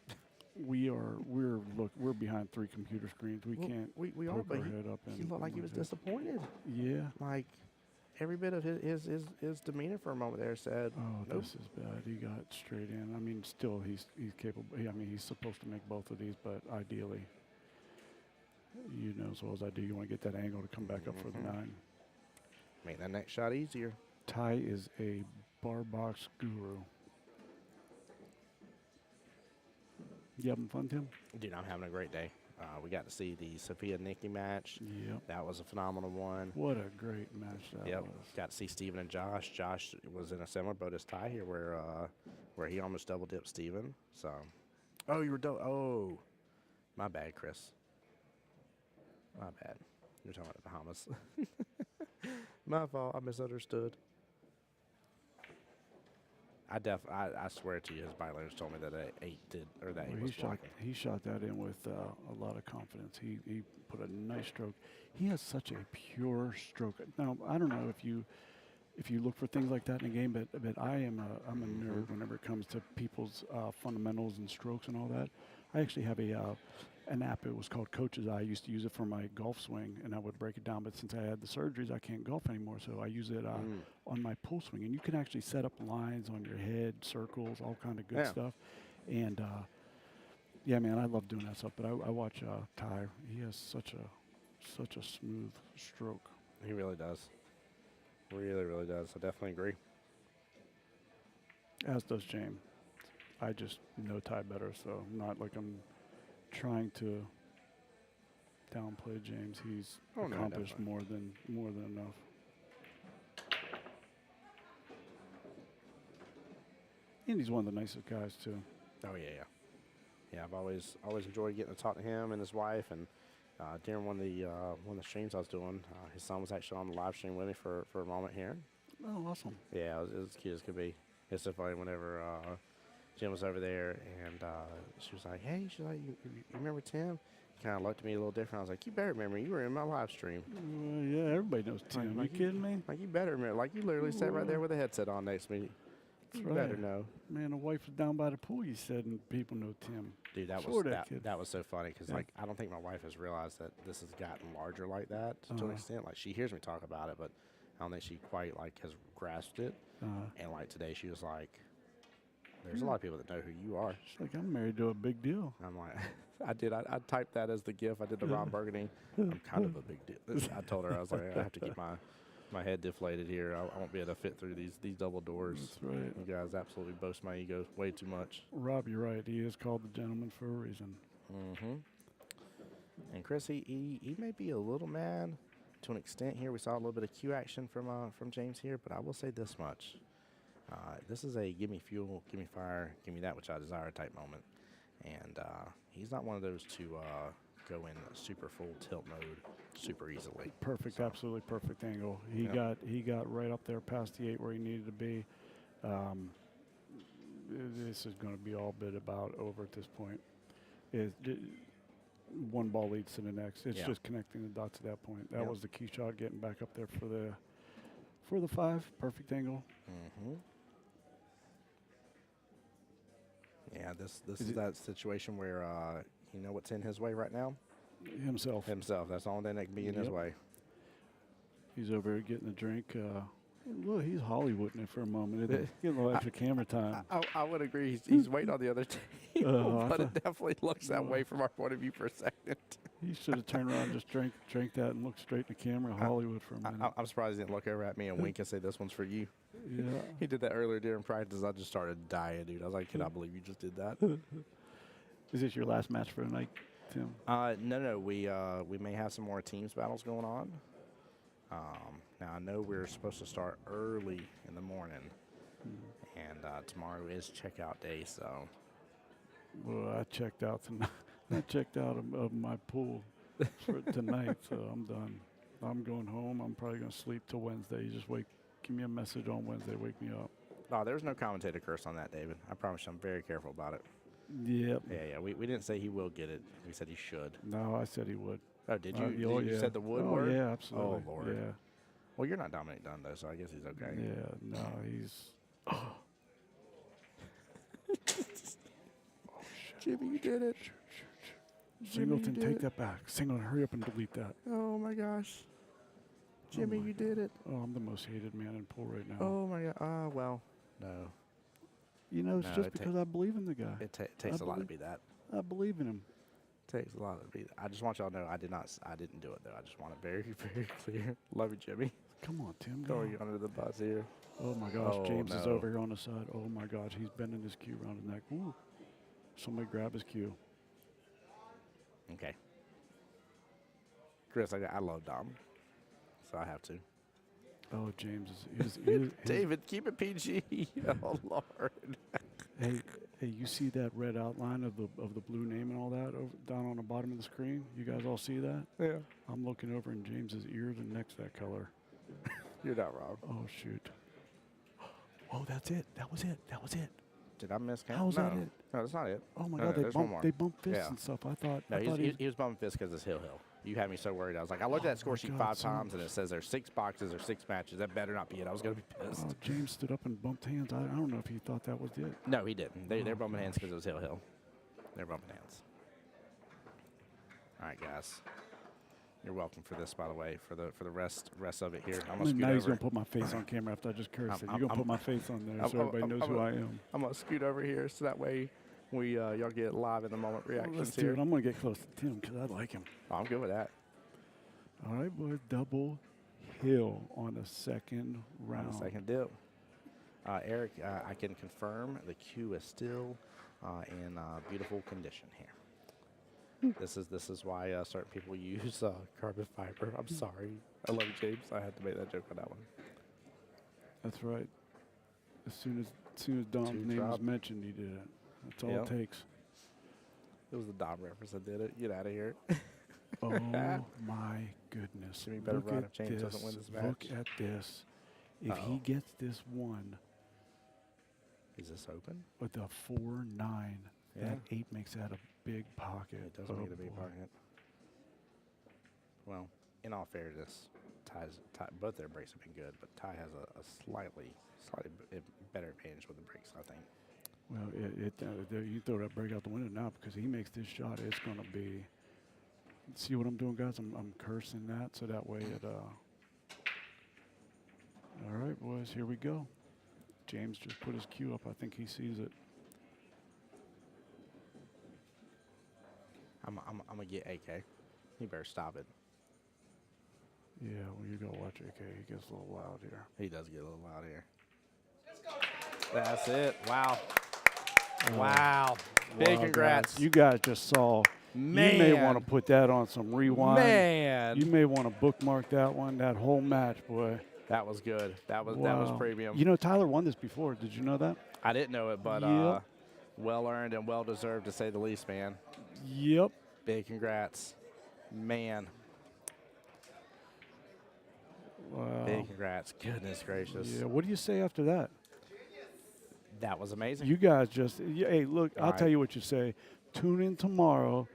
We're behind 3 computer screens. We can't. We are, but he looked like he was disappointed. Yeah. Like every bit of his demeanor for a moment there said, "Oh, nope. This is bad." He got straight in. I mean, still he's capable. I mean, he's supposed to make both of these, but ideally, you know as well as I do, you want to get that angle to come back up for the 9. Make that next shot easier. Ty is a bar box guru. You having fun, Tim? Dude, I'm having a great day. We got to see the Sophia-Nikki match. Yep. That was a phenomenal one. What a great match that was. Got to see Steven and Josh. Josh was in a similar boat as Ty here where he almost double-dipped Steven. So, you were my bad, Chris. My bad. You're talking about the Bahamas. My fault. I misunderstood. I swear to you, his bioliners told me that that 8 was blocking. He shot that in with a lot of confidence. He put a nice stroke. He has such a pure stroke. Now I don't know if you look for things like that in a game, but I'm a nerd whenever it comes to people's fundamentals and strokes and all that. I actually have an app. It was called Coach's Eye. I used to use it for my golf swing, and I would break it down. But since I had the surgeries, I can't golf anymore. So I use it on my pull swing. And you can actually set up lines on your head, circles, all kind of good stuff. And, yeah, man, I love doing that stuff. But I watch Ty. He has such a smooth stroke. He really does. Really, really does. I definitely agree. As does James. I just know Ty better, so not like I'm trying to downplay James. He's accomplished more than enough. And he's one of the nicest guys too. Oh yeah. I've always enjoyed getting to talk to him and his wife. And during one of the streams I was doing, his son was actually on the live stream with me for a moment here. Oh, awesome. Yeah, it was cute as could be. It's so funny whenever Jim was over there, and she was like, "Hey," she's like, "You remember Tim?" He kind of looked at me a little different. I was like, "You better remember, you were in my live stream." Yeah, everybody knows Tim. Like, you kidding me? Like, you better remember. Like, you literally sat right there with a headset on next to me. You better know. Man, the wife was down by the pool, you said, and people know Tim. Dude, that was so funny because like I don't think my wife has realized that this has gotten larger like that to an extent. Like, she hears me talk about it, but I don't think she quite like has grasped it. And like today, she was like, "There's a lot of people that know who you are." She's like, "I'm married to a big deal." I'm like, I typed that as the GIF. I did the Ron Burgundy. I'm kind of a big deal. I told her, I was like, I have to keep my head deflated here. I won't be able to fit through these double doors. That's right. You guys absolutely boast my ego way too much. Rob, you're right. He is called the gentleman for a reason. Mm-hmm. And Chris, he may be a little mad to an extent here. We saw a little bit of cue action from James here, but I will say this much. This is a give me fuel, give me fire, give me that which I desire type moment. And he's not one of those to go in super full tilt mode super easily. Perfect, So, absolutely perfect angle. He Yep. got right up there past the 8 where he needed to be. This is going to be all but about over at this point. One ball leads to the next. It's Yeah. just connecting the dots at that point. That Yep. was the key shot, getting back up there for the 5. Perfect angle. Mm-hmm. Yeah, this Is is it- that situation where you know what's in his way right now? Himself. Himself. That's the only thing that can be in his Yep. way. He's over here getting a drink. Look, he's Hollywooding it for a moment. Isn't he? Getting a little extra camera time. I would agree. He's waiting on the other table, I but it thought- definitely looks that way from our point of view for a second. He should have turned around, and just drank that, and looked straight in the camera. Hollywood for a minute. I'm surprised he didn't look over at me and wink and say, "This one's for you." Yeah. He did that earlier during practice. I just started dying, dude. I was like, "I cannot believe you just did that." Is this your last match for the night, Tim? No. We may have some more teams battles going on. Now I know we're supposed to start early in the morning, and tomorrow is checkout day. So Well, I checked out tonight. I checked out of my pool for tonight, so I'm done. I'm going home. I'm probably going to sleep till Wednesday. You just give me a message on Wednesday. Wake me up. no, there's no commentator curse on that, David. I promise you, I'm very careful about it. Yep. Yeah. We didn't say he will get it. We said he should. No, I said he would. Oh, did you? Oh, You yeah. said the wood Oh, word? yeah, absolutely. Oh, Lord. Yeah. Well, you're not Dominic Dunn, though, so I guess he's okay. Yeah. No, he's. Jimmy, you did it. Singleton, did take it. that back. Singleton, hurry up and delete that. Oh, my gosh. Jimmy, my you did it. Oh, I'm the most hated man in pool right now. Oh, my God. Well, no. You know, it's No, just it ta- because I believe in the guy. It takes a lot to believe- be that. I believe in him. Takes a lot to be that. I just want y'all to know I didn't do it, though. I just want it very, very clear. Love you, Jimmy. Come on, Tim. Throw Go. you under the bus here. Oh my gosh, Oh, James is no. over here on the side. Oh my gosh, he's bending his cue around his neck. Ooh. Somebody grab his cue. Okay. Chris, I love Dom, so I have to. Oh, James is. David, keep it PG. Oh, Lord. Hey, you see that red outline of the blue name and all that over, down on the bottom of the screen? You guys all see that? Yeah. I'm looking over and James's ears and neck's that color. You're not wrong. Oh shoot. Oh, that's it. That was it. That was it. Did I miss count? How's no. that it? No, that's not it. Oh my No, God, there's one more. they bump fists Yeah. and stuff. I thought. No, I thought he was bumping fists because it's Hill. You had me so worried. I was like, I looked Oh at that score my sheet God, 5 son. times, and it says there's 6 boxes or 6 matches. That better not be it. I was going to be pissed. Oh, James stood up and bumped hands. I don't know if he thought that was it. No, he didn't. They're Oh, bumping hands because it was Hill. They're bumping hands. All right, guys. You're welcome for this, by the way, for the rest of it here. I'm gonna scoot Now he's over. going to put my face on camera after I just cursed it. You're going to put my face on there so everybody knows who I am. I'm gonna scoot over here so that way we y'all get live in the moment reactions Let's do here. it. I'm going to get close to Tim because I like him. Oh, I'm good with that. All right, boys. Double Hill on the second round. On the second dip. Eric, I can confirm the queue is still in beautiful condition here. This is why certain people use carbon fiber. I'm sorry. I love you, James. I had to make that joke on that one. That's right. As soon as Dom's name was drop. mentioned, he did it. That's all Yep. it takes. It was the Dom reference that did it. Get out of here. Oh my goodness! Jimmy better Look run at if James doesn't win this Look match. at this. If Uh-oh. he gets this one Is this open? with a 4-9, Yeah. that 8 makes that a big pocket. It doesn't Oh, need to be a boy. pocket. Well, in all fairness, both their brakes have been good, but Ty has a slightly better advantage with the brakes, I think. Well, you throw that brake out the window now because he makes this shot. It's going to be. See what I'm doing, guys? I'm cursing that so that way it. All right, boys, here we go. James just put his cue up. I think he sees it. I'm gonna get AK. He better stop it. Yeah, well, you go watch AK. He gets a little loud here. He does get a little loud here. That's it. Wow. Wow. Big Wow, congrats. guys. You guys just saw. Man. You may want to put that on some rewind. Man. You may want to bookmark that one. That whole match, boy. That was good. That was Wow. premium. You know, Tyler won this before. Did you know that? I didn't know it, but Yep. well earned and well deserved to say the least, man. Yep. Big congrats. Man, Wow. big congrats. Goodness gracious. Yeah. What do you say after that? That was amazing. You guys just, hey, look, I'll tell Right. you what you say. Tune in tomorrow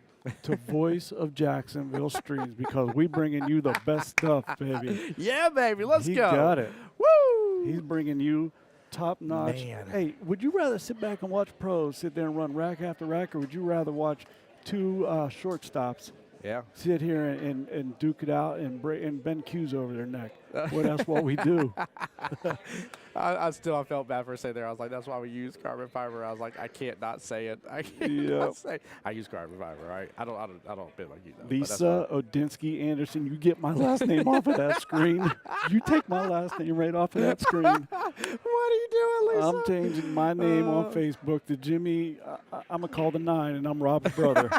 to Voice of Jacksonville Streams because we bringing you the best stuff, baby. Yeah, baby. Let's He go. got it. Woo! He's bringing you top notch. Man. Hey, would you rather sit back and watch pros sit there and run rack after rack, or would you rather watch two shortstops Yeah. sit here and duke it out and bend cues over their neck? Well, that's what we do. I felt bad for a second there. I was like, that's why we use carbon fiber. I was like, I can't not say it. I can't Yep. not say. I use carbon fiber, right? I don't bid like you though. but that's Lisa Odinsky Anderson, you get my last name off of that screen. You take my last name right off of that screen. fine. What are you doing, Lisa? I'm changing my name on Facebook to Jimmy. I'm going to call the 9, and I'm Rob's brother.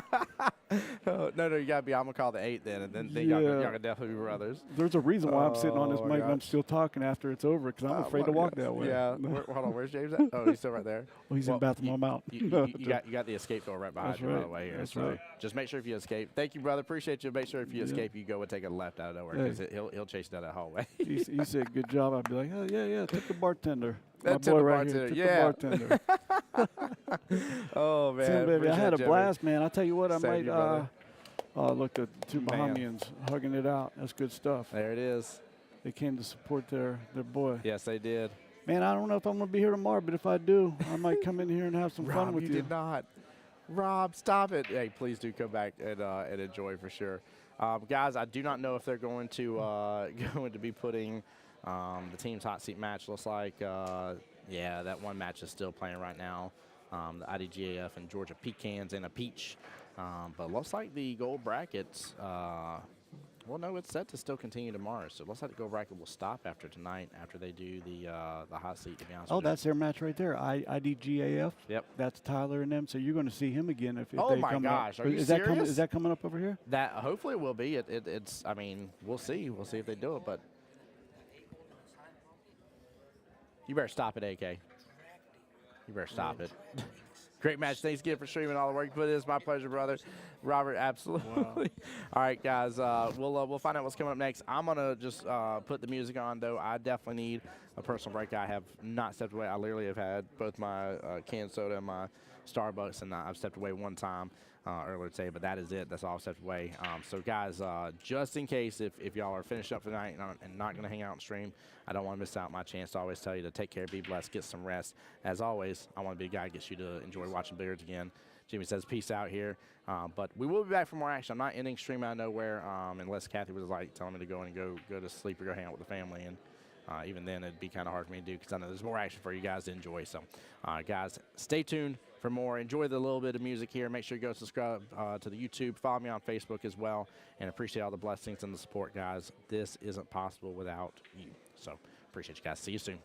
No, you gotta be. I'm gonna call the 8 then, and then Yeah. y'all can definitely be brothers. There's a reason why I'm sitting on this Oh, mic and I'm gosh. still talking after it's over because I'm afraid to walk that way. Yeah. Hold on. Where's James at? Oh, he's still right there. Oh, he's in Well, the bathroom. I'm out. You got the escape door right behind That's you, by the right. way. Here, That's so right. just make sure if you escape. Thank you, brother. Appreciate you. Make sure if you Yeah. escape, you go and take a left out of nowhere Hey. because he'll chase you down that hallway. he said, good job. I'd be like, oh, yeah, tip the bartender. That My tip boy the right bartender, here, yeah. tip the bartender. Oh man, Tim, baby, I had a appreciate you, blast, man. I tell you what, I Same to might. you, brother. Look, the two Man. Bahamians hugging it out. That's good stuff. There it is. They came to support their boy. Yes, they did. Man, I don't know if I'm going to be here tomorrow, but if I do, I might come in here and have some Rob, fun with you you. did not. Rob, stop it. Hey, please do come back and enjoy for sure. Guys, I do not know if they're going to going to be putting the team's hot seat match. Looks like, yeah, that one match is still playing right now. The IDGAF and Georgia Pecans in a peach. But looks like the gold brackets, well, no, it's set to still continue tomorrow. So it looks like the gold bracket will stop after tonight after they do the hot seat, to be honest Oh, with you. that's their match right there. IDGAF. Yep. That's Tyler and them. So you're going to see him again if Oh they my come gosh, up. are you is that coming? serious? Is that coming up over here? That hopefully it will be. It's. I mean, we'll see. We'll see if they do it. But you better stop it, AK. You better stop it. Great match. Thanks again for streaming all the work you put in. It's my pleasure, brother. Robert, absolutely. All right, guys. We'll find out what's coming up next. I'm gonna just put the music on, though. I definitely need a personal break. I have not stepped away. I literally have had both my canned soda and my Starbucks, and I've stepped away one time earlier today, but that is it. That's all I've stepped away. So, guys, just in case if y'all are finished up for the night and not going to hang out and stream, I don't want to miss out my chance to always tell you to take care, be blessed, get some rest. As always, I want to be a guy that gets you to enjoy watching billiards again. Jimmy says peace out here. But we will be back for more action. I'm not ending stream out of nowhere unless Kathy was like telling me to go and go to sleep or go hang out with the family. And even then, it'd be kind of hard for me to do because I know there's more action for you guys to enjoy. So, guys, stay tuned for more. Enjoy the little bit of music here. Make sure you go subscribe to the YouTube. Follow me on Facebook as well. And appreciate all the blessings and the support, guys. This isn't possible without you. So, appreciate you guys. See you soon.